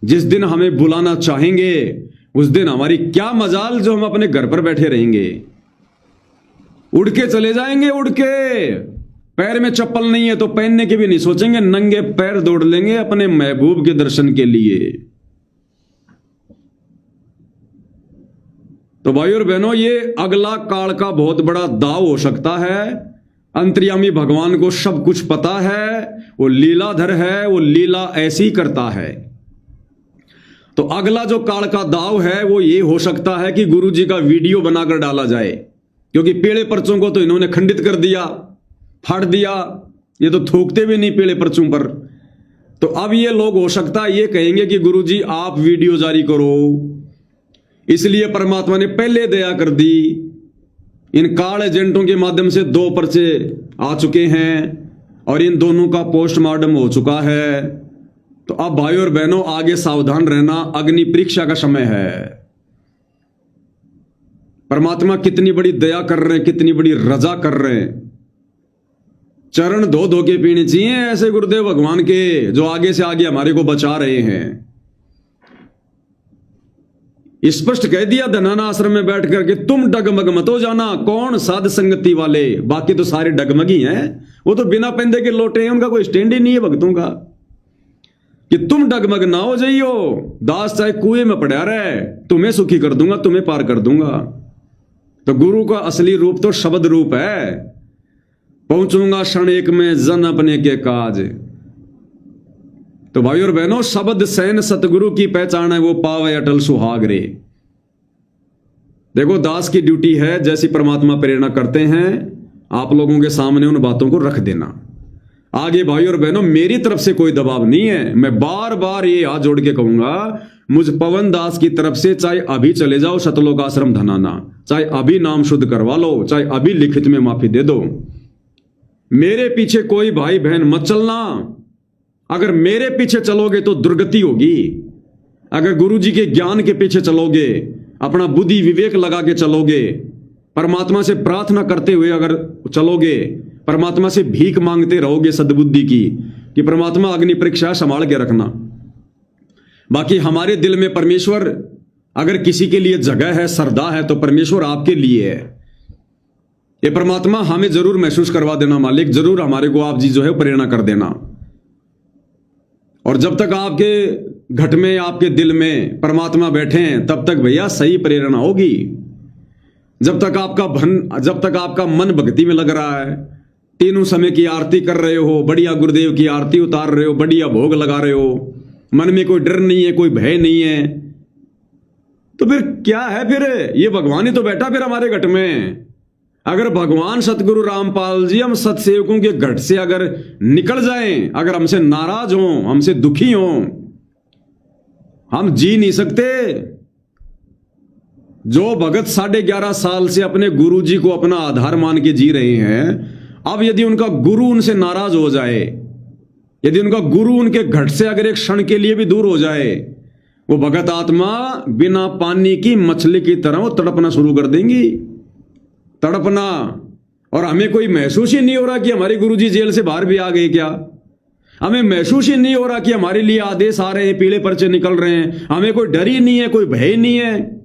जिस दिन हमें बुलाना चाहेंगे, उस दिन हमारी क्या मजाल जो हम अपने घर पर बैठे रहेंगे। उड़ के चले जाएंगे, उड़ के। पैर में चप्पल नहीं है तो पहनने के भी नहीं सोचेंगे, नंगे पैर दौड़ लेंगे अपने महबूब के दर्शन के लिए। तो भाई और बहनों, ये अगला काल का बहुत बड़ा दाव हो सकता है। अंतर्यामी भगवान को सब कुछ पता है, वो लीलाधर है, वो लीला ऐसी ही करता है। तो अगला जो काल का दाव है वो ये हो सकता है कि गुरु जी का वीडियो बनाकर डाला जाए, क्योंकि पीले पर्चों को तो इन्होंने खंडित कर दिया, फाड़ दिया, ये तो थूकते भी नहीं पीले पर्चों पर। तो अब ये लोग हो सकता है ये कहेंगे कि गुरु जी आप वीडियो जारी करो। इसलिए परमात्मा ने पहले दया कर दी। इन काल एजेंटों के माध्यम से 2 पर्चे आ चुके हैं और इन दोनों का पोस्टमार्टम हो चुका है। तो अब भाई और बहनों आगे सावधान रहना, अग्नि परीक्षा का समय है। परमात्मा कितनी बड़ी दया कर रहे हैं, कितनी बड़ी रजा कर रहे हैं। चरण धो धो के पीने चाहिए ऐसे गुरुदेव भगवान के, जो आगे से आगे हमारे को बचा रहे हैं। स्पष्ट कह दिया धनाना आश्रम में बैठ करके, तुम डगमग मत हो जाना। कौन? साध संगति वाले, बाकी तो सारे डगमगी हैं। वो तो बिना पेंदे के लोटे हैं, उनका कोई स्टैंड ही नहीं है भक्तों का, कि तुम डगमग ना हो जाइयो। दास चाहे कुएं में पड़ा रहे, तुम्हें सुखी कर दूंगा, तुम्हें पार कर दूंगा। तो गुरु का असली रूप तो शब्द रूप है। पहुंचूंगा क्षण एक में जन अपने के काज। तो भाई और बहनों, शब्द सैन सतगुरु की पहचान है, वो पावे अटल सुहाग रे। देखो दास की ड्यूटी है, जैसी परमात्मा प्रेरणा करते हैं आप लोगों के सामने उन बातों को रख देना। आगे भाई और बहनों, मेरी तरफ से कोई दबाव नहीं है। मैं बार बार ये हाथ जोड़ के कहूंगा, मुझ पवन दास की तरफ से चाहे अभी चले जाओ सतलोक आश्रम धनाना, चाहे अभी नाम शुद्ध करवा लो, चाहे अभी लिखित में माफी दे दो। मेरे पीछे कोई भाई बहन मत चलना। अगर मेरे पीछे चलोगे तो दुर्गति होगी। अगर गुरु जी के ज्ञान के पीछे चलोगे, अपना बुद्धि विवेक लगा के चलोगे, परमात्मा से प्रार्थना करते हुए अगर चलोगे, परमात्मा से भीख मांगते रहोगे सद्बुद्धि की, कि परमात्मा अग्नि परीक्षा संभाल के रखना। बाकी हमारे दिल में परमेश्वर, अगर किसी के लिए जगह है, श्रद्धा है, तो परमेश्वर आपके लिए है। ये परमात्मा हमें जरूर महसूस करवा देना मालिक, जरूर हमारे को आप जी जो है प्रेरणा कर देना। और जब तक आपके घट में, आपके दिल में परमात्मा बैठे हैं, तब तक भैया सही प्रेरणा होगी। जब तक आपका मन भक्ति में लग रहा है, तीनों समय की आरती कर रहे हो, बढ़िया गुरुदेव की आरती उतार रहे हो, बढ़िया भोग लगा रहे हो, मन में कोई डर नहीं है, कोई भय नहीं है, तो फिर क्या है? फिर ये भगवान ही तो बैठा फिर हमारे घट में। अगर भगवान सतगुरु रामपाल जी हम सतसेवकों के घट से अगर निकल जाएं, अगर हमसे नाराज हों, हमसे दुखी हों, हम जी नहीं सकते। जो भगत 11.5 साल से अपने गुरु जी को अपना आधार मान के जी रहे हैं, अब यदि उनका गुरु उनसे नाराज हो जाए, यदि उनका गुरु उनके घट से अगर एक क्षण के लिए भी दूर हो जाए, वो भगत आत्मा बिना पानी की मछली की तरह वो तड़पना शुरू कर देंगी, तड़पना। और हमें कोई महसूस ही नहीं हो रहा कि हमारे गुरुजी जेल से बाहर भी आ गए क्या। हमें महसूस ही नहीं हो रहा कि हमारे लिए आदेश आ रहे हैं, पीले पर्चे निकल रहे हैं। हमें कोई डर ही नहीं है, कोई भय नहीं है।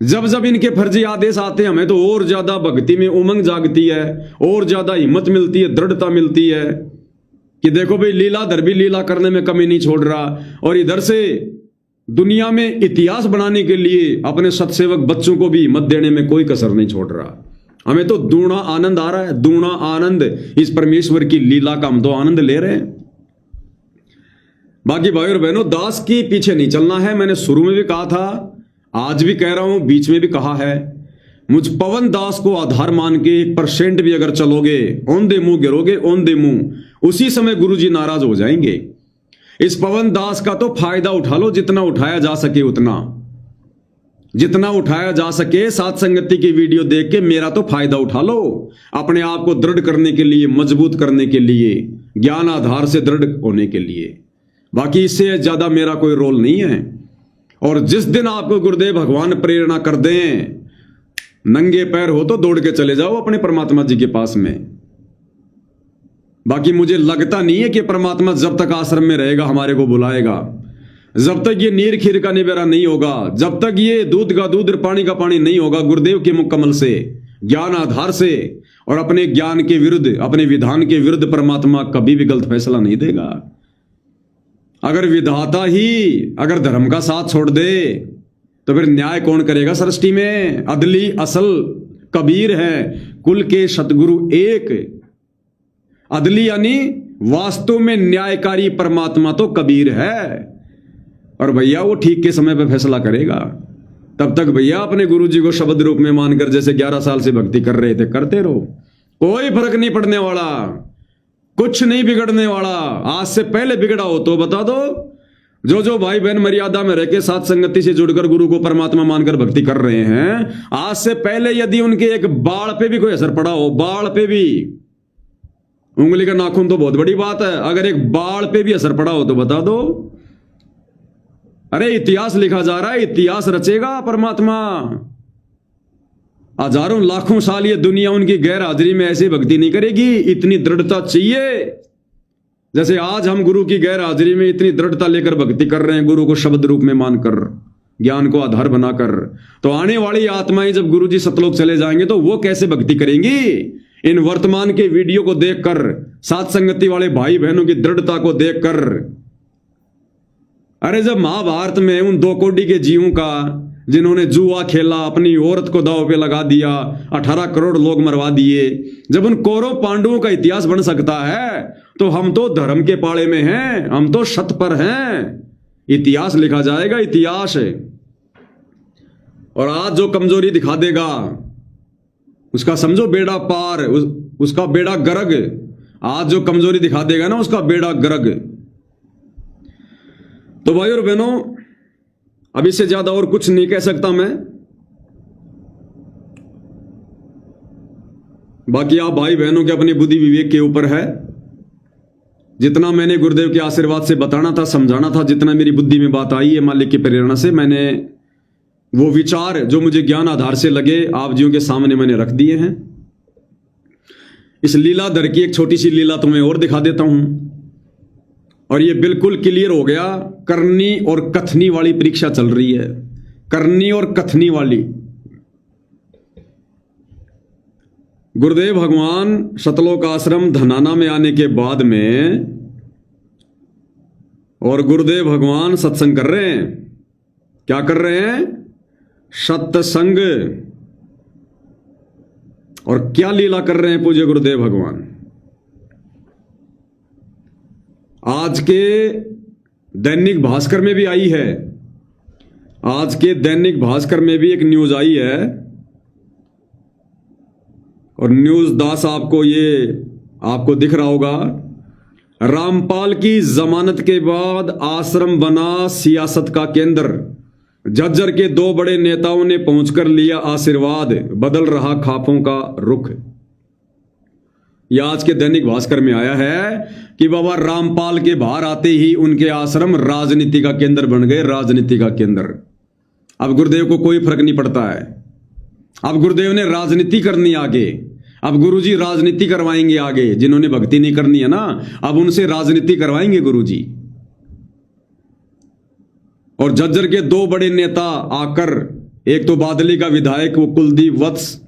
जब जब इनके फर्जी आदेश आते हैं, हमें तो और ज्यादा भक्ति में उमंग जागती है, और ज्यादा हिम्मत मिलती है, दृढ़ता मिलती है। कि देखो भाई लीलाधर भी लीला करने में कमी नहीं छोड़ रहा, और इधर से दुनिया में इतिहास बनाने के लिए अपने सत्सेवक बच्चों को भी मत देने में कोई कसर नहीं छोड़ रहा। हमें तो दूना आनंद आ रहा है, दूना आनंद इस परमेश्वर की लीला का हम तो आनंद ले रहे हैं। बाकी भाई और बहनों, दास के पीछे नहीं चलना है। मैंने शुरू में भी कहा था, आज भी कह रहा हूं, बीच में भी कहा है, मुझ पवन दास को आधार मान के 1% भी अगर चलोगे, औंधे मुंह गिरोगे, औंधे मुंह, उसी समय गुरुजी नाराज हो जाएंगे। इस पवन दास का तो फायदा उठा लो, जितना उठाया जा सके उतना, जितना उठाया जा सके। सात संगति की वीडियो देख के मेरा तो फायदा उठा लो, अपने आप को दृढ़ करने के लिए, मजबूत करने के लिए, ज्ञान आधार से दृढ़ होने के लिए। बाकी इससे ज्यादा मेरा कोई रोल नहीं है। और जिस दिन आपको गुरुदेव भगवान प्रेरणा कर दें, नंगे पैर हो तो दौड़ के चले जाओ अपने परमात्मा जी के पास में। बाकी मुझे लगता नहीं है कि परमात्मा जब तक आश्रम में रहेगा हमारे को बुलाएगा, जब तक ये नीर खीर का निबेरा नहीं होगा, जब तक ये दूध का दूध और पानी का पानी नहीं होगा गुरुदेव के मुख कमल से, ज्ञान आधार से, और अपने ज्ञान के विरुद्ध, अपने विधान के विरुद्ध परमात्मा कभी भी गलत फैसला नहीं देगा। अगर विधाता ही अगर धर्म का साथ छोड़ दे तो फिर न्याय कौन करेगा सृष्टि में? अदली असल कबीर है, कुल के सतगुरु एक। अदली यानी वास्तव में न्यायकारी परमात्मा तो कबीर है, और भैया वो ठीक के समय पे फैसला करेगा। तब तक भैया अपने गुरुजी को शब्द रूप में मानकर जैसे 11 साल से भक्ति कर रहे थे करते रहो, कोई फर्क नहीं पड़ने वाला, कुछ नहीं बिगड़ने वाला। आज से पहले बिगड़ा हो तो बता दो। जो जो भाई बहन मर्यादा में रहकर साथ संगति से जुड़कर गुरु को परमात्मा मानकर भक्ति कर रहे हैं, आज से पहले यदि उनके एक बाल पे भी कोई असर पड़ा हो, बाल पे भी, उंगली का नाखून तो बहुत बड़ी बात है, अगर एक बाल पे भी असर पड़ा हो तो बता दो। अरे इतिहास लिखा जा रहा है, इतिहास रचेगा परमात्मा। हजारों लाखों साल ये दुनिया उनकी गैर हाजिरी में ऐसे भक्ति नहीं करेगी। इतनी दृढ़ता चाहिए, जैसे आज हम गुरु की गैर हाजिरी में इतनी दृढ़ता लेकर भक्ति कर रहे हैं, गुरु को शब्द रूप में मानकर, ज्ञान को आधार बनाकर। तो आने वाली आत्माएं जब गुरु जी सतलोक चले जाएंगे तो वो कैसे भक्ति करेंगी? इन वर्तमान के वीडियो को देखकर, साथ संगति वाले भाई बहनों की दृढ़ता को देखकर। अरे जब महाभारत में उन 2 कोड़ी के जीवों का, जिन्होंने जुआ खेला, अपनी औरत को दांव पे लगा दिया, 18 करोड़ लोग मरवा दिए, जब उन कौरव पांडवों का इतिहास बन सकता है तो हम तो धर्म के पाले में हैं, हम तो शत पर हैं। इतिहास लिखा जाएगा, इतिहास। और आज जो कमजोरी दिखा देगा उसका समझो बेड़ा पार, उसका बेड़ा गर्ग। आज जो कमजोरी दिखा देगा ना, उसका बेड़ा गर्ग। तो भाई और बहनों, अब इससे ज्यादा और कुछ नहीं कह सकता मैं। बाकी आप भाई बहनों के अपनी बुद्धि विवेक के ऊपर है। जितना मैंने गुरुदेव के आशीर्वाद से बताना था, समझाना था, जितना मेरी बुद्धि में बात आई है मालिक की प्रेरणा से, मैंने वो विचार जो मुझे ज्ञान आधार से लगे आप जियों के सामने मैंने रख दिए हैं। इस लीलाधर की एक छोटी सी लीला तुम्हें और दिखा देता हूं, और ये बिल्कुल क्लियर हो गया। करनी और कथनी वाली परीक्षा चल रही है, करनी और कथनी वाली। गुरुदेव भगवान सतलोक आश्रम धनाना में आने के बाद में, और गुरुदेव भगवान सत्संग कर रहे हैं। क्या कर रहे हैं? सत्संग। और क्या लीला कर रहे हैं पूज्य गुरुदेव भगवान? आज के दैनिक भास्कर में भी आई है, आज के दैनिक भास्कर में भी एक न्यूज आई है, और न्यूज दास आपको दिख रहा होगा। रामपाल की जमानत के बाद आश्रम बना सियासत का केंद्र। झज्जर के 2 बड़े नेताओं ने पहुंचकर लिया आशीर्वाद, बदल रहा खापों का रुख। यह आज के दैनिक भास्कर में आया है कि बाबा रामपाल के बाहर आते ही उनके आश्रम राजनीति का केंद्र बन गए, राजनीति का केंद्र। अब गुरुदेव को कोई फर्क नहीं पड़ता है, अब गुरुदेव ने राजनीति करनी आगे, अब गुरुजी राजनीति करवाएंगे आगे। जिन्होंने भक्ति नहीं करनी है ना, अब उनसे राजनीति करवाएंगे गुरुजी। और झज्जर के 2 बड़े नेता आकर, एक तो बादली का विधायक वो कुलदीप वत्स,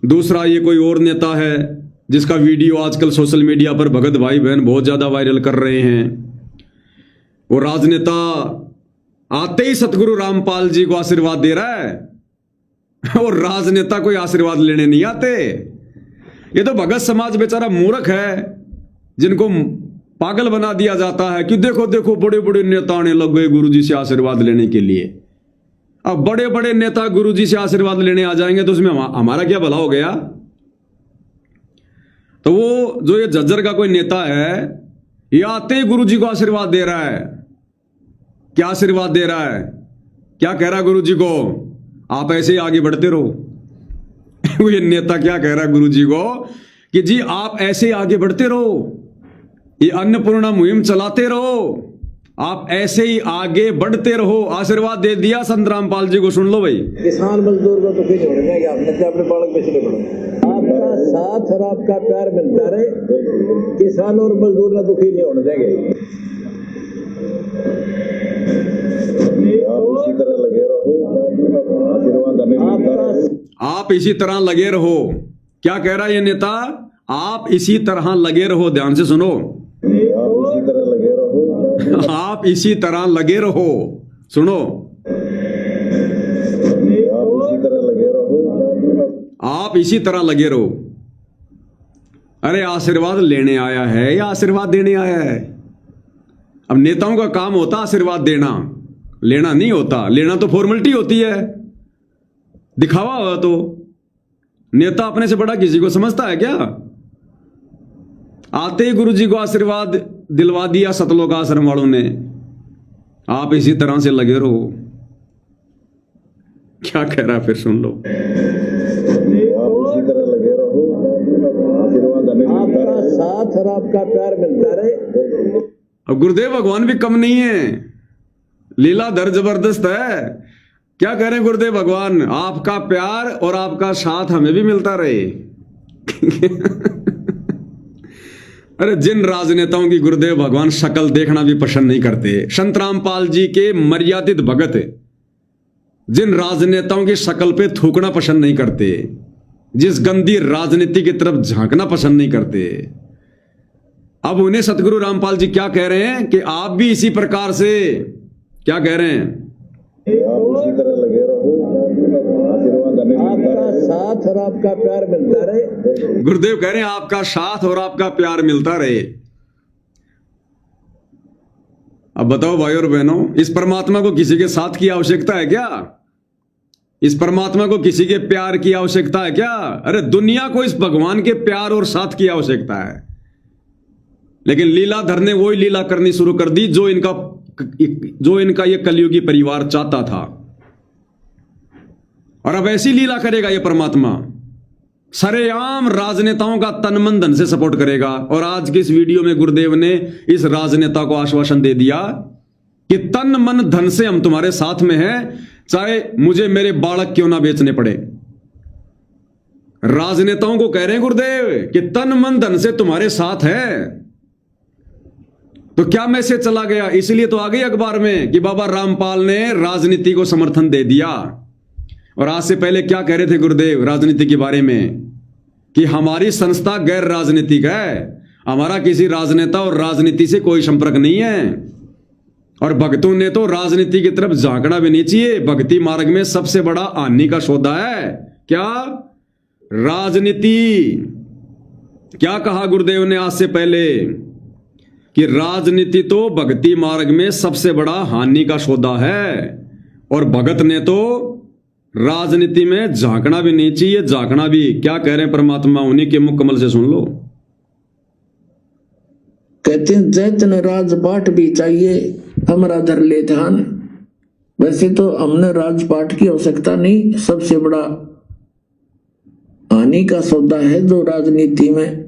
दूसरा ये कोई और नेता है जिसका वीडियो आजकल सोशल मीडिया पर भगत भाई बहन बहुत ज्यादा वायरल कर रहे हैं, वो राजनेता आते ही सतगुरु रामपाल जी को आशीर्वाद दे रहा है और राजनेता कोई आशीर्वाद लेने नहीं आते। ये तो भगत समाज बेचारा मूर्ख है, जिनको पागल बना दिया जाता है कि देखो देखो बड़े बड़े नेता आने लग गए गुरुजी से आशीर्वाद लेने के लिए। अब बड़े बड़े नेता गुरुजी से आशीर्वाद लेने आ जाएंगे तो उसमें हमारा क्या भला हो गया। तो वो जो ये झज्जर का कोई नेता है, ये आते ही गुरुजी को आशीर्वाद दे रहा है। क्या आशीर्वाद दे रहा है, क्या कह रहा है गुरुजी को, आप ऐसे ही आगे बढ़ते रहो। ये नेता क्या कह रहा है गुरुजी को कि जी आप ऐसे ही आगे बढ़ते रहो, ये अन्नपूर्णा मुहिम चलाते रहो, आप ऐसे ही आगे बढ़ते रहो। आशीर्वाद दे दिया संत रामपाल जी को। सुन लो भाई, किसान मजदूर को तो फिर होने देंगे, आपने अपने बालक में से पढ़ो, आपका साथ और आपका प्यार मिलता रहे, किसान और मजदूर ना दुखी नहीं होने देंगे। आप इसी तरह लगे रहो, आशीर्वाद आप इसी तरह लगे रहो। क्या कह रहा है ये नेता, आप इसी तरह लगे रहो। ध्यान से सुनो, आप इसी तरह लगे रहो, आप इसी तरह लगे रहो। सुनो, आप इसी तरह लगे रहो, आप इसी तरह लगे रहो। अरे आशीर्वाद लेने आया है या आशीर्वाद देने आया है? अब नेताओं का काम होता आशीर्वाद देना, लेना नहीं होता। लेना तो फॉर्मेलिटी होती है, दिखावा हुआ। तो नेता अपने से बड़ा किसी को समझता है क्या? आते ही गुरुजी को आशीर्वाद दिलवा दिया सतलोक आश्रम वालों ने, आप इसी तरह से लगे रहो। क्या कह रहा है फिर सुन लो, आप इसी तरह लगे रहो, आशीर्वाद आपका साथ और आपका प्यार मिलता रहे। अब गुरुदेव भगवान भी कम नहीं है, लीलाधर जबरदस्त है। क्या कह रहे हैं गुरुदेव भगवान, आपका प्यार और आपका साथ हमें भी मिलता रहे। अरे जिन राजनेताओं की गुरुदेव भगवान शक्ल देखना भी पसंद नहीं करते, संत रामपाल जी के मर्यादित भगत जिन राजनेताओं की शक्ल पे थूकना पसंद नहीं करते, जिस गंदी राजनीति की तरफ झांकना पसंद नहीं करते, अब उन्हें सतगुरु रामपाल जी क्या कह रहे हैं कि आप भी इसी प्रकार से, क्या कह रहे हैं, आप इसी तरह लगे रहो, आशीर्वाद आपका साथ और आपका प्यार मिलता रहे। गुरुदेव कह रहे हैं आपका साथ और आपका प्यार मिलता रहे। अब बताओ भाई और बहनों, इस परमात्मा को किसी के साथ की आवश्यकता है क्या? इस परमात्मा को किसी के प्यार की आवश्यकता है क्या? अरे दुनिया को इस भगवान के प्यार और साथ की आवश्यकता है। लेकिन लीलाधर ने वही लीला करनी शुरू कर दी जो इनका ये कलयुगी परिवार चाहता था। और अब ऐसी लीला करेगा ये परमात्मा, सरेआम राजनेताओं का तन मन धन से सपोर्ट करेगा। और आज की इस वीडियो में गुरुदेव ने इस राजनेता को आश्वासन दे दिया कि तन मन धन से हम तुम्हारे साथ में हैं, चाहे मुझे मेरे बालक क्यों ना बेचने पड़े। राजनेताओं को कह रहे हैं गुरुदेव कि तन मन धन से तुम्हारे साथ है। तो क्या मैसेज चला गया? इसलिए तो आ गई अखबार में कि बाबा रामपाल ने राजनीति को समर्थन दे दिया। और आज से पहले क्या कह रहे थे गुरुदेव राजनीति के बारे में कि हमारी संस्था गैर राजनीतिक है, हमारा किसी राजनेता और राजनीति से कोई संपर्क नहीं है। और भक्तों ने तो राजनीति की तरफ झांकना भी नहीं चाहिए। भक्ति मार्ग में सबसे बड़ा हानि का सौदा है क्या? राजनीति। क्या कहा गुरुदेव ने आज से पहले कि राजनीति तो भक्ति मार्ग में सबसे बड़ा हानि का सौदा है। और भगत ने तो राजनीति में झांकना भी नहीं चाहिए, झांकना भी। क्या कह रहे हैं परमात्मा, उन्हीं के मुख कमल से सुन लो। कहते हैं जैतन राजपाट भी चाहिए हमारा धर ले ध्यान। वैसे तो हमने राजपाट की आवश्यकता नहीं, सबसे बड़ा हानि का सौदा है जो राजनीति में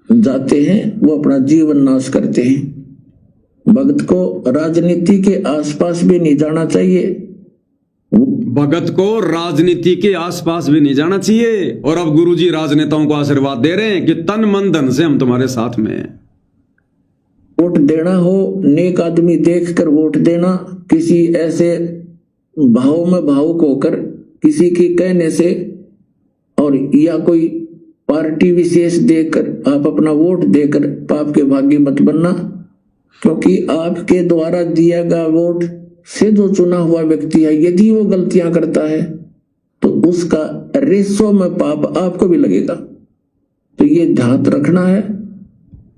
जाते हैं वो अपना जीवन नाश करते हैं। भक्त को राजनीति के आसपास भी नहीं जाना चाहिए, भगत को राजनीति के आसपास भी नहीं जाना चाहिए। और अब गुरुजी राजनेताओं को आशीर्वाद दे रहे हैं कि तन मन धन से हम तुम्हारे साथ में हैं। वोट देना हो, नेक आदमी देखकर वोट देना, किसी ऐसे भाव में भावुक होकर किसी के कहने से और या कोई पार्टी विशेष देकर, आप अपना वोट देकर पाप के भागी मत बनना, क्योंकि आपके द्वारा दिया गया वोट से जो चुना हुआ व्यक्ति है, यदि वो गलतियां करता है तो उसका रेशो में पाप आपको भी लगेगा। तो ये ध्यान रखना है,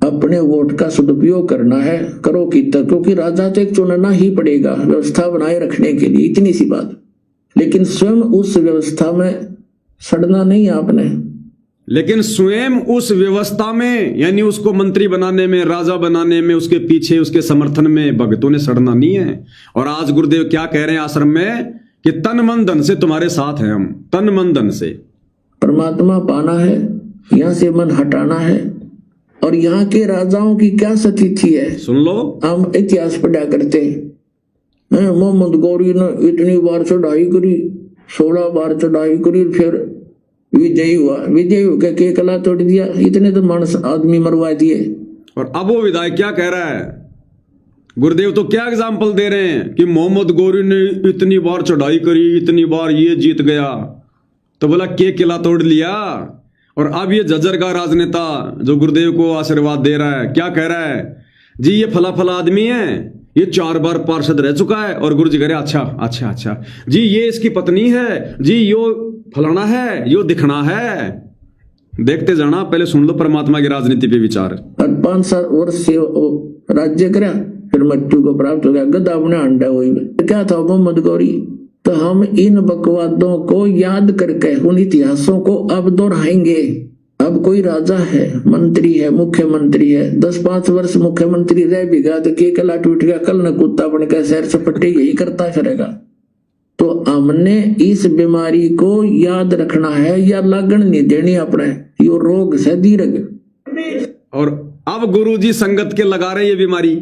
अपने वोट का सदुपयोग करना है, करो कि तक, क्योंकि राजा तो एक चुनना ही पड़ेगा व्यवस्था बनाए रखने के लिए, इतनी सी बात। लेकिन स्वयं उस व्यवस्था में सड़ना नहीं आपने, लेकिन स्वयं उस व्यवस्था में, यानी उसको मंत्री बनाने में, राजा बनाने में, उसके पीछे उसके समर्थन में भक्तों ने सड़ना नहीं है। और आज गुरुदेव क्या कह रहे हैं आश्रम में कि तन मन धन से तुम्हारे साथ हैं हम, तन मन धन से। परमात्मा पाना है, यहाँ से मन हटाना है। और यहाँ के राजाओं की क्या स्थिति है सुन लो, हम इतिहास पढ़ा करते हैं। मोहम्मद गौरी ने इतनी बार चढ़ाई करी, 16 बार चढ़ाई करी, फिर विजयी हुआ, विजयी होकर के कला तोड़ दिया, इतने तो मानस आदमी मरवा दिए। और अब वो विधायक क्या कह रहा है, गुरुदेव तो क्या एग्जाम्पल दे रहे हैं कि मोहम्मद गौरी ने इतनी बार चढ़ाई करी, इतनी बार ये जीत गया, तो बोला के किला तोड़ लिया। और अब ये झज्जर का राजनेता जो गुरुदेव को आशीर्वाद दे रहा है, क्या कह रहा है जी, ये फला फला आदमी है, ये 4 बार पार्षद रह चुका है। और गुरु जी कह रहे अच्छा अच्छा अच्छा जी, ये इसकी पत्नी है जी, यो फलाना है, यो दिखना है। देखते जाना, पहले सुन लो परमात्मा की राजनीति पे विचार। और 5 वर्ष से राज्य करा, फिर मृत्यु को प्राप्त हो गया, गदा अपने अंडा हुई। क्या था मोहम्मद गौरी? तो हम इन बकवादों को याद करके उन इतिहासों को अब दोहराएंगे। अब कोई राजा है, मंत्री है, मुख्यमंत्री है, 10-5 वर्ष मुख्यमंत्री रह भी गया तो के कला टूट गया, कल न कुत्ता बन के शहर से पट्टे यही करता फिरेगा। तो हमने इस बीमारी को याद रखना है या लगन नहीं देनी अपने, यो रोग से दीर्घ। और अब गुरुजी संगत के लगा रहे ये बीमारी,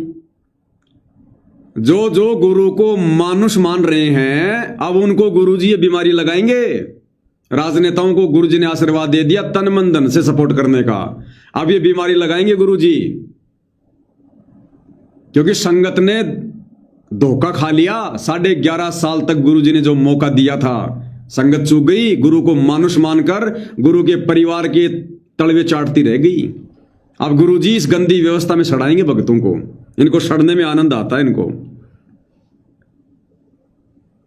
जो जो गुरु को मानुष मान रहे हैं, अब उनको गुरुजी ये बीमारी लगाएंगे। राजनेताओं को गुरुजी ने आशीर्वाद दे दिया तन मन धन से सपोर्ट करने का, अब ये बीमारी लगाएंगे गुरुजी, क्योंकि संगत ने धोखा खा लिया। 11.5 साल तक गुरुजी ने जो मौका दिया था, संगत चूक गई, गुरु को मानुष मानकर गुरु के परिवार के तलवे चाटती रह गई। अब गुरुजी इस गंदी व्यवस्था में सड़ाएंगे भक्तों को, इनको सड़ने में आनंद आता है इनको।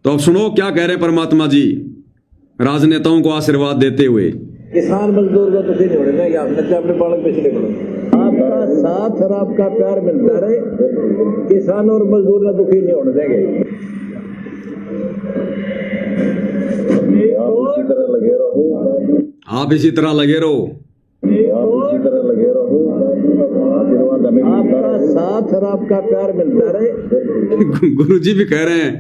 तो अब सुनो क्या कह रहे परमात्मा जी राजनेताओं को आशीर्वाद देते हुए। किसान मजदूर को दुखी नहीं होने देंगे, आपने अपने बालक पिछले करो, आपका साथ और आपका प्यार मिलता रहे, किसान और मजदूर को दुखी नहीं होने देंगे। आप इसी तरह लगे रहो, आप इसी तरह लगे रहो, आप इसी तरह लगे रहो, आशीर्वाद हमें आपका साथ और आपका प्यार मिलता रहे। गुरुजी भी कह रहे हैं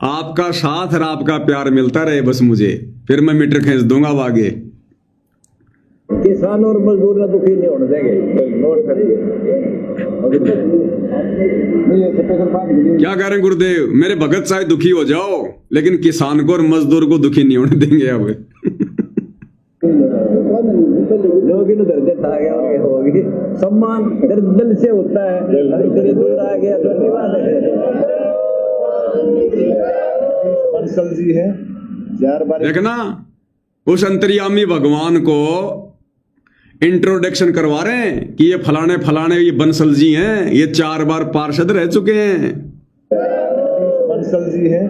आपका साथ और आपका प्यार मिलता रहे बस मुझे, फिर मैं मीटर खींच दूंगा अब आगे। किसान और मजदूर को दुखी नहीं होने देंगे। नोट करिए। क्या कह रहे हैं गुरुदेव, मेरे भगत चाहे दुखी हो जाओ, लेकिन किसान को और मजदूर को दुखी नहीं होने देंगे अब। लोग इन दर्द आ गया होगी, सम्मान दिल से होता है, इतनी दूर आ गया तो निभाने है। बंसल जी है, देखना उस अंतर्यामी भगवान को इंट्रोडक्शन करवा रहे हैं कि ये फलाने फलाने ये बंसल जी हैं, ये 4 बार पार्षद रह चुके हैं। बंसल जी है,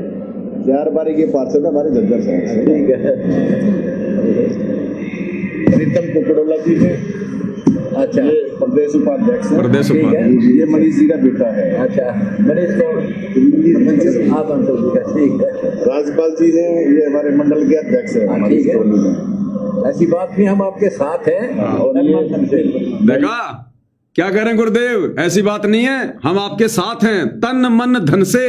4 बार के पार्षद हमारे झज्जर से। ठीक है। प्रीतम कुकड़ोला जी है, अच्छा, ये प्रदेश उपाध्यक्ष है, प्रदेश उपाध्यक्ष, ये मनीष जी का बेटा है। अच्छा, मनीष कौन? आप अंशल जी का। ठीक है। राजपाल जी है, ये हमारे मंडल के अध्यक्ष है। ठीक है, ऐसी बात नहीं, हम आपके साथ हैं। और देखा क्या कह रहे हैं गुरुदेव, ऐसी बात नहीं है, हम आपके साथ हैं तन मन धन से।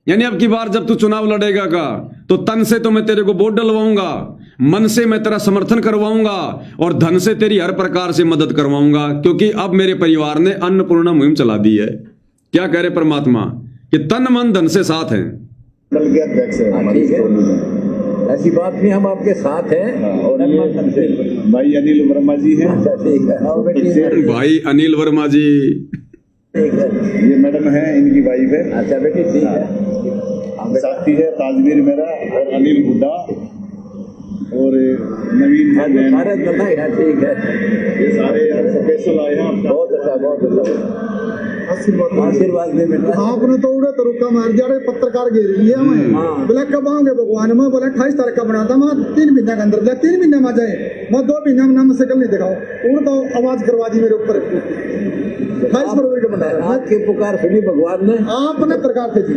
यानी अब की बार जब तू चुनाव लड़ेगा का तो तन से तो मैं तेरे को वोट डलवाऊंगा, मन से मैं तेरा समर्थन करवाऊंगा और धन से तेरी हर प्रकार से मदद करवाऊंगा, क्योंकि अब मेरे परिवार ने अन्नपूर्णा मुहिम चला दी है। क्या कह रहे परमात्मा कि तन मन धन से साथ हैं। ऐसी बात नहीं, हम आपके साथ हैं। और भाई अनिल वर्मा जी हैं। अच्छा, ठीक है। भाई अनिल वर्मा जी, ये मैडम है, इनकी वाइफ है। अच्छा बेटी, ठीक है। साथी है ताजवीर मेरा और अनिल हुड्डा, और नवीन है, सारे चलना है, ठीक है। ये सारे यार स्पेशल आए हैं आपका। बहुत अच्छा, बहुत अच्छा। आशीर्वाद दे बेटा। आपने तो उड़े तो रुका मार दिया रे, पत्रकार घेर लिया मैं। हाँ। बोला कब आओगे भगवान, मैं बोला 28 तारीख का बनाता, मैं 3 महीने के अंदर, बोला 3 महीने में आ जाए, मैं 2 महीने में नाम शकल नहीं दिखाओ। उड़ तो आवाज करवा दी मेरे ऊपर। 28 फरवरी का बनाया आपकी पुकार सुनी भगवान ने। आपने प्रकार से जी,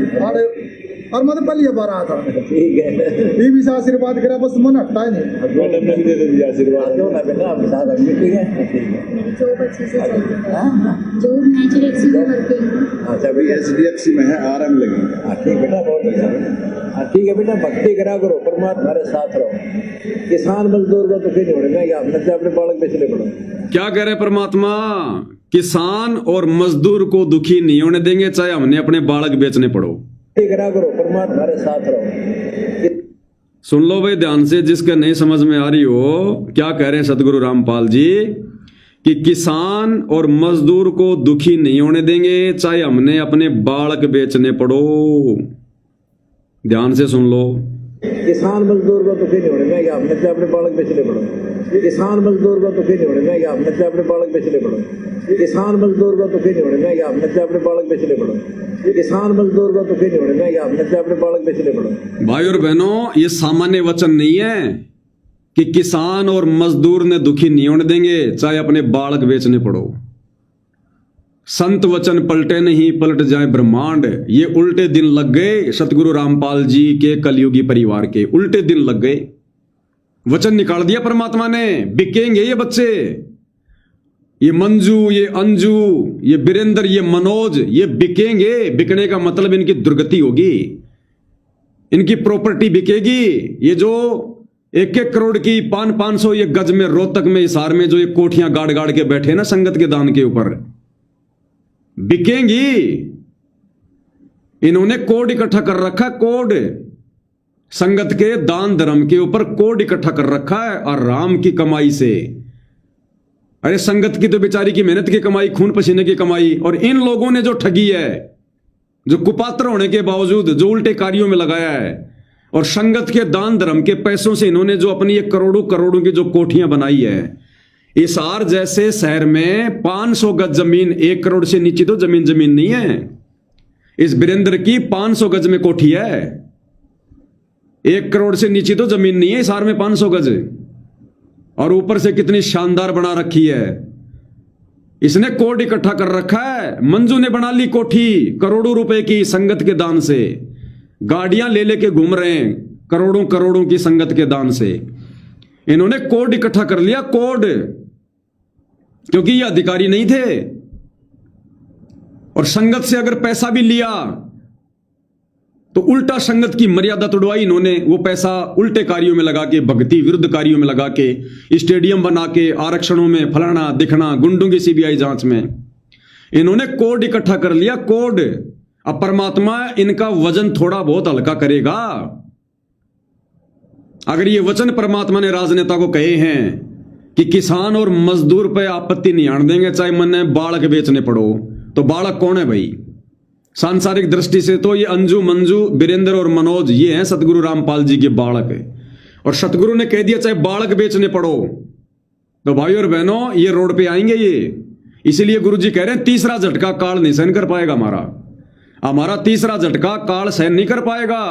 और मैं तो पहले ये बार आया था। ठीक है, ये भी से आशीर्वाद करा, बस मन हटता है नहीं। मैडम ने भी दे दिया आशीर्वाद। क्यों ना बेटा, आप साथ में ठीक है, ठीक है। मेरी जॉब अच्छे से चल रही है, हाँ, जो नेचुरल में वर्किंग हूँ। अच्छा भैया, HDFC में है, RM लगी। हाँ ठीक बेटा, बहुत अच्छा। हाँ ठीक है बेटा, भक्ति करा करो, परमात्मा हमारे साथ रहो। किसान मजदूर को तो फिर नहीं होने या अपने से अपने बालक बेचने पड़ो। क्या कह रहे परमात्मा? किसान और मजदूर को दुखी नहीं होने देंगे, चाहे हमने अपने बालक बेचने पड़ो। भक्ति करा करो, परमात्मा हमारे साथ रहो। सुन लो भाई ध्यान से, जिसका नहीं समझ में आ रही हो, क्या कह रहे हैं सतगुरु रामपाल जी कि किसान और मजदूर को दुखी नहीं होने देंगे, चाहे हमने अपने बालक बेचने पड़ो। ध्यान से सुन लो। किसान मजदूर को तो फिर नहीं होने या अपने से अपने बालक बेचने पड़ो। किसान मजदूर को तो फिर नहीं होने या अपने से अपने बालक बेचने पड़ो। किसान मजदूर को तो फिर नहीं होने या अपने से अपने बालक बेचने पड़ो। किसान मजदूर को तो फिर नहीं होने या अपने से अपने बालक बेचने पड़ो। भाई और बहनों, ये सामान्य वचन नहीं है कि किसान और मजदूर ने दुखी नहीं होने देंगे, चाहे अपने बालक बेचने पड़ो। संत वचन पलटे नहीं, पलट जाए ब्रह्मांड। ये उल्टे दिन लग गए सतगुरु रामपाल जी के कलयुगी परिवार के, उल्टे दिन लग गए। वचन निकाल दिया परमात्मा ने, बिकेंगे ये बच्चे, ये मंजू, ये अंजू, ये बीरेंद्र, ये मनोज, ये बिकेंगे। बिकने का मतलब इनकी दुर्गति होगी, इनकी प्रॉपर्टी बिकेगी। ये जो 1-1 करोड़ की 500 ये गज में, रोहतक में, हिसार में जो ये कोठियां गाड़ गाड़ के बैठे ना संगत के दान के ऊपर, बिकेंगी। इन्होंने कोड इकट्ठा कर रखा है, कोड संगत के दान धर्म के ऊपर कोड इकट्ठा कर रखा है, और राम की कमाई से। अरे संगत की तो बेचारी की मेहनत की कमाई, खून पसीने की कमाई, और इन लोगों ने जो ठगी है, जो कुपात्र होने के बावजूद जो उल्टे कार्यों में लगाया है, और संगत के दान धर्म के पैसों से इन्होंने जो अपनी ये करोड़ों करोड़ों की जो कोठियां बनाई है। हिसार जैसे शहर में 500 गज जमीन, 1 करोड़ से नीचे तो जमीन नहीं है। इस बीरेंद्र की 500 गज में कोठी है, 1 करोड़ से नीचे तो जमीन नहीं है हिसार में, 500 गज, और ऊपर से कितनी शानदार बना रखी है। इसने कोड इकट्ठा कर रखा है। मंजू ने बना ली कोठी करोड़ों रुपए की संगत के दान से, गाड़ियां ले लेके घूम रहे हैं करोड़ों करोड़ों की संगत के दान से। इन्होंने कोड इकट्ठा कर लिया, कोड, क्योंकि ये अधिकारी नहीं थे। और संगत से अगर पैसा भी लिया तो उल्टा संगत की मर्यादा तोड़वाई इन्होंने। वो पैसा उल्टे कार्यों में लगा के, भक्ति विरुद्ध कार्यों में लगा के, स्टेडियम बना के, आरक्षणों में फलाना दिखना, गुंडों की सीबीआई जांच में इन्होंने कोड इकट्ठा कर लिया, कोड। अब परमात्मा इनका वजन थोड़ा बहुत हल्का करेगा। अगर ये वचन परमात्मा ने राजनेता को कहे हैं कि किसान और मजदूर पे आपत्ति नहीं आने देंगे, चाहे मन बालक बेचने पड़ो, तो बालक कौन है भाई? सांसारिक दृष्टि से तो ये अंजू, मंजू, बीरेंद्र और मनोज, ये हैं सतगुरु रामपाल जी के बालक। और सतगुरु ने कह दिया चाहे बालक बेचने पड़ो, तो भाई और बहनों ये रोड पे आएंगे ये। इसीलिए गुरु जी कह रहे हैं तीसरा झटका काल नहीं सहन कर पाएगा, हमारा तीसरा झटका काल सहन नहीं कर पाएगा।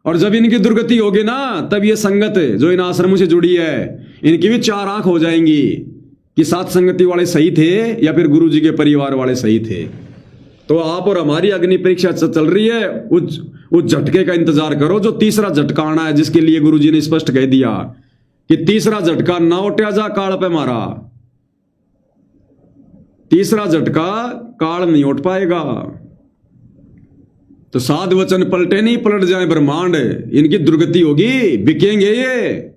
और जब इनकी दुर्गति होगी ना, तब ये संगत जो इन आश्रमों से जुड़ी है, इनकी भी 4 आंख हो जाएंगी कि साथ संगति वाले सही थे या फिर गुरु जी के परिवार वाले सही थे। तो आप और हमारी अग्नि परीक्षा चल रही है, उस झटके का इंतजार करो जो तीसरा झटका आना है, जिसके लिए गुरु जी ने स्पष्ट कह दिया कि तीसरा झटका ना उठा जा काल पे मारा। तीसरा झटका काल नहीं उठ पाएगा। तो साध वचन पलटे नहीं, पलट जाए ब्रह्मांड। इनकी दुर्गति होगी, बिकेंगे ये।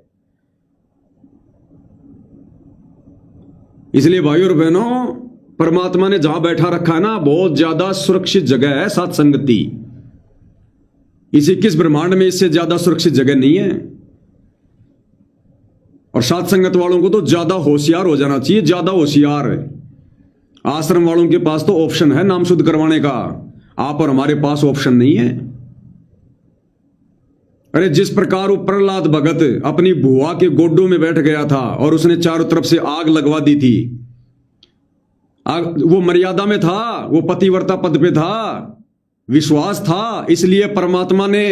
इसलिए भाई और बहनों, परमात्मा ने जहां बैठा रखा है ना, बहुत ज्यादा सुरक्षित जगह है साथ संगति। इस 21 ब्रह्मांड में इससे ज्यादा सुरक्षित जगह नहीं है। और साथ संगत वालों को तो ज्यादा होशियार हो जाना चाहिए, ज्यादा होशियार। आश्रम वालों के पास तो ऑप्शन है नाम शुद्ध करवाने का, आप और हमारे पास ऑप्शन नहीं है। अरे जिस प्रकार वो प्रहलाद भगत अपनी बुआ के गोडों में बैठ गया था और उसने चारों तरफ से आग लगवा दी थी, वो मर्यादा में था, वो पतिव्रता पद पे था, विश्वास था, इसलिए परमात्मा ने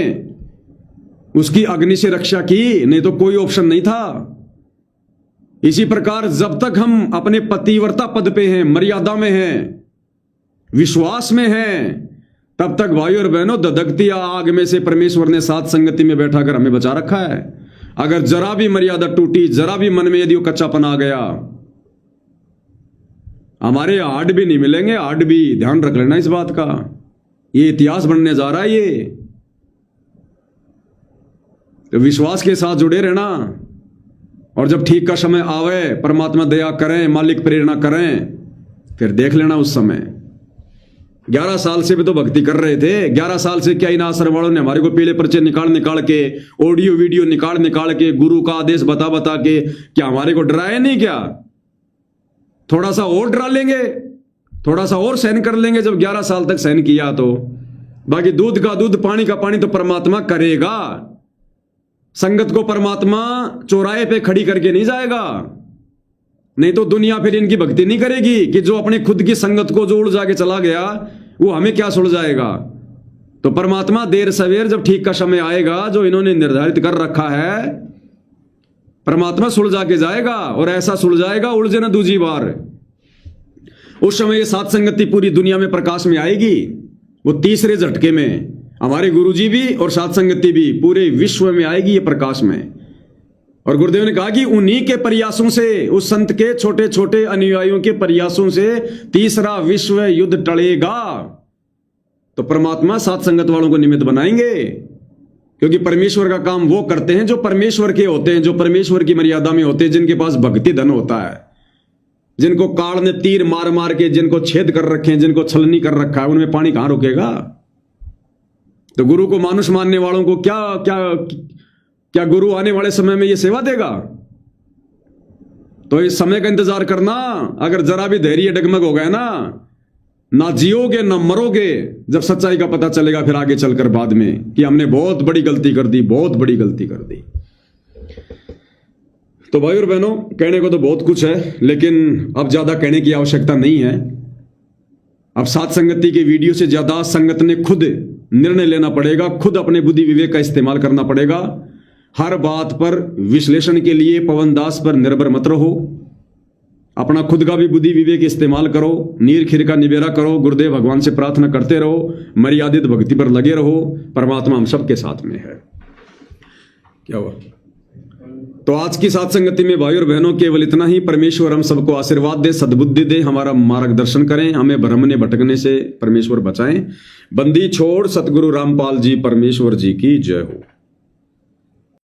उसकी अग्नि से रक्षा की, नहीं तो कोई ऑप्शन नहीं था। इसी प्रकार जब तक हम अपने पतिव्रता पद पे हैं, मर्यादा में हैं, विश्वास में हैं, तब तक भाई और बहनों दधकती आग में से परमेश्वर ने साथ संगति में बैठा कर हमें बचा रखा है। अगर जरा भी मर्यादा टूटी, जरा भी मन में यदि वो कच्चापन आ गया, हमारे हार्ड भी नहीं मिलेंगे, हार्ड भी, ध्यान रख लेना इस बात का। ये इतिहास बनने जा रहा है ये, तो विश्वास के साथ जुड़े रहना। और जब ठीक का समय आवे, परमात्मा दया करें, मालिक प्रेरणा करें, फिर देख लेना उस समय। 11 साल से भी तो भक्ति कर रहे थे। 11 साल से क्या इन आश्रम वालों ने हमारे को पीले पर्चे निकाल के, ऑडियो वीडियो निकाल के, गुरु का आदेश बता के, क्या हमारे को डराया नहीं? क्या थोड़ा सा और डरा लेंगे, थोड़ा सा और सहन कर लेंगे? जब 11 साल तक सहन किया तो बाकी दूध का दूध, पानी का पानी तो परमात्मा करेगा। संगत को परमात्मा चौराहे पे खड़ी करके नहीं जाएगा, नहीं तो दुनिया फिर इनकी भक्ति नहीं करेगी कि जो अपने खुद की संगत को जो उड़ जाके चला गया वो हमें क्या सुड़ जाएगा। तो परमात्मा देर सवेर जब ठीक का समय आएगा, जो इन्होंने निर्धारित कर रखा है, परमात्मा सुड़ जाके जाएगा। और ऐसा सुड़ जाएगा, उलझे ना दूसरी बार। उस समय ये सात संगति पूरी दुनिया में प्रकाश में आएगी। वो तीसरे झटके में हमारे गुरुजी भी और सात संगति भी पूरे विश्व में आएगी ये प्रकाश में। और गुरुदेव ने कहा कि उन्हीं के प्रयासों से, उस संत के छोटे छोटे अनुयायियों के प्रयासों से तीसरा विश्व युद्ध टलेगा। तो परमात्मा सात संगत वालों को निमित्त बनाएंगे, क्योंकि परमेश्वर का काम वो करते हैं जो परमेश्वर के होते हैं, जो परमेश्वर की मर्यादा में होते हैं, जिनके पास भक्ति धन होता है, जिनको काल ने तीर मार मार के जिनको छेद कर रखे हैं, जिनको छलनी कर रखा है, उनमें पानी कहां रुकेगा। तो गुरु को मानुष मानने वालों को क्या गुरु आने वाले समय में ये सेवा देगा? तो इस समय का इंतजार करना। अगर जरा भी धैर्य डगमग हो गया ना जियोगे ना मरोगे। जब सच्चाई का पता चलेगा फिर आगे चलकर बाद में कि हमने बहुत बड़ी गलती कर दी, बहुत बड़ी गलती कर दी। तो भाई और बहनों, कहने को तो बहुत कुछ है, लेकिन अब ज्यादा कहने की आवश्यकता नहीं है। अब सात संगति के वीडियो से ज्यादा संगत ने खुद निर्णय लेना पड़ेगा, खुद अपने बुद्धि विवेक का इस्तेमाल करना पड़ेगा। हर बात पर विश्लेषण के लिए पवन दास पर निर्भर मत रहो, अपना खुद का भी बुद्धि विवेक इस्तेमाल करो, नीर खीर का निबेरा करो, गुरुदेव भगवान से प्रार्थना करते रहो, मर्यादित भक्ति पर लगे रहो। परमात्मा हम सबके साथ में है। क्या हुआ? तो आज की सात संगति में भाई और बहनों केवल इतना ही। परमेश्वर हम सबको आशीर्वाद दे, सद्बुद्धि दे, हमारा मार्गदर्शन करें, हमें भ्रम ने भटकने से परमेश्वर बचाएं। बंदी छोड़ सतगुरु रामपाल जी परमेश्वर जी की जय हो।